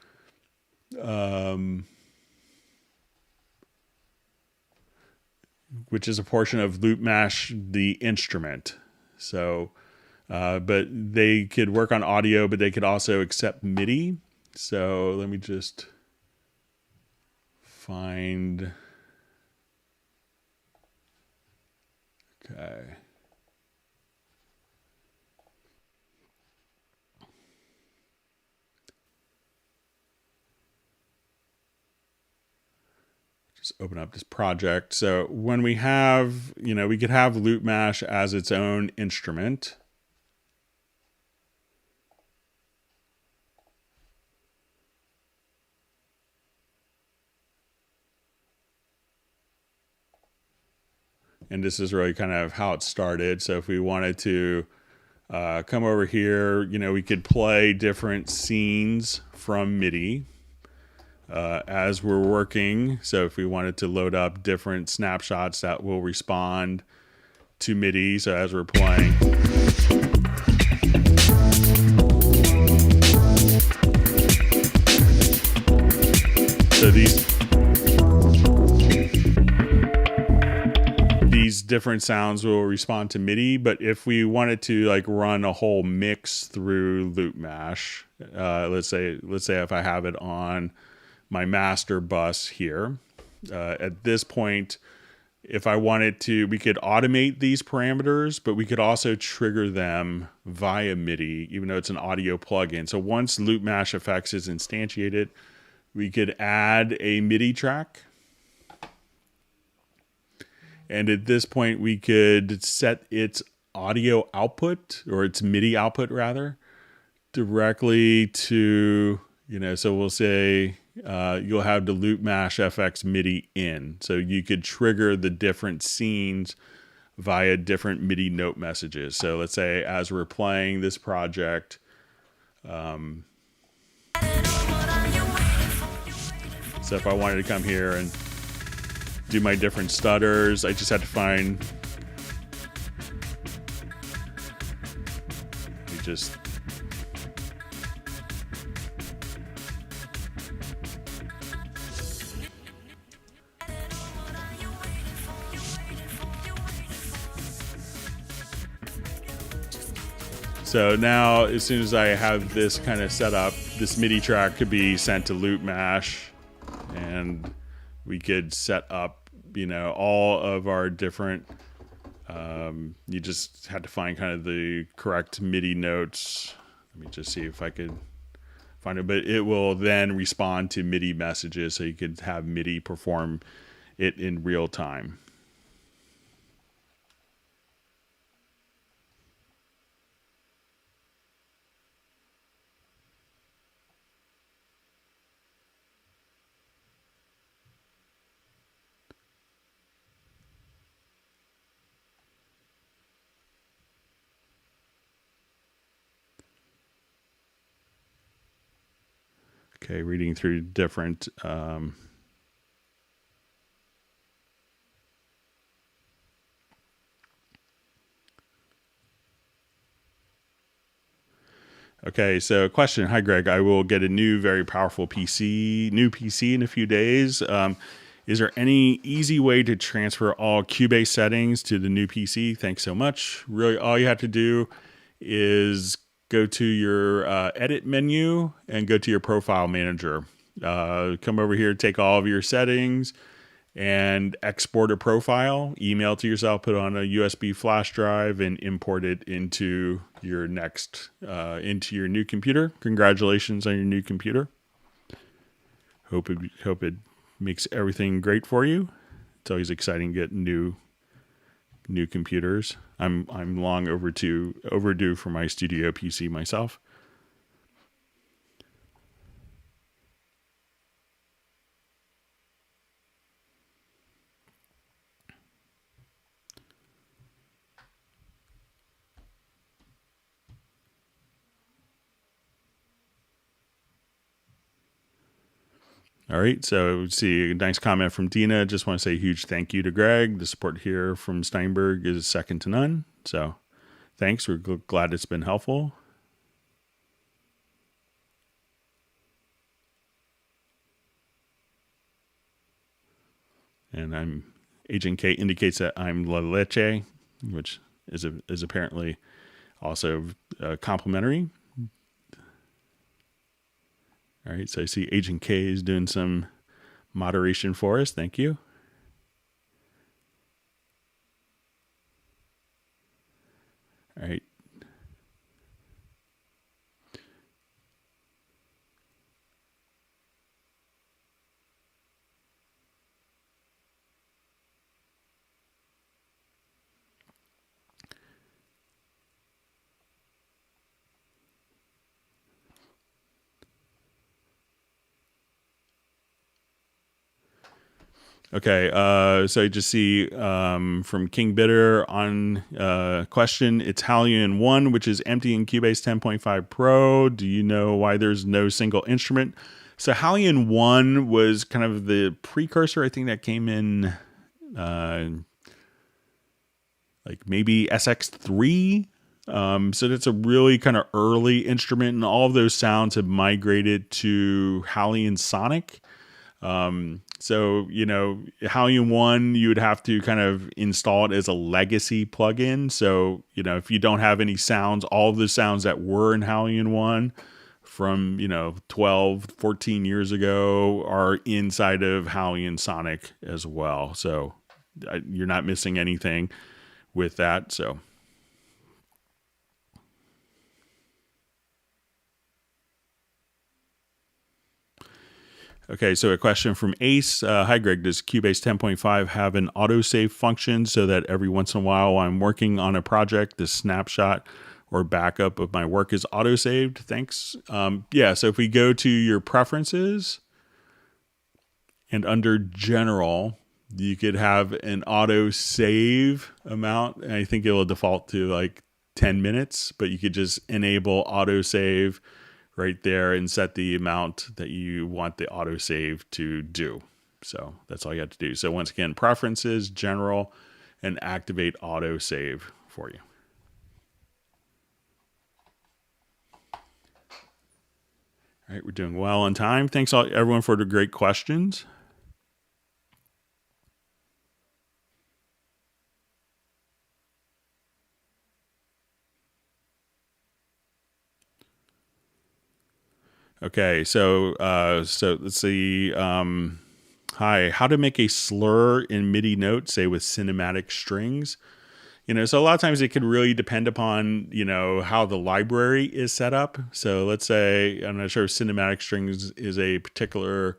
Loop Mash, the instrument. So, but they could work on audio, but they could also accept MIDI. So let me just find, okay. Just open up this project. So when we have, we could have Loop Mash as its own instrument. And this is really kind of how it started. So if we wanted to come over here, we could play different scenes from MIDI as we're working. So if we wanted to load up different snapshots that will respond to MIDI. So as we're playing. So these different sounds will respond to MIDI, but if we wanted to run a whole mix through Loop Mash, let's say if I have it on my master bus here, at this point, if I wanted to, we could automate these parameters, but we could also trigger them via MIDI, even though it's an audio plugin. So once Loop Mash FX is instantiated, we could add a MIDI track. And at this point, we could set its audio output, or its MIDI output rather, directly to, so we'll say you'll have the Loop Mash FX MIDI in. So you could trigger the different scenes via different MIDI note messages. So let's say as we're playing this project, so if I wanted to come here and do my different stutters, I just had to find, so now as soon as I have this kind of set up, this MIDI track could be sent to Loop Mash, and we could set up, all of our different. You just had to find kind of the correct MIDI notes. Let me just see if I could find it, but it will then respond to MIDI messages, so you could have MIDI perform it in real time. Okay, reading through different Okay, so question. Hi, Greg. I will get a new, very powerful new PC in a few days. Is there any easy way to transfer all Cubase settings to the new PC? Thanks so much. Really, all you have to do is go to your edit menu and go to your profile manager. Come over here, take all of your settings and export a profile, email to yourself, put it on a USB flash drive, and import it into your into your new computer. Congratulations on your new computer. Hope it makes everything great for you. It's always exciting to get new computers. I'm long overdue for my studio PC myself. All right, so see a nice comment from Dina. Just want to say a huge thank you to Greg. The support here from Steinberg is second to none. So thanks. We're glad it's been helpful. And Agent K indicates that I'm La Leche, which is apparently also complimentary. All right, so I see Agent K is doing some moderation for us. Thank you. All right. Okay, so I just see from King Bitter on question, it's Halion 1, which is empty in Cubase 10.5 Pro. Do you know why there's no single instrument? So Halion 1 was kind of the precursor, I think that came in like maybe SX3. So that's a really kind of early instrument, and all of those sounds have migrated to Halion Sonic. So, Halion 1, you would have to kind of install it as a legacy plugin. So, if you don't have any sounds, all of the sounds that were in Halion 1 from, 12, 14 years ago are inside of Halion Sonic as well. So you're not missing anything with that. So. Okay, so a question from Ace. Hi, Greg. Does Cubase 10.5 have an autosave function so that every once in a while while I'm working on a project, the snapshot or backup of my work is autosaved? Thanks. Yeah, so if we go to your preferences and under General, you could have an autosave amount. And I think it will default to like 10 minutes, but you could just enable autosave right there and set the amount that you want the autosave to do. So that's all you have to do. So once again, preferences, general, and activate autosave for you. All right, we're doing well on time. Thanks everyone for the great questions. Okay, so let's see. Hi, how to make a slur in MIDI note, say with cinematic strings. So a lot of times it could really depend upon, how the library is set up. So let's say, I'm not sure if cinematic strings is a particular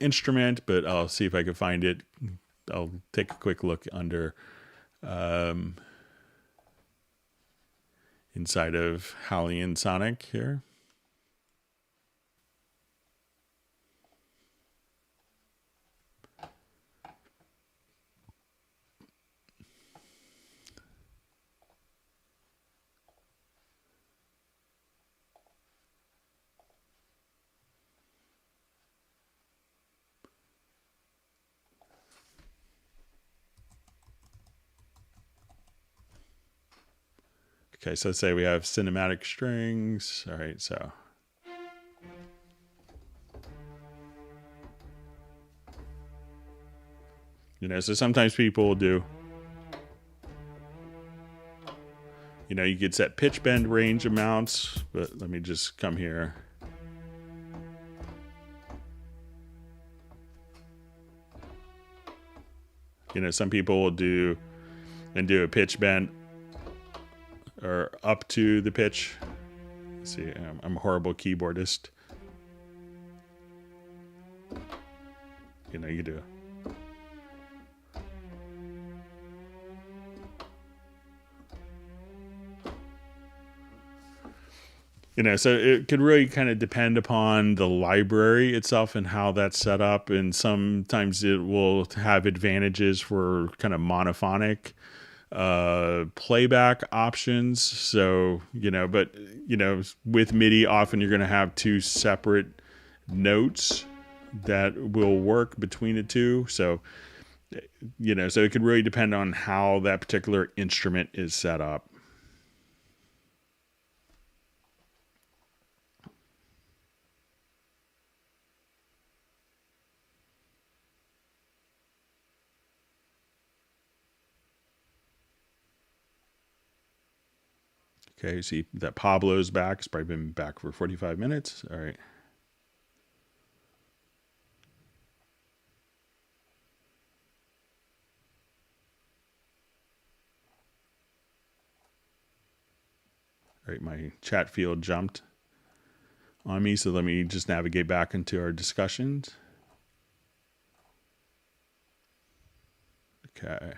instrument, but I'll see if I can find it. I'll take a quick look under inside of Hallian Sonic here. Okay, so let's say we have cinematic strings. All right, so. So sometimes people will do, you could set pitch bend range amounts, but let me just come here. Some people will do a pitch bend or up to the pitch. Let's see, I'm a horrible keyboardist. You do. So it could really kind of depend upon the library itself and how that's set up. And sometimes it will have advantages for kind of monophonic playback options. So, but, with MIDI, often you're going to have two separate notes that will work between the two. So, so it could really depend on how that particular instrument is set up. Okay, see that Pablo's back. It's probably been back for 45 minutes. All right. All right, my chat field jumped on me, so let me just navigate back into our discussions. Okay.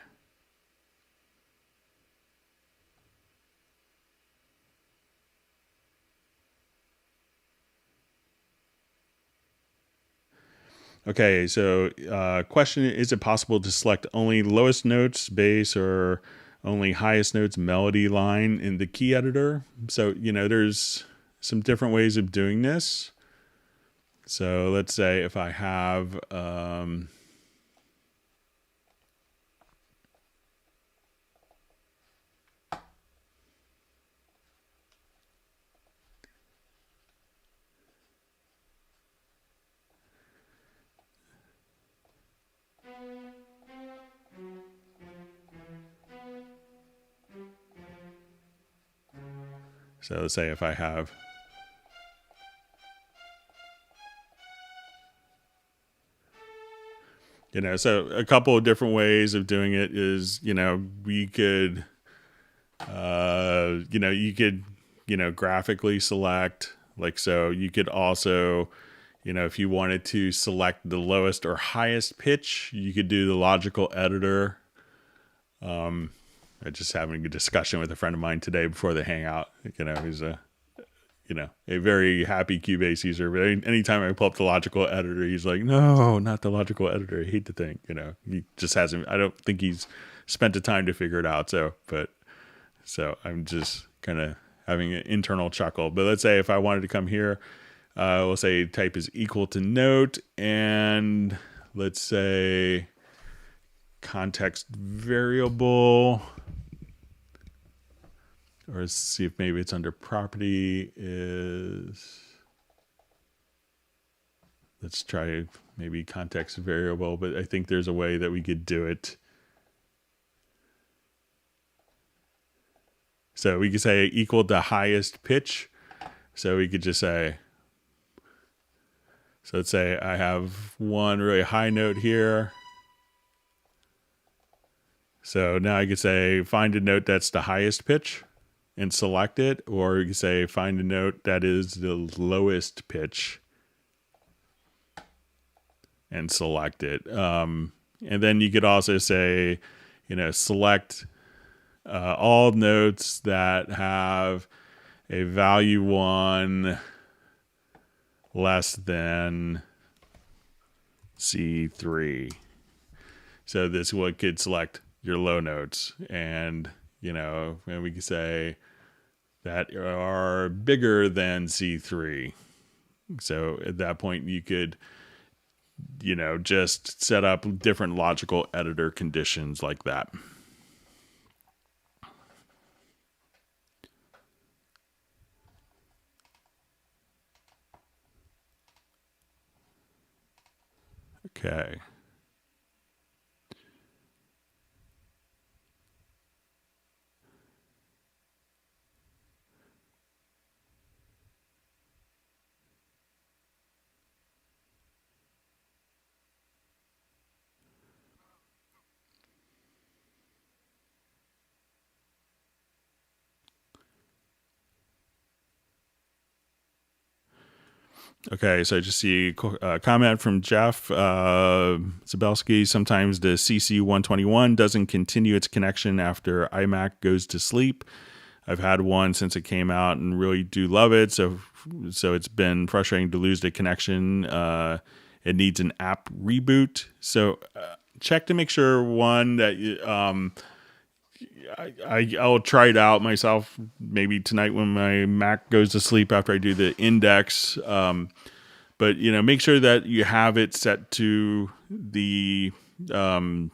Okay, so question, is it possible to select only lowest notes, bass, or only highest notes, melody line in the key editor? So, there's some different ways of doing this. So let's say if I have... So let's say if I have, so a couple of different ways of doing it is, we could, you could, graphically select, like, so you could also, if you wanted to select the lowest or highest pitch, you could do the logical editor. I just having a discussion with a friend of mine today before the hangout. He's a very happy Cubase user. But anytime I pull up the logical editor, he's like, "No, not the logical editor. I hate the thing." He just hasn't. I don't think he's spent the time to figure it out. So I'm just kind of having an internal chuckle. But let's say if I wanted to come here, we'll say type is equal to note, and let's say context variable. Or let's see if maybe it's under property is, let's try maybe context variable, but I think there's a way that we could do it. So we could say equal to highest pitch. So we could just say, so let's say I have one really high note here. So now I could say find a note that's the highest pitch and select it, or you can say find a note that is the lowest pitch and select it. And then you could also say, select all notes that have a value 1 less than C3. So this one could select your low notes, and and we can say that are bigger than C3. So at that point you could just set up different logical editor conditions like that. Okay. Okay, so I just see a comment from Jeff Zabelski. Sometimes the CC121 doesn't continue its connection after iMac goes to sleep. I've had one since it came out and really do love it. So it's been frustrating to lose the connection. It needs an app reboot. So check to make sure, one, that I'll try it out myself maybe tonight when my Mac goes to sleep after I do the index. But make sure that you have it set to the that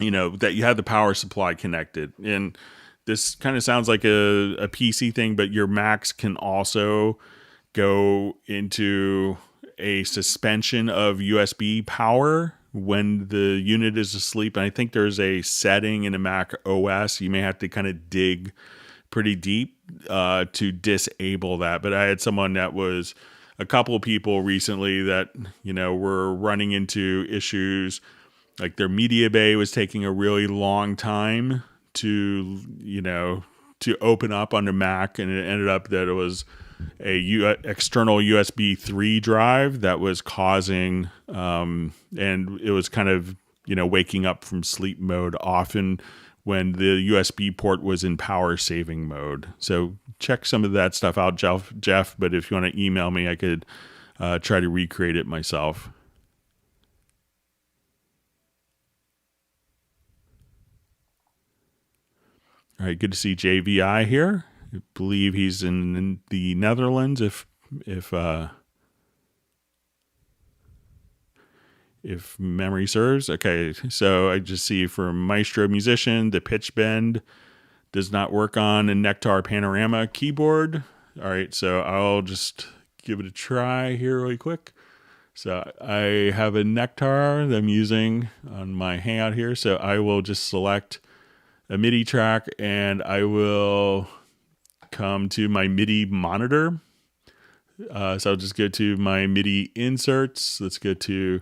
you have the power supply connected. And this kind of sounds like a PC thing, but your Macs can also go into a suspension of USB power when the unit is asleep. And I think there's a setting in a Mac OS. You may have to kind of dig pretty deep to disable that. But I had someone that was a couple of people recently that, were running into issues like their media bay was taking a really long time to open up on their Mac. And it ended up that it was external USB 3 drive that was causing, and it was kind of, waking up from sleep mode often when the USB port was in power saving mode. So check some of that stuff out, Jeff, but if you want to email me, I could try to recreate it myself. All right, good to see JVI here. I believe he's in the Netherlands, if memory serves. Okay, so I just see for Maestro Musician, the pitch bend does not work on a Nectar Panorama keyboard. All right, so I'll just give it a try here really quick. So I have a Nectar that I'm using on my Hangout here, so I will just select a MIDI track, and I will come to my MIDI monitor. So I'll just go to my MIDI inserts. Let's go to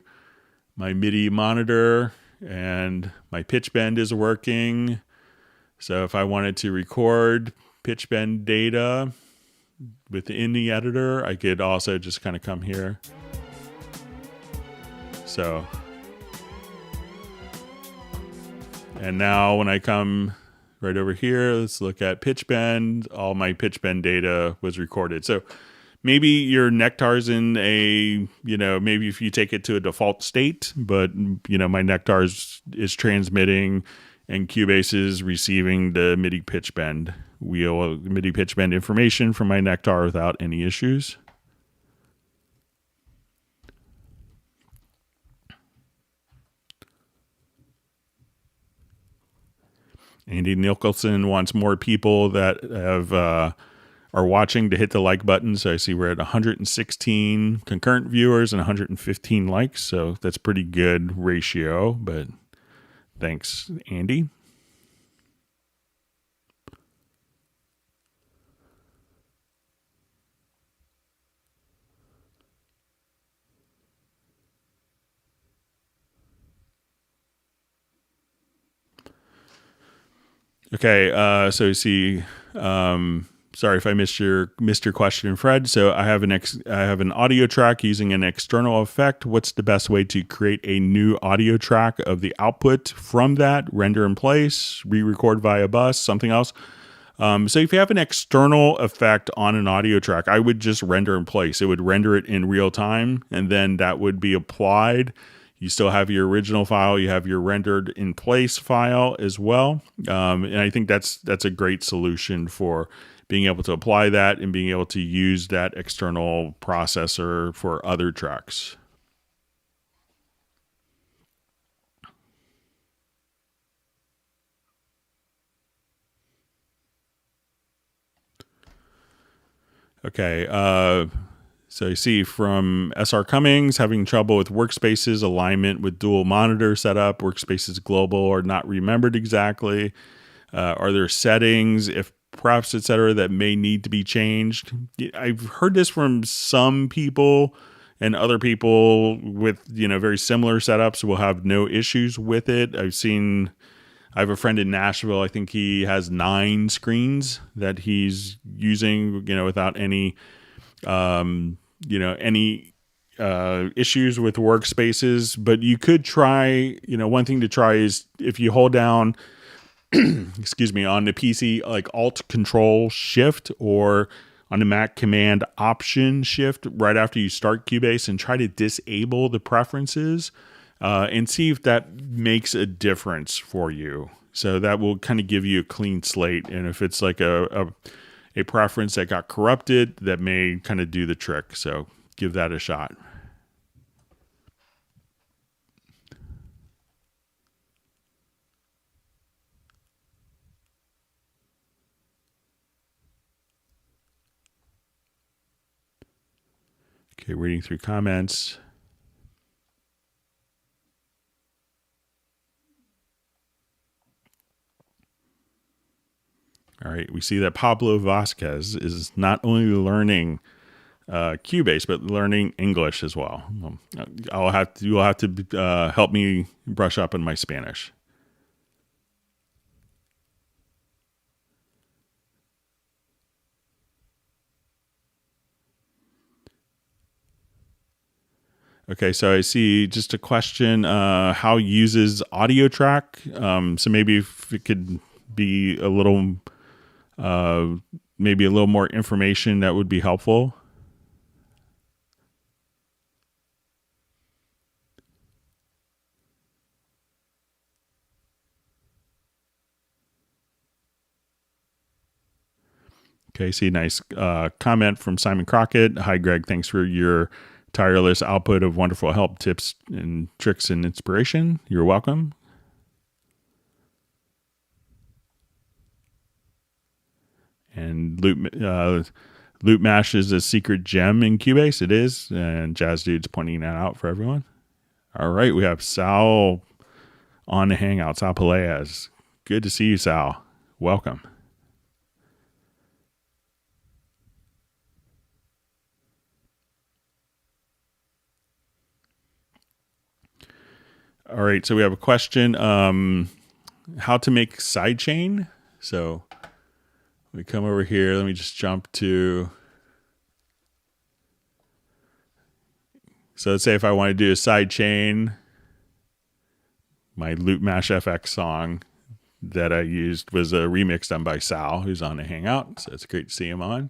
my MIDI monitor, and my pitch bend is working. So if I wanted to record pitch bend data within the editor, I could also just kind of come here. So, and now when I come right over here, let's look at pitch bend. All my pitch bend data was recorded. So maybe your Nectar's in maybe if you take it to a default state, but my Nectar is transmitting and Cubase is receiving the MIDI pitch bend wheel, MIDI pitch bend information from my Nectar without any issues. Andy Nicholson wants more people that have are watching to hit the like button. So I see we're at 116 concurrent viewers and 115 likes. So that's pretty good ratio, but thanks, Andy. Okay, so you see, sorry if I missed your question, Fred. So I have an audio track using an external effect. What's the best way to create a new audio track of the output from that? Render in place, re-record via bus, something else. So if you have an external effect on an audio track, I would just render in place. It would render it in real time, and then that would be applied. You still have your original file. You have your rendered in place file as well. And I think that's a great solution for being able to apply that and being able to use that external processor for other tracks. Okay, so you see from SR Cummings, having trouble with workspaces, alignment with dual monitor setup, workspaces global or not remembered exactly. Are there settings, if preps, etc., that may need to be changed? I've heard this from some people, and other people with very similar setups will have no issues with it. I have a friend in Nashville. I think he has 9 screens that he's using, without any, issues with workspaces. But you could try, one thing to try is if you hold down, excuse me, on the PC, like Alt Control Shift, or on the Mac Command Option Shift right after you start Cubase, and try to disable the preferences. And see if that makes a difference for you. So that will kind of give you a clean slate. And if it's like a preference that got corrupted, that may kind of do the trick. So give that a shot. Okay, reading through comments. All right, we see that Pablo Vasquez is not only learning Cubase, but learning English as well. You will have to help me brush up on my Spanish. Okay, so I see just a question, how uses audio track? So maybe if it could be a little, maybe a little more information, that would be helpful. Okay, see, nice comment from Simon Crockett. Hi, Greg. Thanks for your tireless output of wonderful help, tips, and tricks and inspiration. You're welcome. And Loop Mash is a secret gem in Cubase. It is. And Jazz Dude's pointing that out for everyone. All right, we have Sal on the Hangout. Sal Peleas. Good to see you, Sal. Welcome. All right, so we have a question, how to make sidechain. So we come over here. Let me just jump to. So let's say if I want to do a sidechain, my Loop Mash FX song that I used was a remix done by Sal, who's on the Hangout. So it's great to see him on.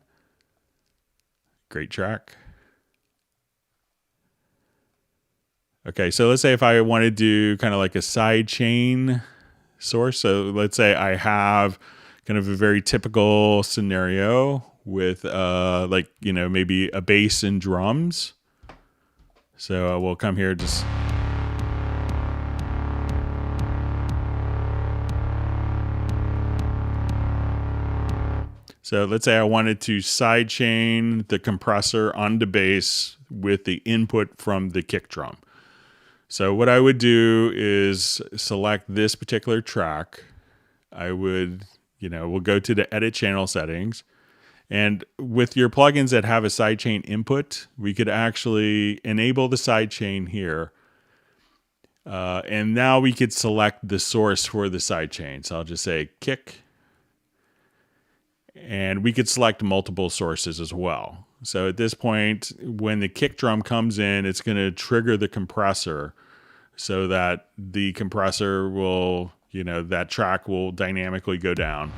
Great track. Okay, so let's say if I want to do kind of like a sidechain source. So let's say I have kind of a very typical scenario with maybe a bass and drums. So we'll come here just. So let's say I wanted to sidechain the compressor on the bass with the input from the kick drum. So what I would do is select this particular track. I would, we'll go to the edit channel settings. And with your plugins that have a sidechain input, we could actually enable the sidechain here. And now we could select the source for the sidechain. So I'll just say kick. And we could select multiple sources as well. So at this point, when the kick drum comes in, it's going to trigger the compressor so that the compressor will, that track will dynamically go down.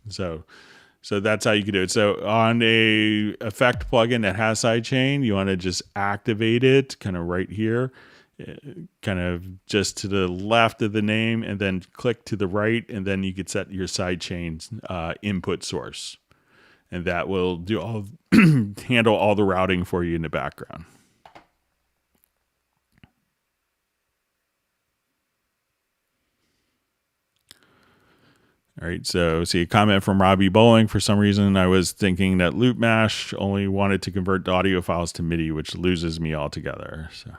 So that's how you can do it. So on a effect plugin that has sidechain, you want to just activate it kind of right here, kind of just to the left of the name, and then click to the right, and then you could set your sidechain input source, and that will do all handle all the routing for you in the background. All right, so see a comment from Robbie Bowling. For some reason, I was thinking that Loop Mash only wanted to convert the audio files to MIDI, which loses me altogether. So.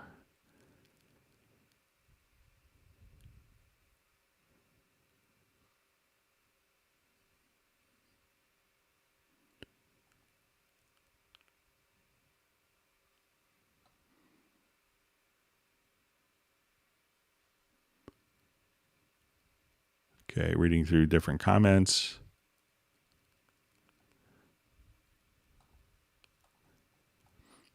Okay, reading through different comments.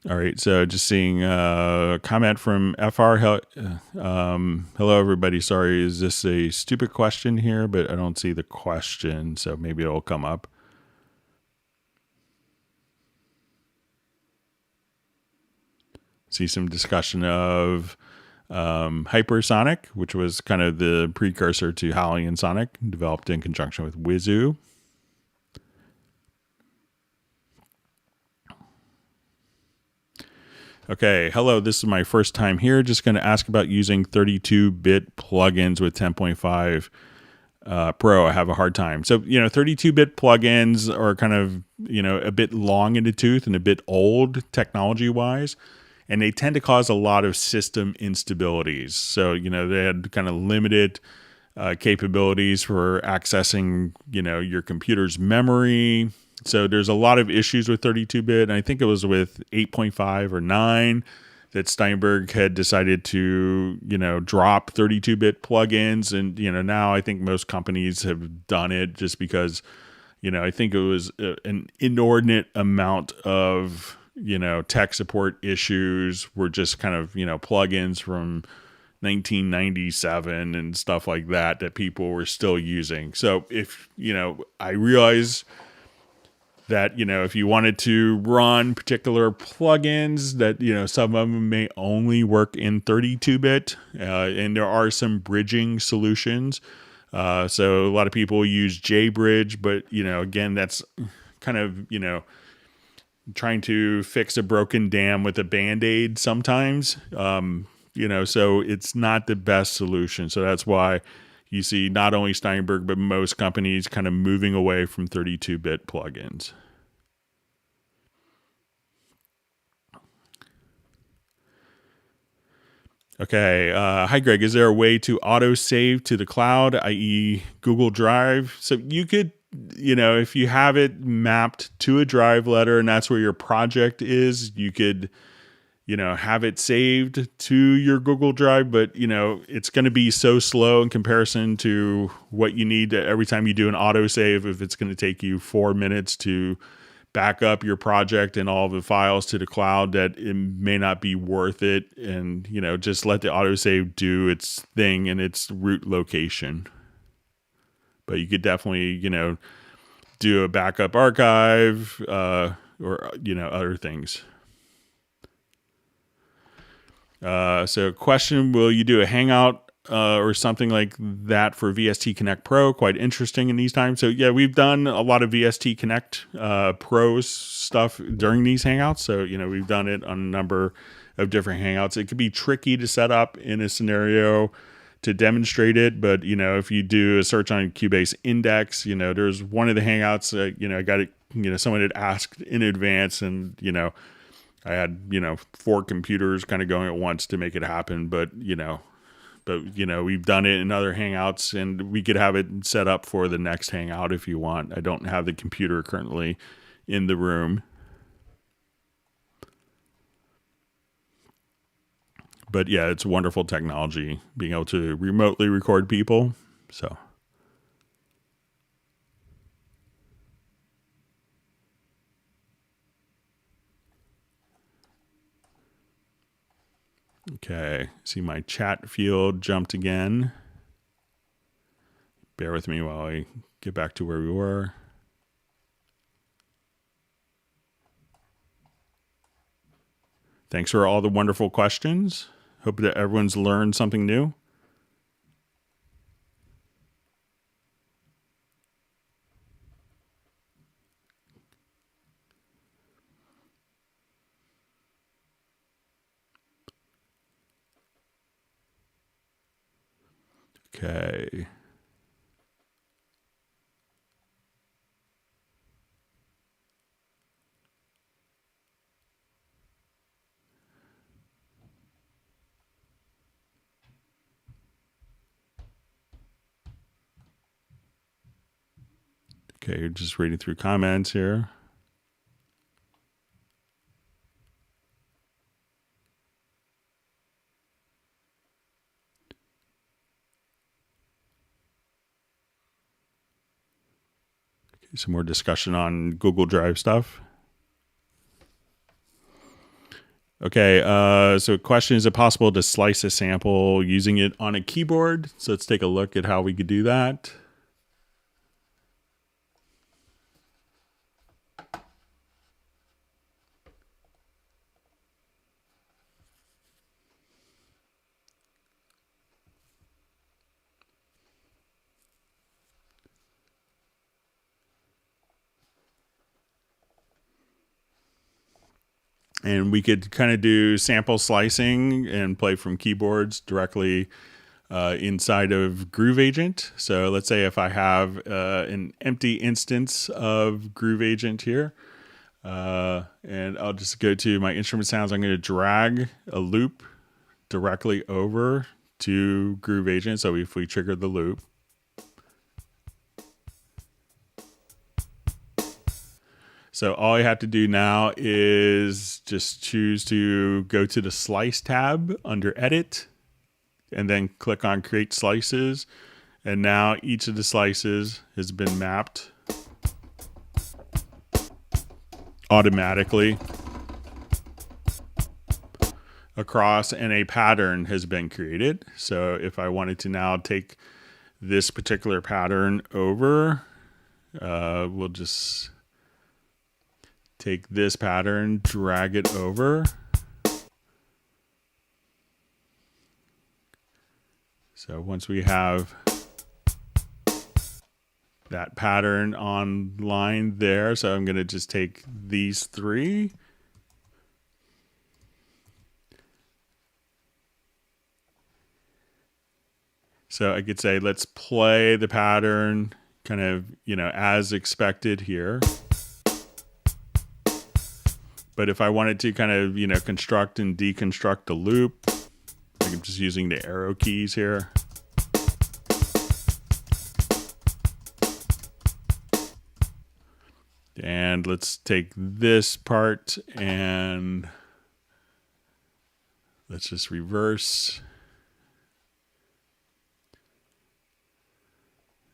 All right, so just seeing a comment from FR. Hello, everybody. Sorry, is this a stupid question here? But I don't see the question, so maybe it'll come up. See some discussion of Hypersonic, which was kind of the precursor to Howling and Sonic, developed in conjunction with Wizoo. Okay, hello, this is my first time here. Just going to ask about using 32-bit plugins with 10.5 Pro. I have a hard time. So, 32-bit plugins are kind of, a bit long in the tooth and a bit old technology-wise. And they tend to cause a lot of system instabilities. So, they had kind of limited capabilities for accessing, your computer's memory. So there's a lot of issues with 32-bit. And I think it was with 8.5 or 9 that Steinberg had decided to, drop 32-bit plugins. And, now I think most companies have done it just because, I think it was an inordinate amount of tech support issues were just kind of, plugins from 1997 and stuff like that people were still using. So if, I realize that, if you wanted to run particular plugins that, some of them may only work in 32-bit, and there are some bridging solutions. So a lot of people use JBridge, but, again, that's kind of, trying to fix a broken dam with a Band-Aid sometimes, so it's not the best solution. So that's why you see not only Steinberg, but most companies kind of moving away from 32-bit plugins. Okay. Hi, Greg. Is there a way to auto-save to the cloud, i.e. Google Drive? So you could, if you have it mapped to a drive letter and that's where your project is, you could, have it saved to your Google Drive, but, it's going to be so slow in comparison to what you need every time you do an autosave. If it's going to take you 4 minutes to back up your project and all the files to the cloud, that it may not be worth it. And, just let the autosave do its thing in its root location. But you could definitely, do a backup archive or, other things. So question, will you do a Hangout or something like that for VST Connect Pro? Quite interesting in these times. So yeah, we've done a lot of VST Connect Pro stuff during these Hangouts. So, we've done it on a number of different Hangouts. It could be tricky to set up in a scenario to demonstrate it, but if you do a search on Cubase Index, there's one of the Hangouts, I got it, someone had asked in advance, and I had 4 computers kind of going at once to make it happen, but we've done it in other Hangouts, and we could have it set up for the next Hangout if you want. I don't have the computer currently in the room. But yeah, it's wonderful technology being able to remotely record people. So. Okay, see my chat field jumped again. Bear with me while I get back to where we were. Thanks for all the wonderful questions. Hope that everyone's learned something new. Okay. Okay, you're just reading through comments here. Okay, some more discussion on Google Drive stuff. Okay, so question, is it possible to slice a sample using it on a keyboard? So let's take a look at how we could do that. And we could kind of do sample slicing and play from keyboards directly inside of Groove Agent. So let's say if I have an empty instance of Groove Agent here, and I'll just go to my instrument sounds. I'm going to drag a loop directly over to Groove Agent. So if we trigger the loop, so all I have to do now is just choose to go to the Slice tab under Edit, and then click on Create Slices. And now each of the slices has been mapped automatically across, and a pattern has been created. So if I wanted to now take this particular pattern over, we'll just take this pattern, drag it over. So once we have that pattern online there, so I'm going to just take these three. So I could say, let's play the pattern kind of, as expected here. But if I wanted to kind of, construct and deconstruct the loop, I'm just using the arrow keys here. And let's take this part and let's just reverse.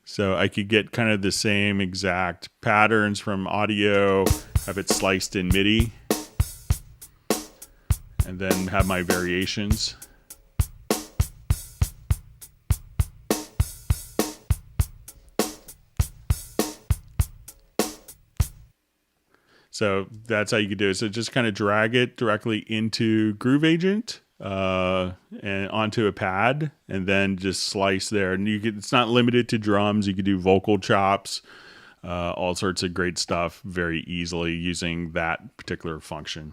So I could get kind of the same exact patterns from audio, have it sliced in MIDI, and then have my variations. So that's how you could do it. So just kind of drag it directly into Groove Agent and onto a pad, and then just slice there. And it's not limited to drums. You could do vocal chops, all sorts of great stuff very easily using that particular function.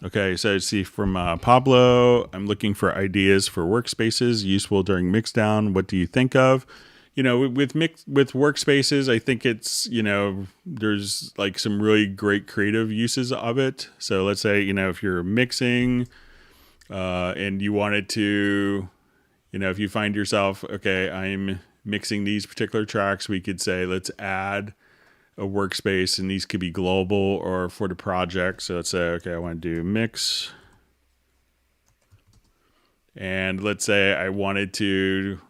Okay, so I see from Pablo, I'm looking for ideas for workspaces useful during mixdown. What do you think of? With workspaces, I think it's, there's like some really great creative uses of it. So let's say, if you're mixing and you wanted to, if you find yourself, okay, I'm mixing these particular tracks, we could say, let's add a workspace, and these could be global or for the project. So let's say, okay, I want to do mix. And let's say I wanted to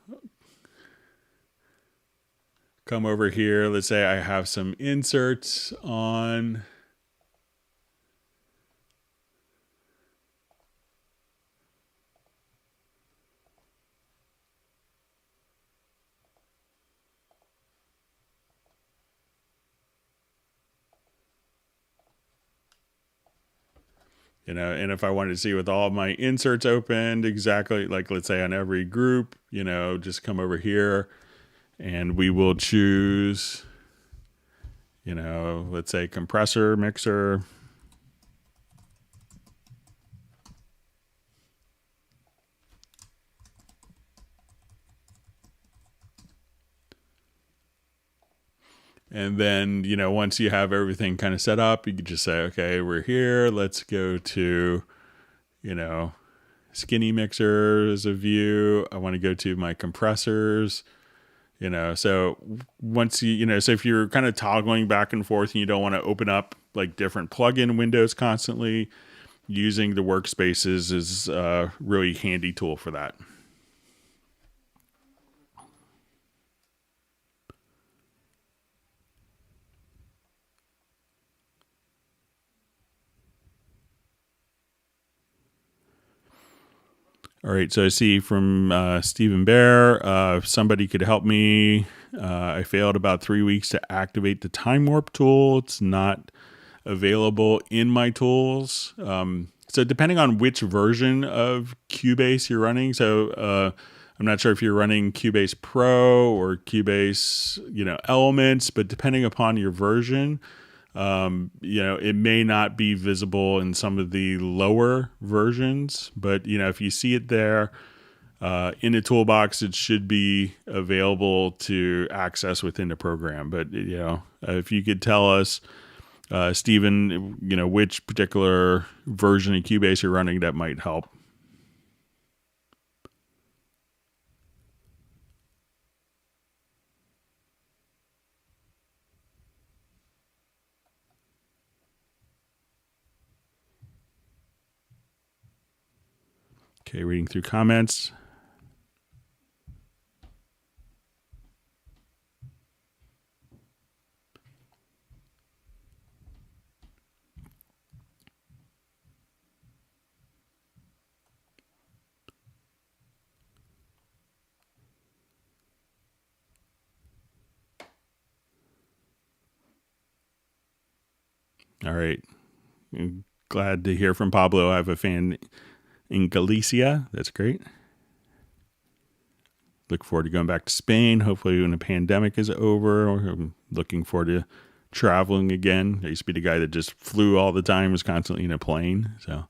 come over here. Let's say I have some inserts on. And if I wanted to see with all of my inserts opened, exactly like, let's say on every group, just come over here and we will choose, let's say compressor, mixer. And then, once you have everything kind of set up, you can just say, okay, we're here. Let's go to, skinny mixer as a view. I want to go to my compressors, so once so if you're kind of toggling back and forth and you don't want to open up like different plugin windows constantly, using the workspaces is a really handy tool for that. All right, so I see from Stephen Bear, if somebody could help me. I failed about 3 weeks to activate the time warp tool. It's not available in my tools. So depending on which version of Cubase you're running, so I'm not sure if you're running Cubase Pro or Cubase, Elements, but depending upon your version, it may not be visible in some of the lower versions, but if you see it there in the toolbox, it should be available to access within the program. But if you could tell us, Stephen, which particular version of Cubase you're running, that might help. Okay, reading through comments. All right. I'm glad to hear from Pablo. I have a fan in Galicia. That's great. Look forward to going back to Spain, hopefully when the pandemic is over. I'm looking forward to traveling again. I used to be the guy that just flew all the time, was constantly in a plane. So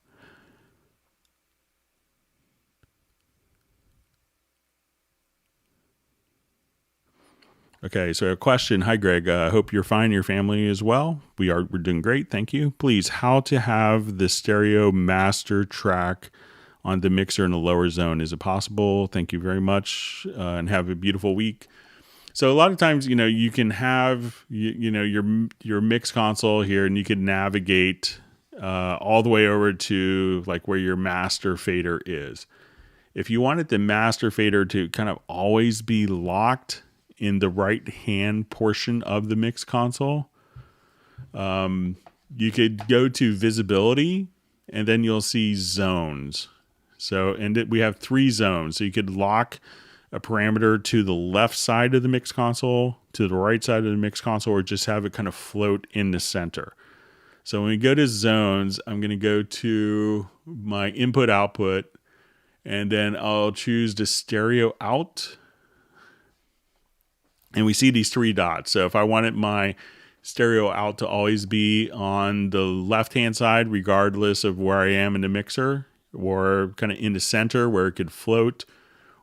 okay, so a question. Hi, Greg. Hope you're fine. Your family as well. We're doing great. Thank you. Please, how to have the stereo master track on the mixer in the lower zone? Is it possible? Thank you very much, and have a beautiful week. So a lot of times, you can have your mix console here, and you can navigate all the way over to like where your master fader is. If you wanted the master fader to kind of always be locked in the right hand portion of the mix console, you could go to visibility, and then you'll see zones. So, we have 3 zones. So you could lock a parameter to the left side of the mix console, to the right side of the mix console, or just have it kind of float in the center. So when we go to zones, I'm going to go to my input output, and then I'll choose the stereo out. And we see these 3 dots. So if I wanted my stereo out to always be on the left-hand side, regardless of where I am in the mixer, or kind of in the center where it could float,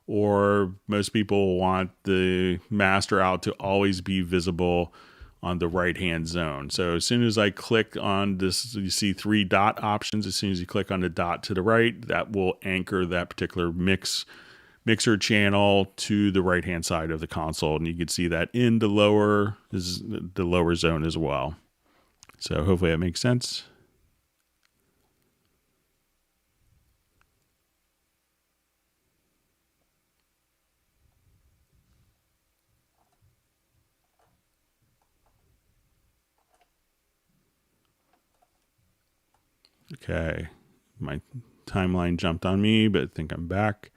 or most people want the master out to always be visible on the right-hand zone. So as soon as I click on this, you see 3 dot options. As soon as you click on the dot to the right, that will anchor that particular mixer channel to the right-hand side of the console, and you can see that in the lower zone as well. So hopefully that makes sense. Okay, my timeline jumped on me, but I think I'm back.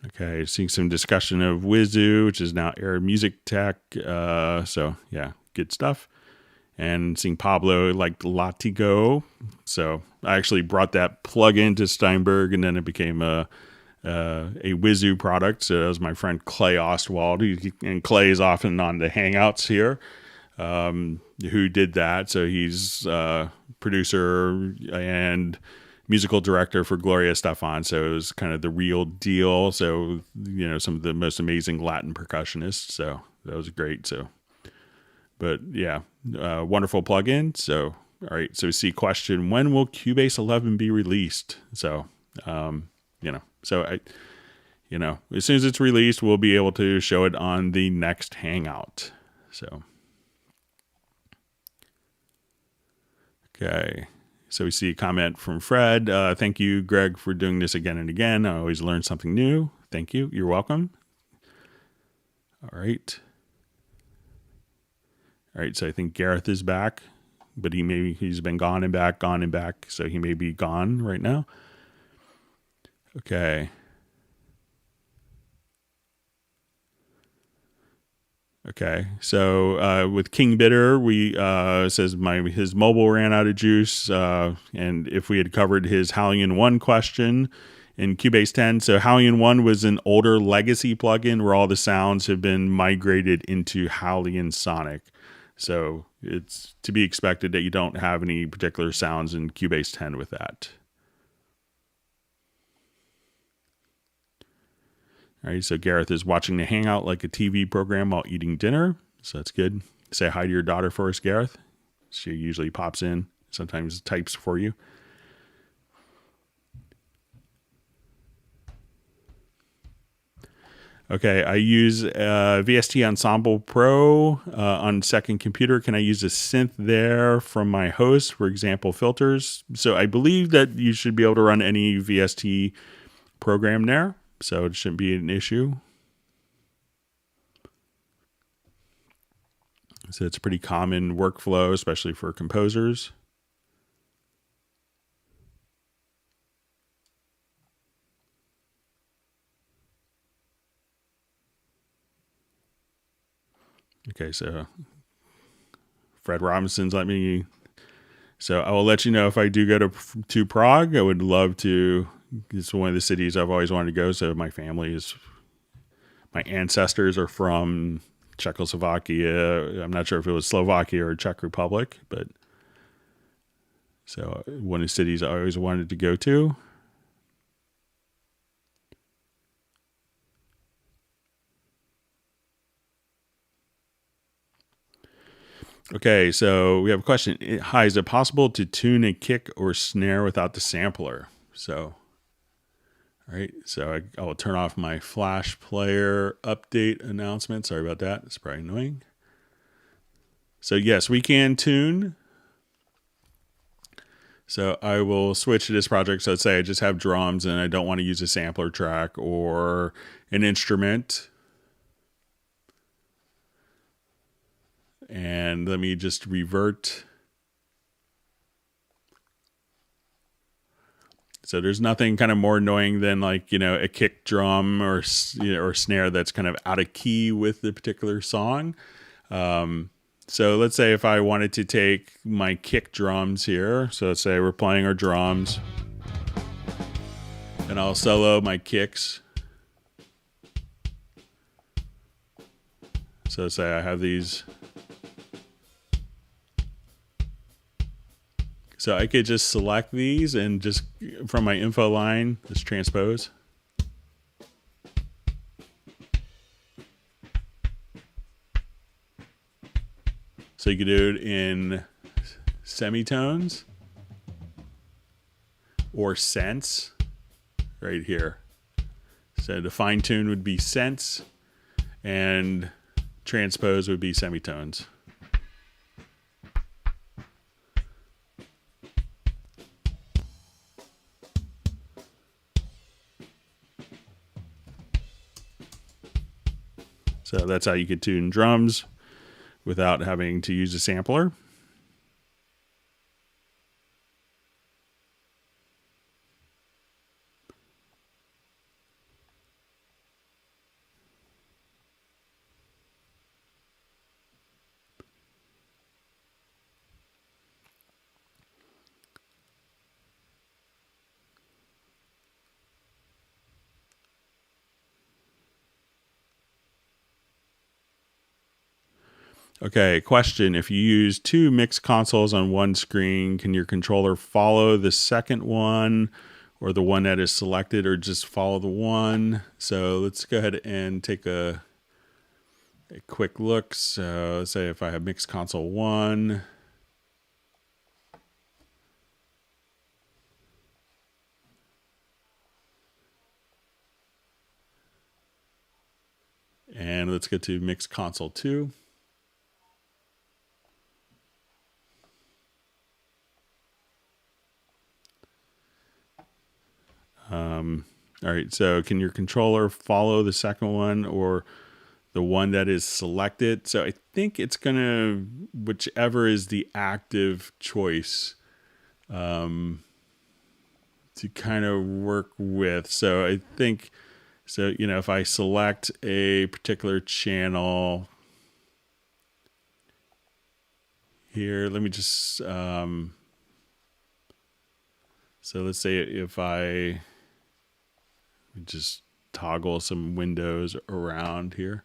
Okay, seeing some discussion of Wizu, which is now Air Music Tech. So yeah, good stuff. And seeing Pablo like Latigo. So I actually brought that plug-in to Steinberg, and then it became a Wizu product. So that was my friend Clay Ostwald, and Clay is often on the Hangouts here, who did that. So he's producer and musical director for Gloria Estefan. So it was kind of the real deal. So, you know, some of the most amazing Latin percussionists. So that was great. So, but yeah, wonderful plugin. So, all right. So see question, when will Cubase 11 be released? So, you know, so as soon as it's released, we'll be able to show it on the next Hangout. So, okay. So we see a comment from Fred. Thank you, Greg, for doing this again and again. I always learn something new. Thank you. You're welcome. All right. All right. So I think Gareth is back, but he's been gone and back. So he may be gone right now. Okay. Okay, so with King Bitter, we says his mobile ran out of juice, and if we had covered his Hallion 1 question in Cubase 10. So Hallion 1 was an older legacy plugin where all the sounds have been migrated into Hallion Sonic. So it's to be expected that you don't have any particular sounds in Cubase 10 with that. All right, so Gareth is watching the Hangout like a TV program while eating dinner. So that's good. Say hi to your daughter for us, Gareth. She usually pops in, sometimes types for you. Okay, I use VST Ensemble Pro on second computer. Can I use a synth there from my host, for example, filters? So I believe that you should be able to run any VST program there. So it shouldn't be an issue. So it's a pretty common workflow, especially for composers. Okay, so Fred Robinson's let me. So I will let you know if I do go to Prague. I would love to. It's one of the cities I've always wanted to go. So my ancestors are from Czechoslovakia. I'm not sure if it was Slovakia or Czech Republic, but so one of the cities I always wanted to go to. Okay, so we have a question. Hi, is it possible to tune a kick or snare without the sampler? So, all right, so I will turn off my Flash Player update announcement. Sorry about that. It's probably annoying. So yes, we can tune. So I will switch to this project. So let's say I just have drums and I don't want to use a sampler track or an instrument. And let me just revert. So there's nothing kind of more annoying than like, a kick drum or snare that's kind of out of key with the particular song. So let's say if I wanted to take my kick drums here. So let's say we're playing our drums. And I'll solo my kicks. So say I have these. So I could just select these and just from my info line, just transpose. So you could do it in semitones or cents right here. So the fine tune would be cents and transpose would be semitones. So that's how you could tune drums without having to use a sampler. Okay, question. If you use two mix consoles on one screen, can your controller follow the second one or the one that is selected, or just follow the one? So let's go ahead and take a quick look. So let's say if I have mix console 1. And let's go to mix console 2. All right, so can your controller follow the second one or the one that is selected? So I think it's going to, whichever is the active choice, to kind of work with. So I think, so, you know, if I select a particular channel here, let me just, so let's say if I just toggle some windows around here.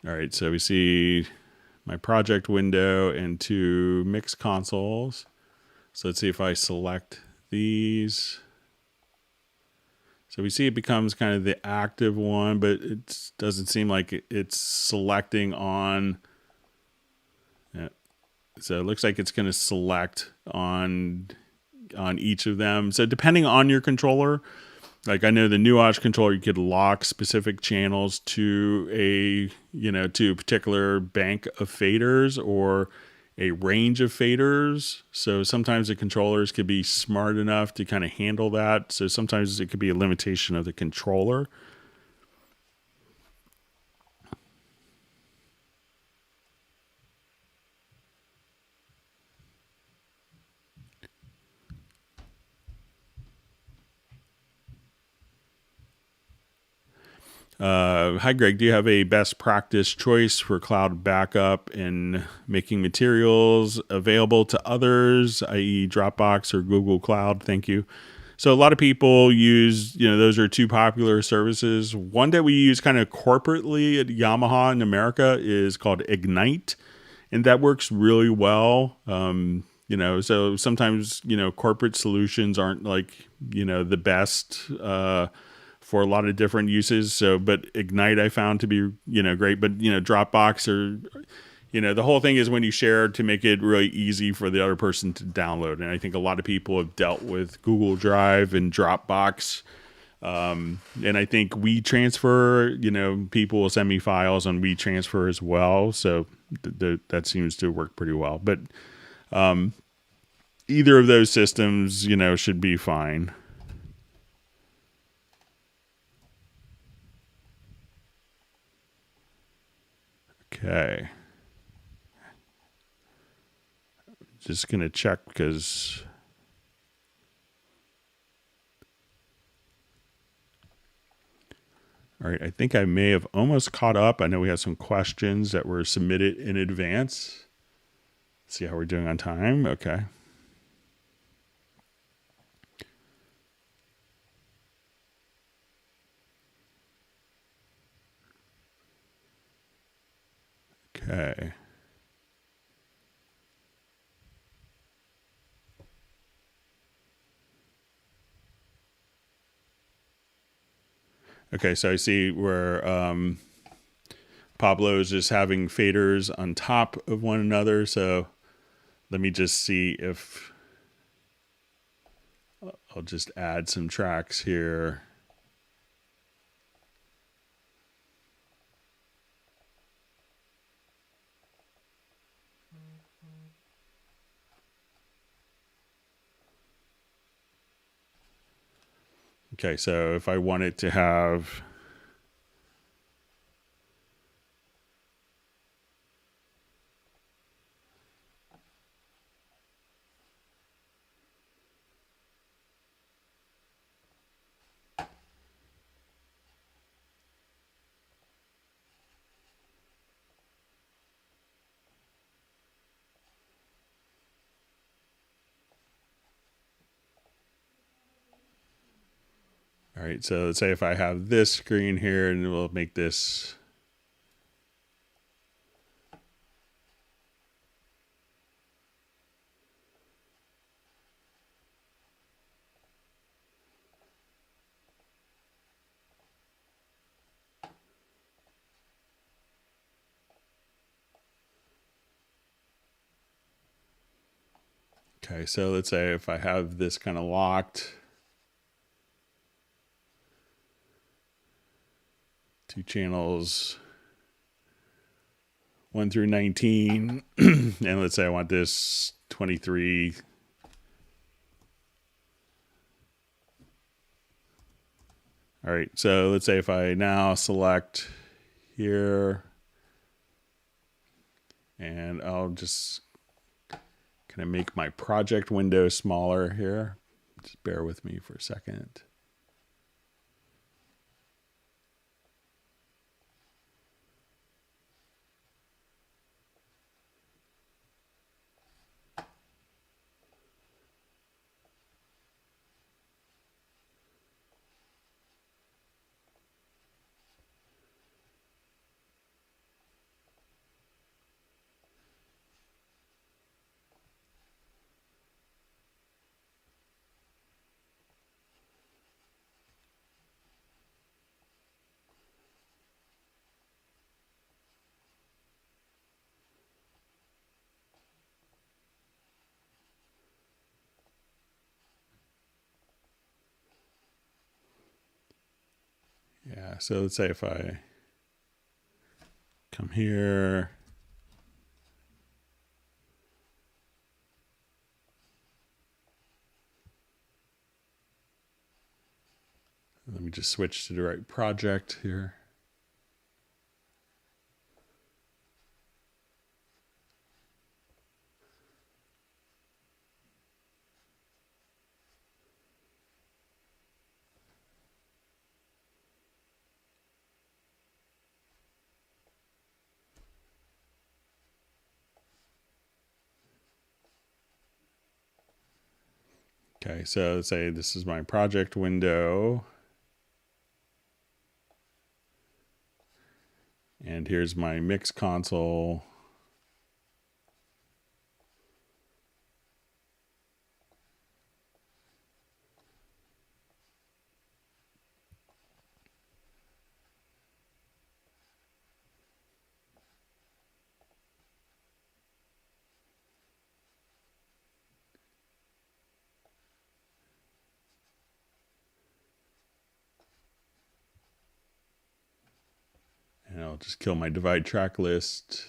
All right, so we see my project window and two mix consoles. So let's see if I select these. So we see it becomes kind of the active one, but it doesn't seem like it's selecting on. Yeah. So it looks like it's going to select on each of them. So depending on your controller, like I know the Nuage controller, you could lock specific channels to to a particular bank of faders or a range of faders. So sometimes the controllers could be smart enough to kind of handle that. So sometimes it could be a limitation of the controller. Hi, Greg. Do you have a best practice choice for cloud backup and making materials available to others, i.e. Dropbox or Google Cloud? Thank you. So a lot of people use, those are two popular services. One that we use kind of corporately at Yamaha in America is called Ignite, and that works really well. So sometimes, corporate solutions aren't like, the best, for a lot of different uses. So, but Ignite I found to be, great, but, Dropbox or, the whole thing is when you share to make it really easy for the other person to download. And I think a lot of people have dealt with Google Drive and Dropbox. And I think WeTransfer, people will send me files on WeTransfer as well. So that seems to work pretty well, but, either of those systems, should be fine. Okay. Just going to check because All right, I think I may have almost caught up. I know we had some questions that were submitted in advance. Let's see how we're doing on time. Okay. Okay. Okay, so I see where Pablo's just having faders on top of one another. So let me just see if I'll just add some tracks here. Okay, so if I wanted to have all right, so let's say if I have this screen here, and we'll make this okay, so let's say if I have this kind of locked, 2 channels 1 through 19, and let's say I want this 23. All right, so let's say if I now select here, and I'll just kind of make my project window smaller here. Just bear with me for a second. Yeah, so let's say if I come here, let me just switch to the right project here. Okay, so let's say this is my project window. And here's my mix console. And I'll just kill my divide track list.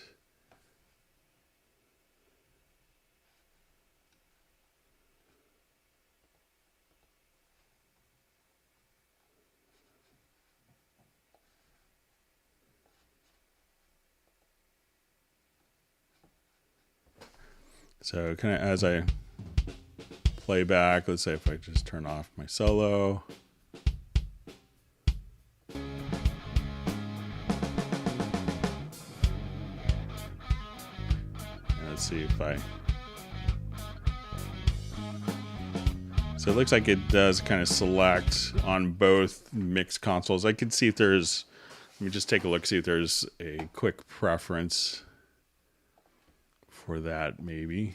So kind of as I play back, let's say if I just turn off my solo. let's see if so it looks like it does kind of select on both mix consoles. I can see if there's, let me just take a look, see if there's a quick preference for that maybe.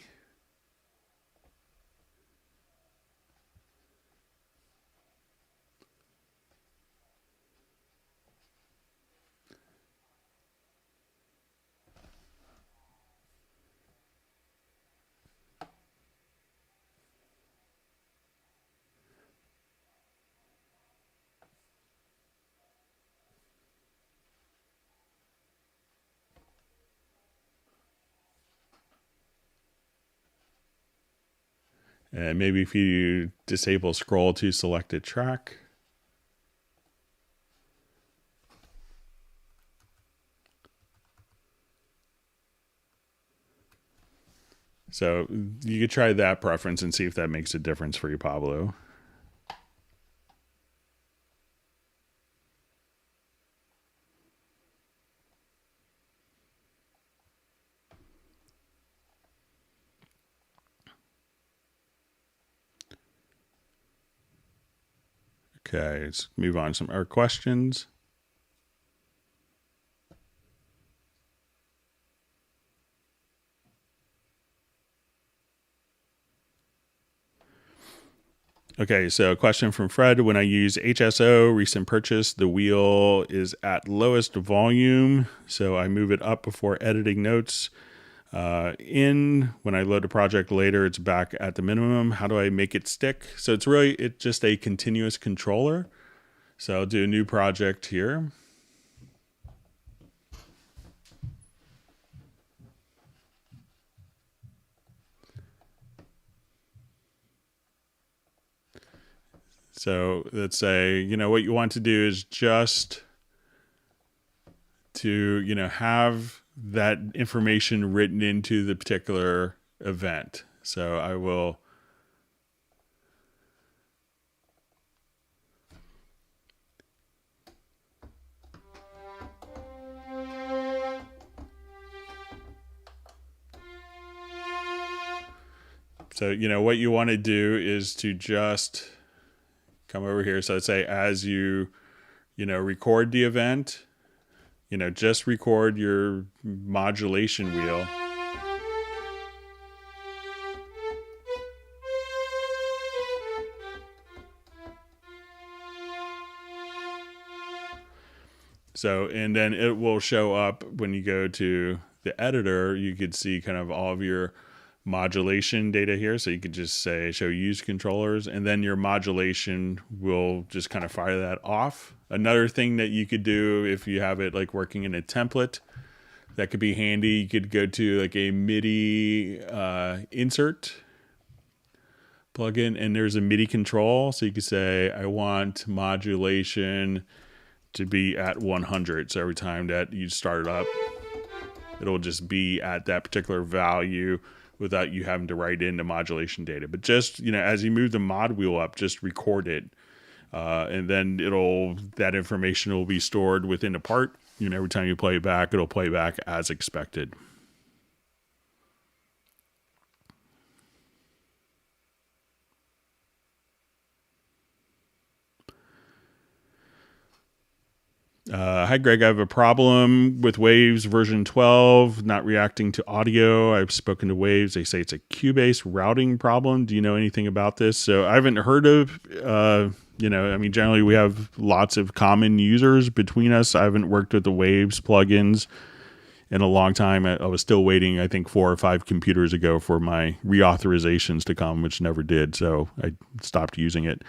And maybe if you disable scroll to selected track. So you could try that preference and see if that makes a difference for you, Pablo. Okay, let's move on to some other questions. Okay, so a question from Fred. When I use HSO, recent purchase, the wheel is at lowest volume, so I move it up before editing notes. When I load a project later, it's back at the minimum. How do I make it stick? So it's just a continuous controller. So I'll do a new project here. So let's say, what you want to do is just to, have that information written into the particular event. So I will what you want to do is to just come over here. So let's say as you record the event, just record your modulation wheel. So, and then it will show up when you go to the editor. You could see kind of all of your modulation data here. So you could just say show use controllers, and then your modulation will just kind of fire that off. Another thing that you could do if you have it like working in a template, that could be handy. You could go to like a MIDI insert plugin, and there's a MIDI control. So you could say, I want modulation to be at 100. So every time that you start it up, it'll just be at that particular value without you having to write in the modulation data. But just, as you move the mod wheel up, just record it. And then that information will be stored within the part. Every time you play it back, it'll play back as expected. Hi, Greg. I have a problem with Waves version 12 not reacting to audio. I've spoken to Waves. They say it's a Cubase routing problem. Do you know anything about this? So I haven't heard of, generally we have lots of common users between us. I haven't worked with the Waves plugins in a long time. I was still waiting, I think 4 or 5 computers ago for my reauthorizations to come, which never did. So I stopped using it.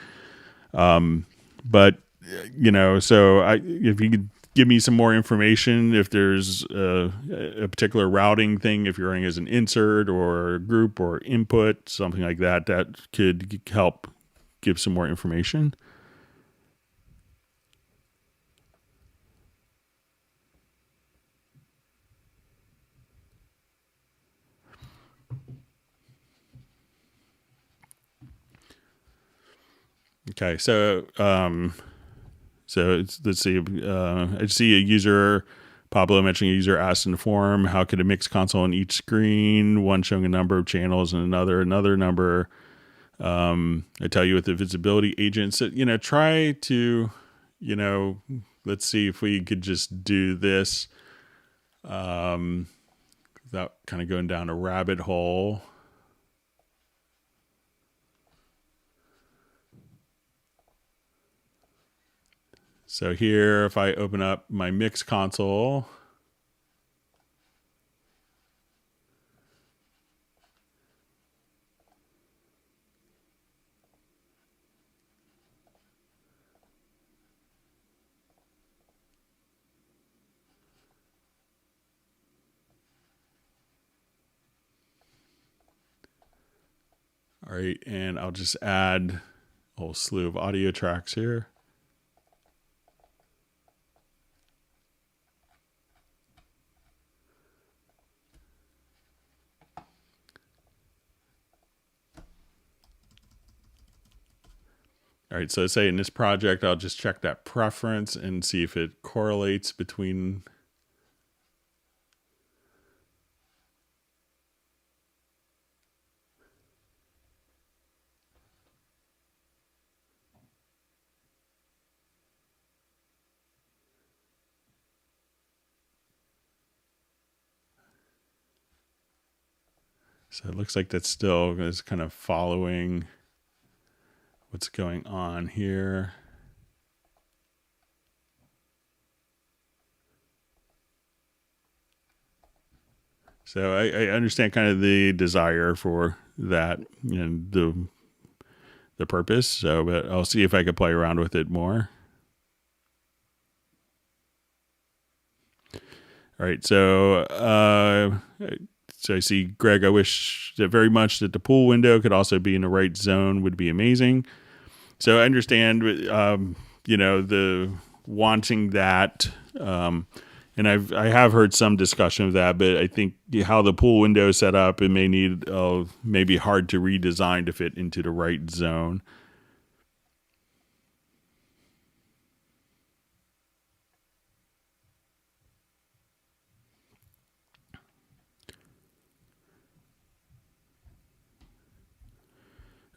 But if you could give me some more information, if there's a particular routing thing, if you're running as an insert or a group or input, something like that, that could help give some more information. Okay, so let's see. I see a user Pablo mentioning a user asked in the forum, how could a mix console on each screen, one showing a number of channels and another number? I tell you with the visibility agent, so, try to, let's see if we could just do this without kind of going down a rabbit hole. So here, if I open up my mix console, all right, and I'll just add a whole slew of audio tracks here. All right, so say in this project, I'll just check that preference and see if it correlates between. So it looks like that still is kind of following what's going on here. So I understand kind of the desire for that and the purpose. So, but I'll see if I can play around with it more. All right. So I see Greg. I wish that very much that the pool window could also be in the right zone. Would be amazing. So I understand, the wanting that, and I have heard some discussion of that, but I think how the pool window is set up, it may need maybe hard to redesign to fit into the right zone.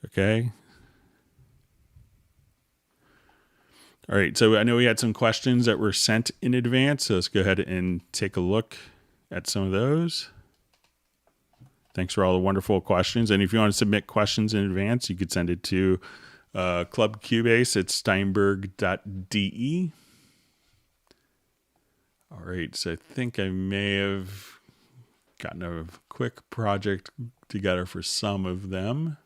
Okay. All right, so I know we had some questions that were sent in advance, so let's go ahead and take a look at some of those. Thanks for all the wonderful questions. And if you want to submit questions in advance, you could send it to Club Cubase at steinberg.de. All right, so I think I may have gotten a quick project together for some of them.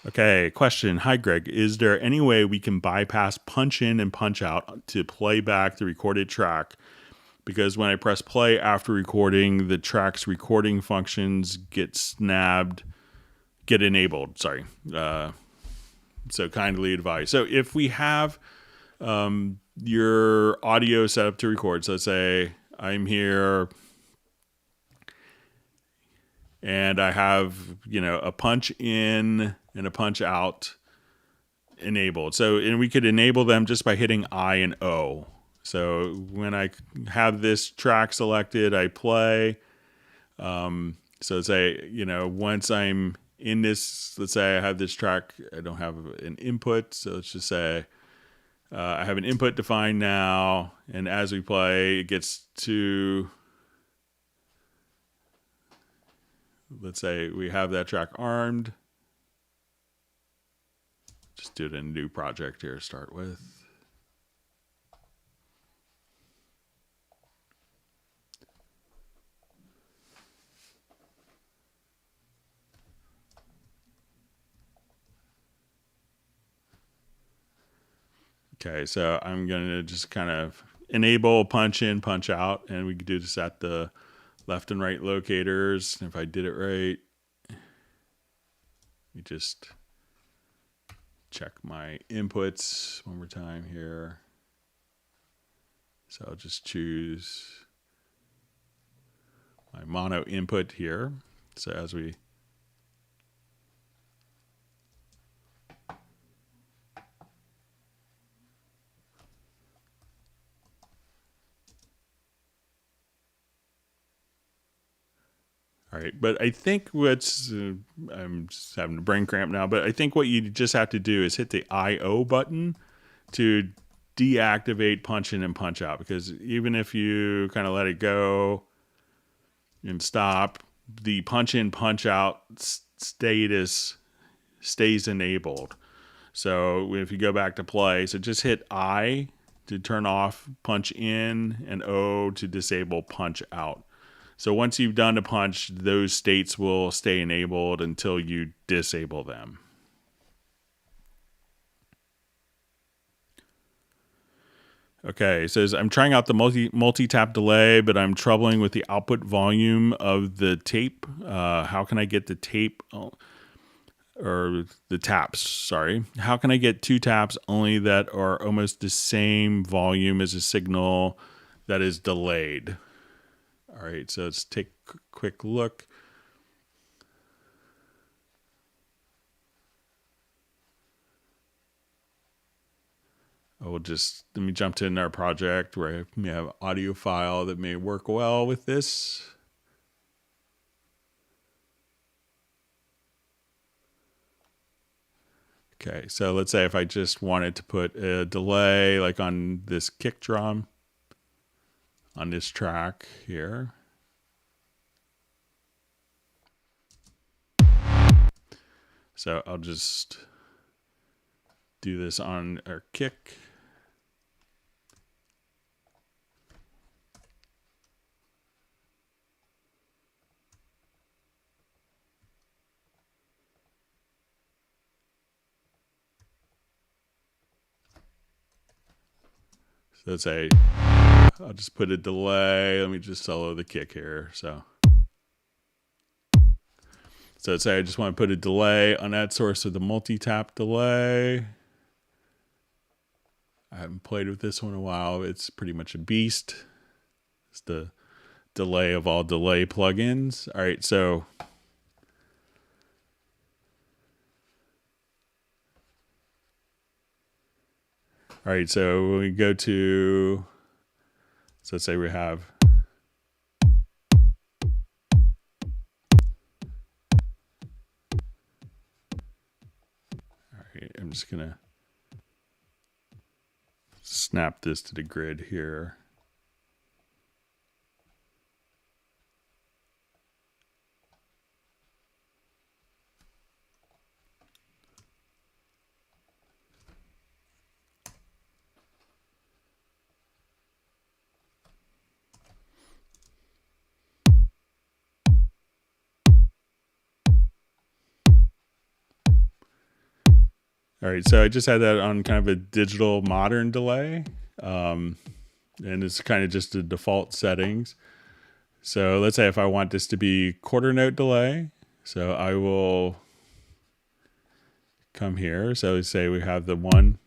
Okay, question. Hi, Greg. Is there any way we can bypass punch in and punch out to play back the recorded track? Because when I press play after recording, the track's recording functions get enabled. Sorry. So kindly advise. So if we have your audio set up to record, so let's say I'm here and I have, a punch in and a punch out enabled. So, and we could enable them just by hitting I and O. So when I have this track selected, I play. So say, once I'm in this, let's say I have this track, I don't have an input. So let's just say I have an input defined now. And as we play, it gets to, let's say we have that track armed. Just do it in a new project here to start with. Okay, so I'm going to just kind of enable punch in, punch out, and we can do this at the left and right locators. And if I did it right, you just check my inputs one more time here. So I'll just choose my mono input here. So as we right. But I think I'm just having a brain cramp now, but I think what you just have to do is hit the I/O button to deactivate punch in and punch out, because even if you kind of let it go and stop, the punch in punch out status stays enabled. So if you go back to play, so just hit I to turn off punch in and O to disable punch out. So once you've done a punch, those states will stay enabled until you disable them. Okay, it says, I'm trying out the multi-tap delay, but I'm troubling with the output volume of the tape. How can I get the tape, or the taps, sorry. How can I get 2 taps only that are almost the same volume as a signal that is delayed? All right, so let's take a quick look. Let me jump to another project where I may have an audio file that may work well with this. Okay, so let's say if I just wanted to put a delay like on this kick drum on this track here. So I'll just do this on our kick. So let's say I'll just put a delay. Let me just solo the kick here. So let's say I just want to put a delay on that source of the multi-tap delay. I haven't played with this one in a while. It's pretty much a beast. It's the delay of all delay plugins. All right, so when we go to, so let's say we have, all right, I'm just going to snap this to the grid here. All right, so I just had that on kind of a digital modern delay, and it's kind of just the default settings. So let's say if I want this to be quarter note delay, so I will come here. So let's say we have the 1.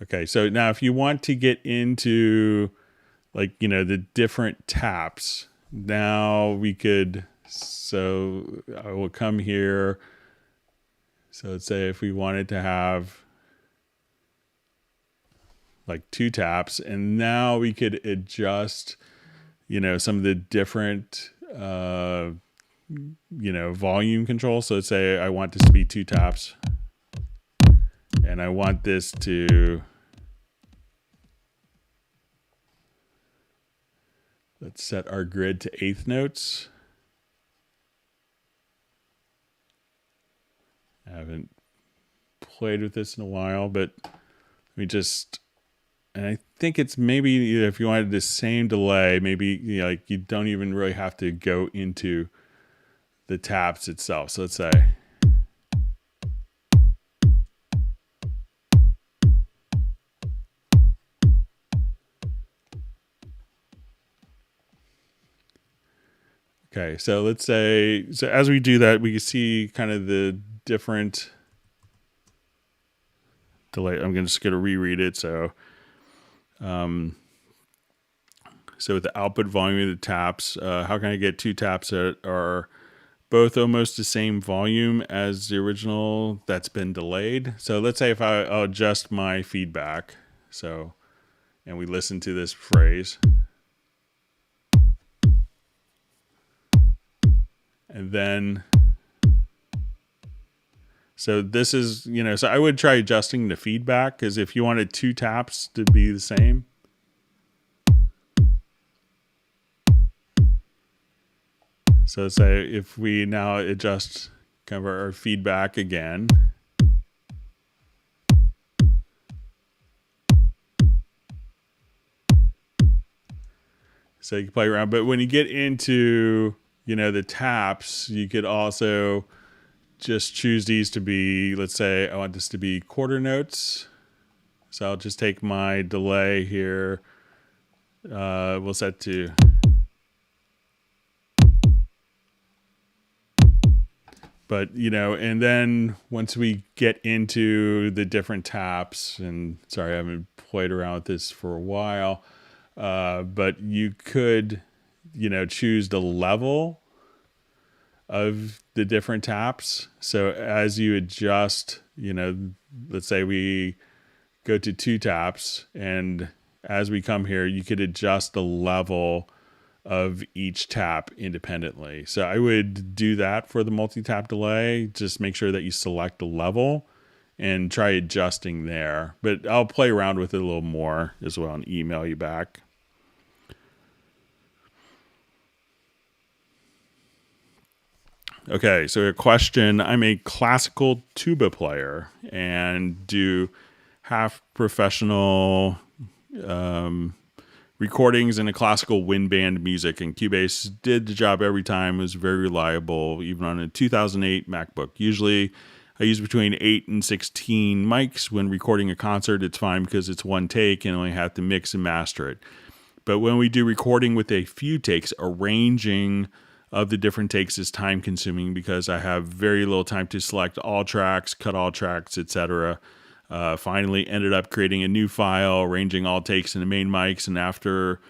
Okay, so now if you want to get into the different taps, now we could, so I will come here. So let's say if we wanted to have 2 taps, and now we could adjust, some of the different, volume control. So let's say I want this to be 2 taps. And I want this to, let's set our grid to 1/8 notes. I haven't played with this in a while, but let me just, and I think it's maybe if you wanted the same delay, maybe you don't even really have to go into the taps itself. So let's say, okay, so let's say, so as we do that, we can see kind of the different delay. I'm just going to reread it. So, so with the output volume of the taps, how can I get 2 taps that are both almost the same volume as the original that's been delayed. So let's say if I'll adjust my feedback. So, and we listen to this phrase. And then, so this is, so I would try adjusting the feedback, because if you wanted 2 taps to be the same. So let's say if we now adjust kind of our feedback again. So you can play around, but when you get into, the taps, you could also just choose these to be, let's say I want this to be quarter notes. So I'll just take my delay here. We'll set to, but, and then once we get into the different taps, and sorry, I haven't played around with this for a while, but you could, choose the level of the different taps. So as you adjust, let's say we go to 2 taps, and as we come here, you could adjust the level of each tap independently. So I would do that for the multi-tap delay. Just make sure that you select the level and try adjusting there. But I'll play around with it a little more as well and email you back. Okay, so a question. I'm a classical tuba player and do half professional recordings in a classical wind band music, and Cubase did the job every time. It was very reliable, even on a 2008 MacBook. Usually I use between 8 and 16 mics. When recording a concert, it's fine because it's one take and I only have to mix and master it. But when we do recording with a few takes, arranging of the different takes is time consuming because I have very little time to select all tracks, cut all tracks, etc. Finally ended up creating a new file, arranging all takes in the main mics, and after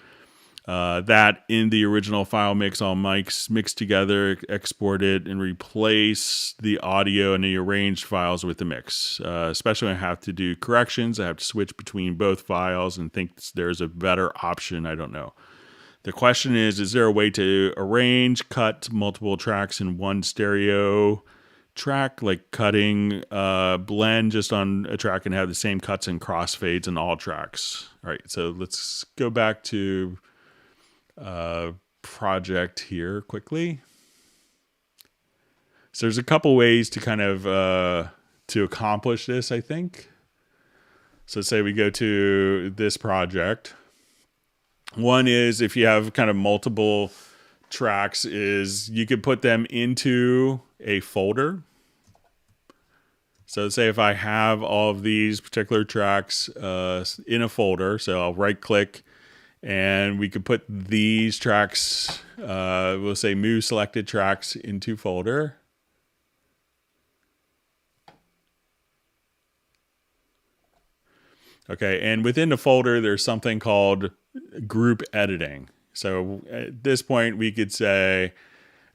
that, in the original file mix, all mics mixed together, export it, and replace the audio and the arranged files with the mix. Especially when I have to do corrections, I have to switch between both files and think there's a better option. I don't know. The question is there a way to arrange, cut multiple tracks in one stereo track, like cutting blend just on a track and have the same cuts and crossfades in all tracks? All right, so let's go back to project here quickly. So there's a couple ways to kind of to accomplish this, I think. So say we go to this project. One is if you have kind of multiple tracks, is you could put them into a folder. So say if I have all of these particular tracks in a folder, so I'll right click and we could put these tracks, we'll say move selected tracks into folder. Okay, and within the folder, there's something called group editing. So at this point, we could say,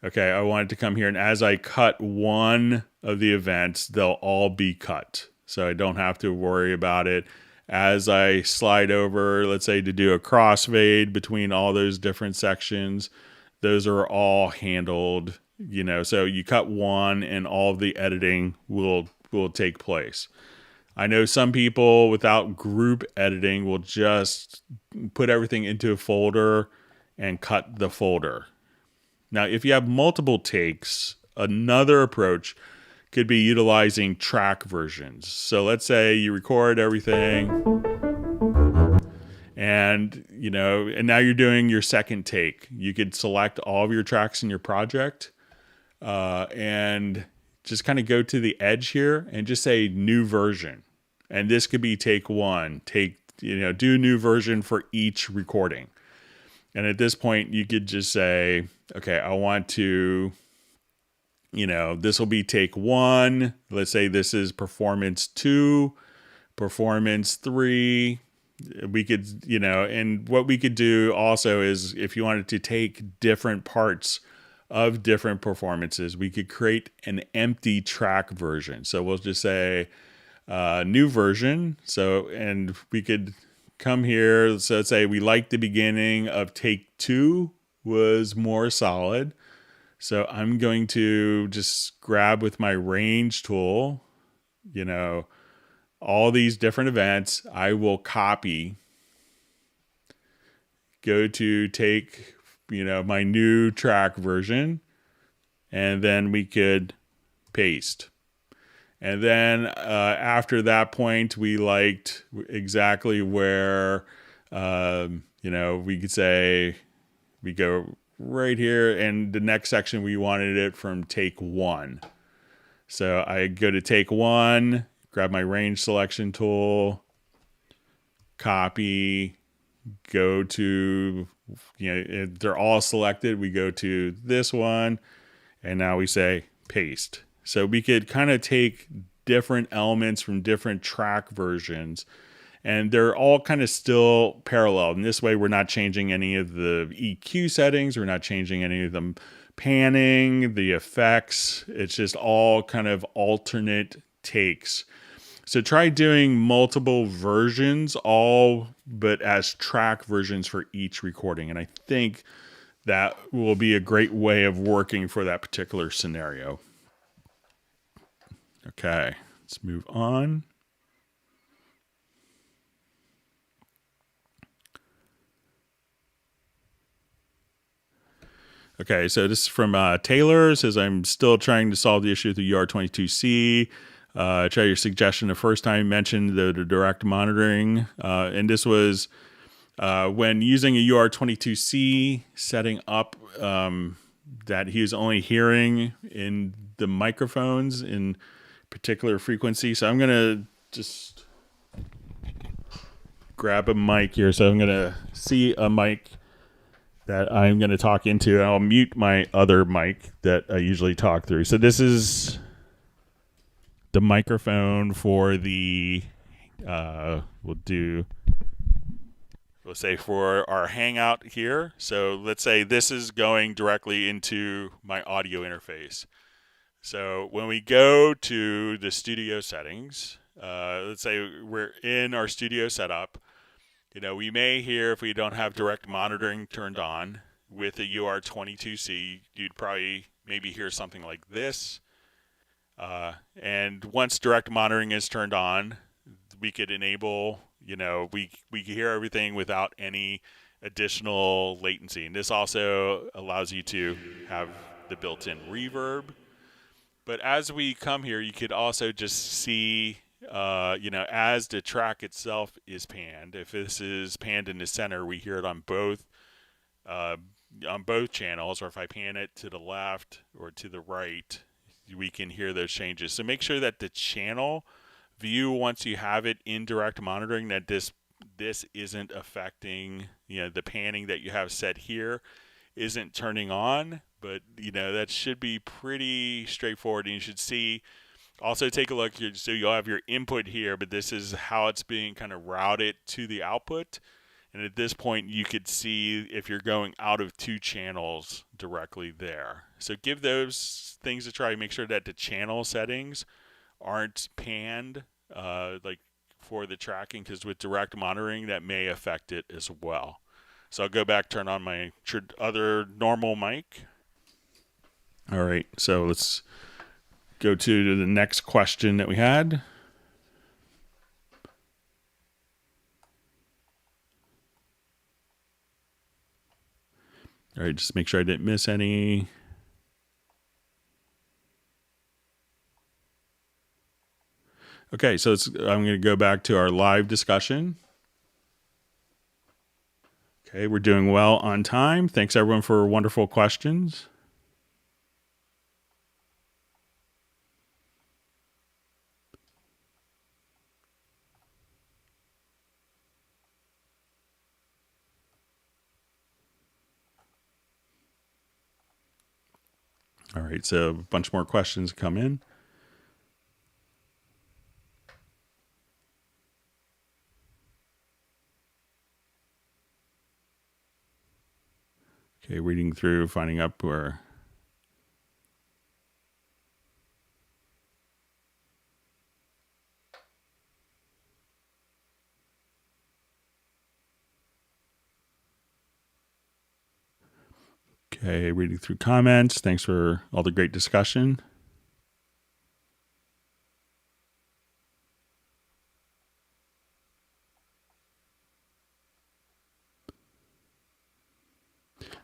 okay, I want it to come here, and as I cut one of the events, they'll all be cut. So I don't have to worry about it. As I slide over, let's say to do a crossfade between all those different sections, those are all handled, so you cut one and all of the editing will take place. I know some people without group editing will just put everything into a folder and cut the folder. Now, if you have multiple takes, another approach could be utilizing track versions. So let's say you record everything and, and now you're doing your second take. You could select all of your tracks in your project and just kind of go to the edge here and just say new version. And this could be take one, do new version for each recording. And at this point, you could just say, okay, I want to, this will be take one. Let's say this is performance 2, performance 3. We could, and what we could do also is if you wanted to take different parts of different performances. We could create an empty track version. So we'll just say new version. So, and we could come here. So let's say we like the beginning of take 2 was more solid. So I'm going to just grab with my range tool, all these different events. I will copy, go to take, my new track version, and then we could paste. And then after that point, we liked exactly where, we could say we go right here, and the next section we wanted it from take 1. So I go to take 1, grab my range selection tool, copy, go to, if they're all selected, we go to this one, and now we say paste. So we could kind of take different elements from different track versions, and they're all kind of still parallel. And this way, we're not changing any of the EQ settings. We're not changing any of the panning, the effects. It's just all kind of alternate takes. So try doing multiple versions, all but as track versions for each recording. And I think that will be a great way of working for that particular scenario. Okay, let's move on. Okay, so this is from Taylor. It says, I'm still trying to solve the issue with the UR22C. Try your suggestion the first time you mentioned the direct monitoring. And this was when using a UR22C, setting up that he was only hearing in the microphones in particular frequency. So I'm going to just grab a mic here. So I'm going to see a mic that I'm going to talk into. I'll mute my other mic that I usually talk through. So this is the microphone for the, we'll say for our Hangout here. So let's say this is going directly into my audio interface. So when we go to the studio settings, let's say we're in our studio setup, we may hear, if we don't have direct monitoring turned on with a UR22C, you'd probably maybe hear something like this. And once direct monitoring is turned on, we could enable, we can hear everything without any additional latency. And this also allows you to have the built-in reverb. But as we come here, you could also just see, as the track itself is panned. If this is panned in the center, we hear it on both channels. Or if I pan it to the left or to the right, we can hear those changes. So make sure that the channel view, once you have it in direct monitoring, that this isn't affecting, the panning that you have set here isn't turning on. But, that should be pretty straightforward. And you should see, also take a look here. So you'll have your input here, but this is how it's being kind of routed to the output. And at this point, you could see if you're going out of 2 channels directly there. So give those things a try. Make sure that the channel settings aren't panned, like for the tracking, because with direct monitoring, that may affect it as well. So I'll go back, turn on my other normal mic. All right, so let's go to the next question that we had. All right, just make sure I didn't miss any. Okay, so I'm going to go back to our live discussion. Okay, we're doing well on time. Thanks, everyone, for wonderful questions. All right, so a bunch more questions come in. Okay, reading through, finding up where Okay, reading through comments. Thanks for all the great discussion.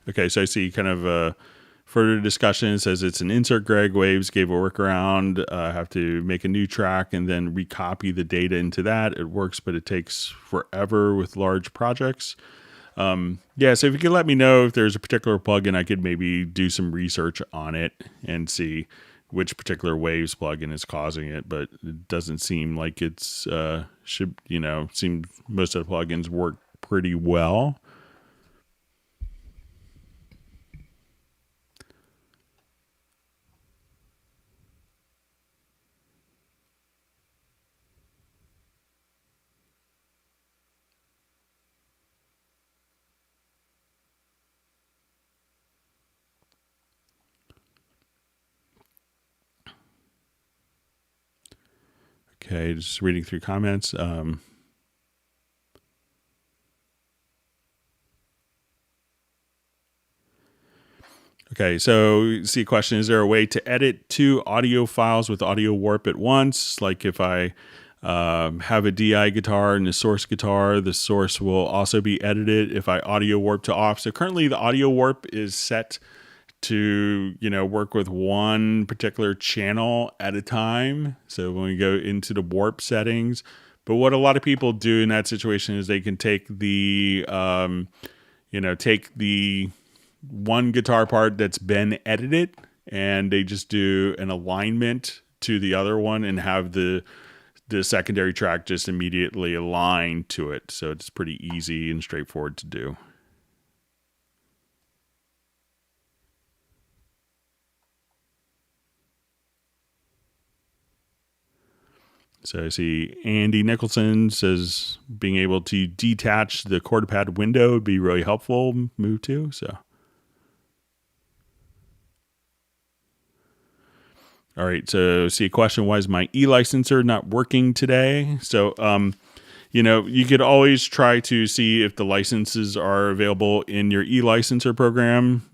Okay, so I see kind of further discussion. It says it's an insert Greg Waves, gave a workaround. Have to make a new track and then recopy the data into that. It works, but it takes forever with large projects. Yeah, so if you could let me know if there's a particular plugin, I could maybe do some research on it and see which particular Waves plugin is causing it. But it doesn't seem like it's seems most of the plugins work pretty well. Okay, just reading through comments. Okay, so see a question, is there a way to edit two audio files with audio warp at once? Like if I have a DI guitar and a source guitar, the source will also be edited if I audio warp to off. So currently the audio warp is set to, work with one particular channel at a time. So when we go into the warp settings, but what a lot of people do in that situation is they can take the, take the one guitar part that's been edited and they just do an alignment to the other one and have the secondary track just immediately align to it. So it's pretty easy and straightforward to do. So I see Andy Nicholson says being able to detach the chord pad window would be really helpful. Move to. So. All right. So see a question. Why is my e-licenser not working today? So, you could always try to see if the licenses are available in your e-licenser program.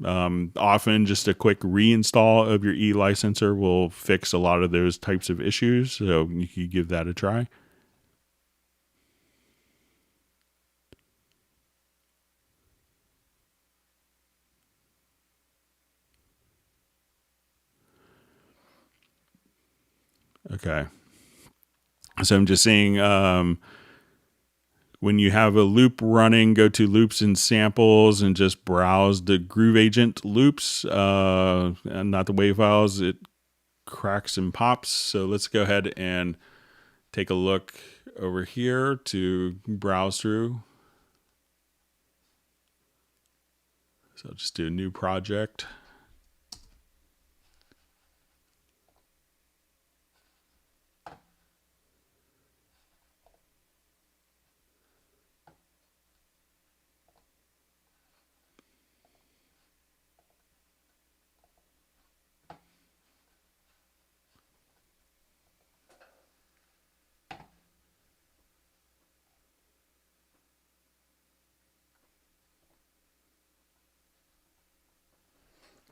Often just a quick reinstall of your e-licenser will fix a lot of those types of issues. So you can give that a try. Okay. So I'm just seeing, when you have a loop running, go to loops and samples and just browse the Groove Agent loops, and not the WAV files. It cracks and pops. So let's go ahead and take a look over here to browse through. So I'll just do a new project.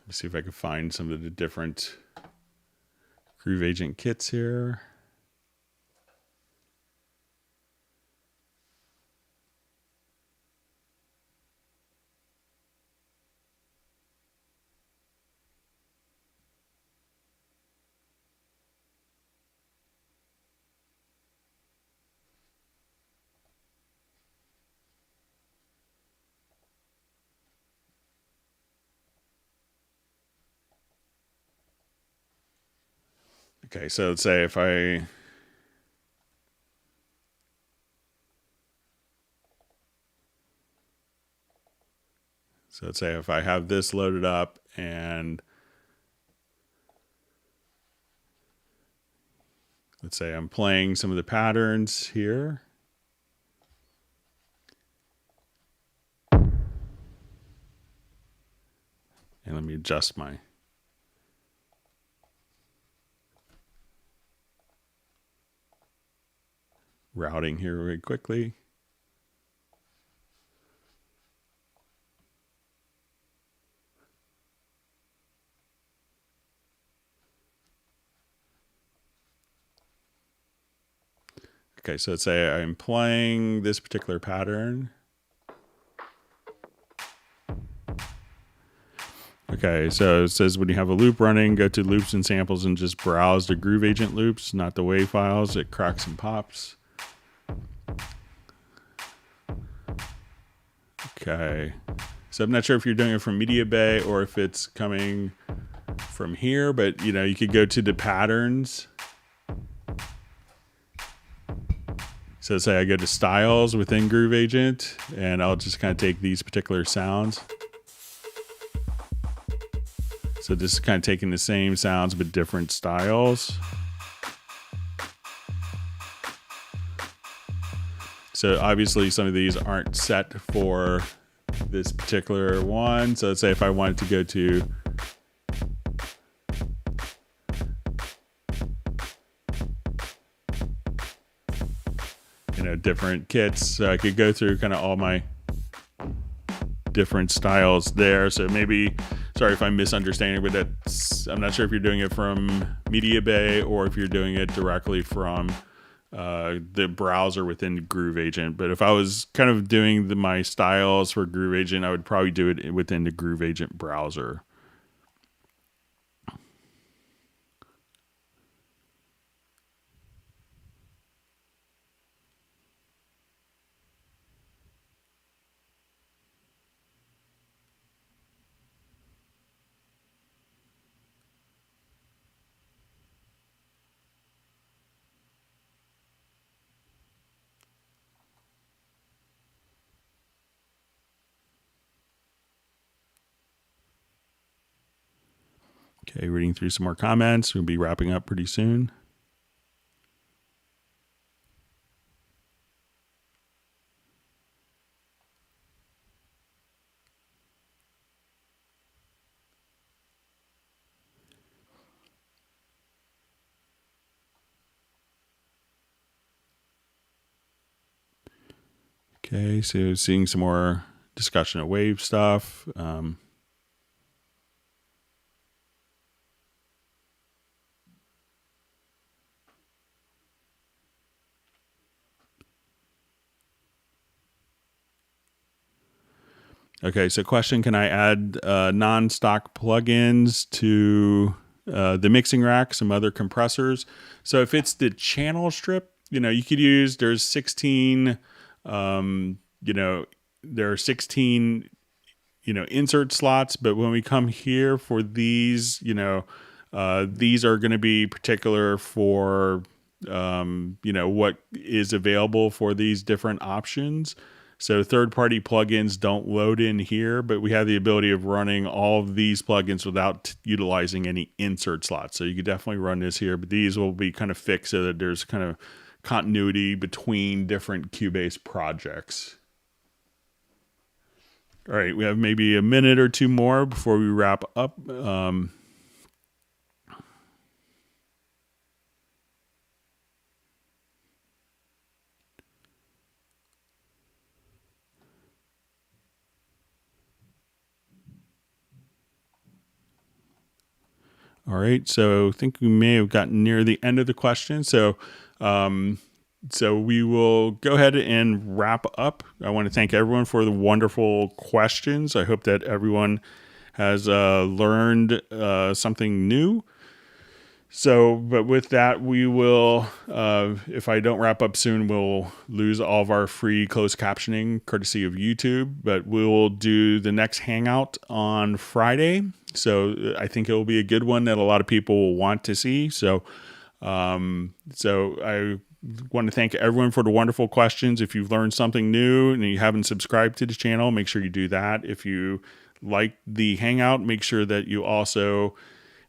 Let's see if I can find some of the different Groove Agent kits here. Okay, so let's say if I have this loaded up and let's say I'm playing some of the patterns here. And let me adjust my routing here very quickly. Okay, so let's say I'm playing this particular pattern. Okay, so it says when you have a loop running, go to loops and samples and just browse the Groove Agent loops, not the WAV files. It cracks and pops. Okay, so I'm not sure if you're doing it from Media Bay or if it's coming from here, but you could go to the patterns. So say I go to styles within Groove Agent, and I'll just kind of take these particular sounds. So this is kind of taking the same sounds but different styles. So obviously some of these aren't set for this particular one. So let's say if I wanted to go to different kits, so I could go through kind of all my different styles there. So maybe, sorry if I'm misunderstanding, but I'm not sure if you're doing it from Media Bay or if you're doing it directly from the browser within Groove Agent. But if I was kind of doing my styles for Groove Agent, I would probably do it within the Groove Agent browser. Okay, reading through some more comments. We'll be wrapping up pretty soon. Okay, so seeing some more discussion of wave stuff. Okay, so question, can I add non-stock plugins to the mixing rack, some other compressors? So if it's the channel strip, you could use, there's 16, there are 16, insert slots, but when we come here for these, these are going to be particular for, what is available for these different options. So third-party plugins don't load in here, but we have the ability of running all of these plugins without utilizing any insert slots. So you could definitely run this here, but these will be kind of fixed so that there's kind of continuity between different Cubase projects. All right, we have maybe a minute or two more before we wrap up. All right, so I think we may have gotten near the end of the question. So we will go ahead and wrap up. I want to thank everyone for the wonderful questions. I hope that everyone has learned something new. So, but with that, we will, if I don't wrap up soon, we'll lose all of our free closed captioning courtesy of YouTube, but we'll do the next Hangout on Friday. So I think it will be a good one that a lot of people will want to see. So I want to thank everyone for the wonderful questions. If you've learned something new and you haven't subscribed to the channel, make sure you do that. If you like the Hangout, make sure that you also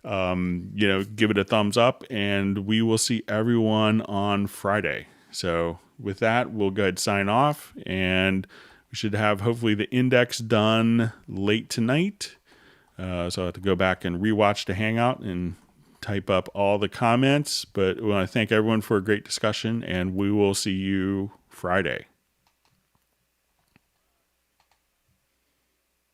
give it a thumbs up, and we will see everyone on Friday. So with that, we'll go ahead and sign off, and we should have hopefully the index done late tonight. So I'll have to go back and rewatch the Hangout and type up all the comments, but we want to thank everyone for a great discussion, and we will see you Friday.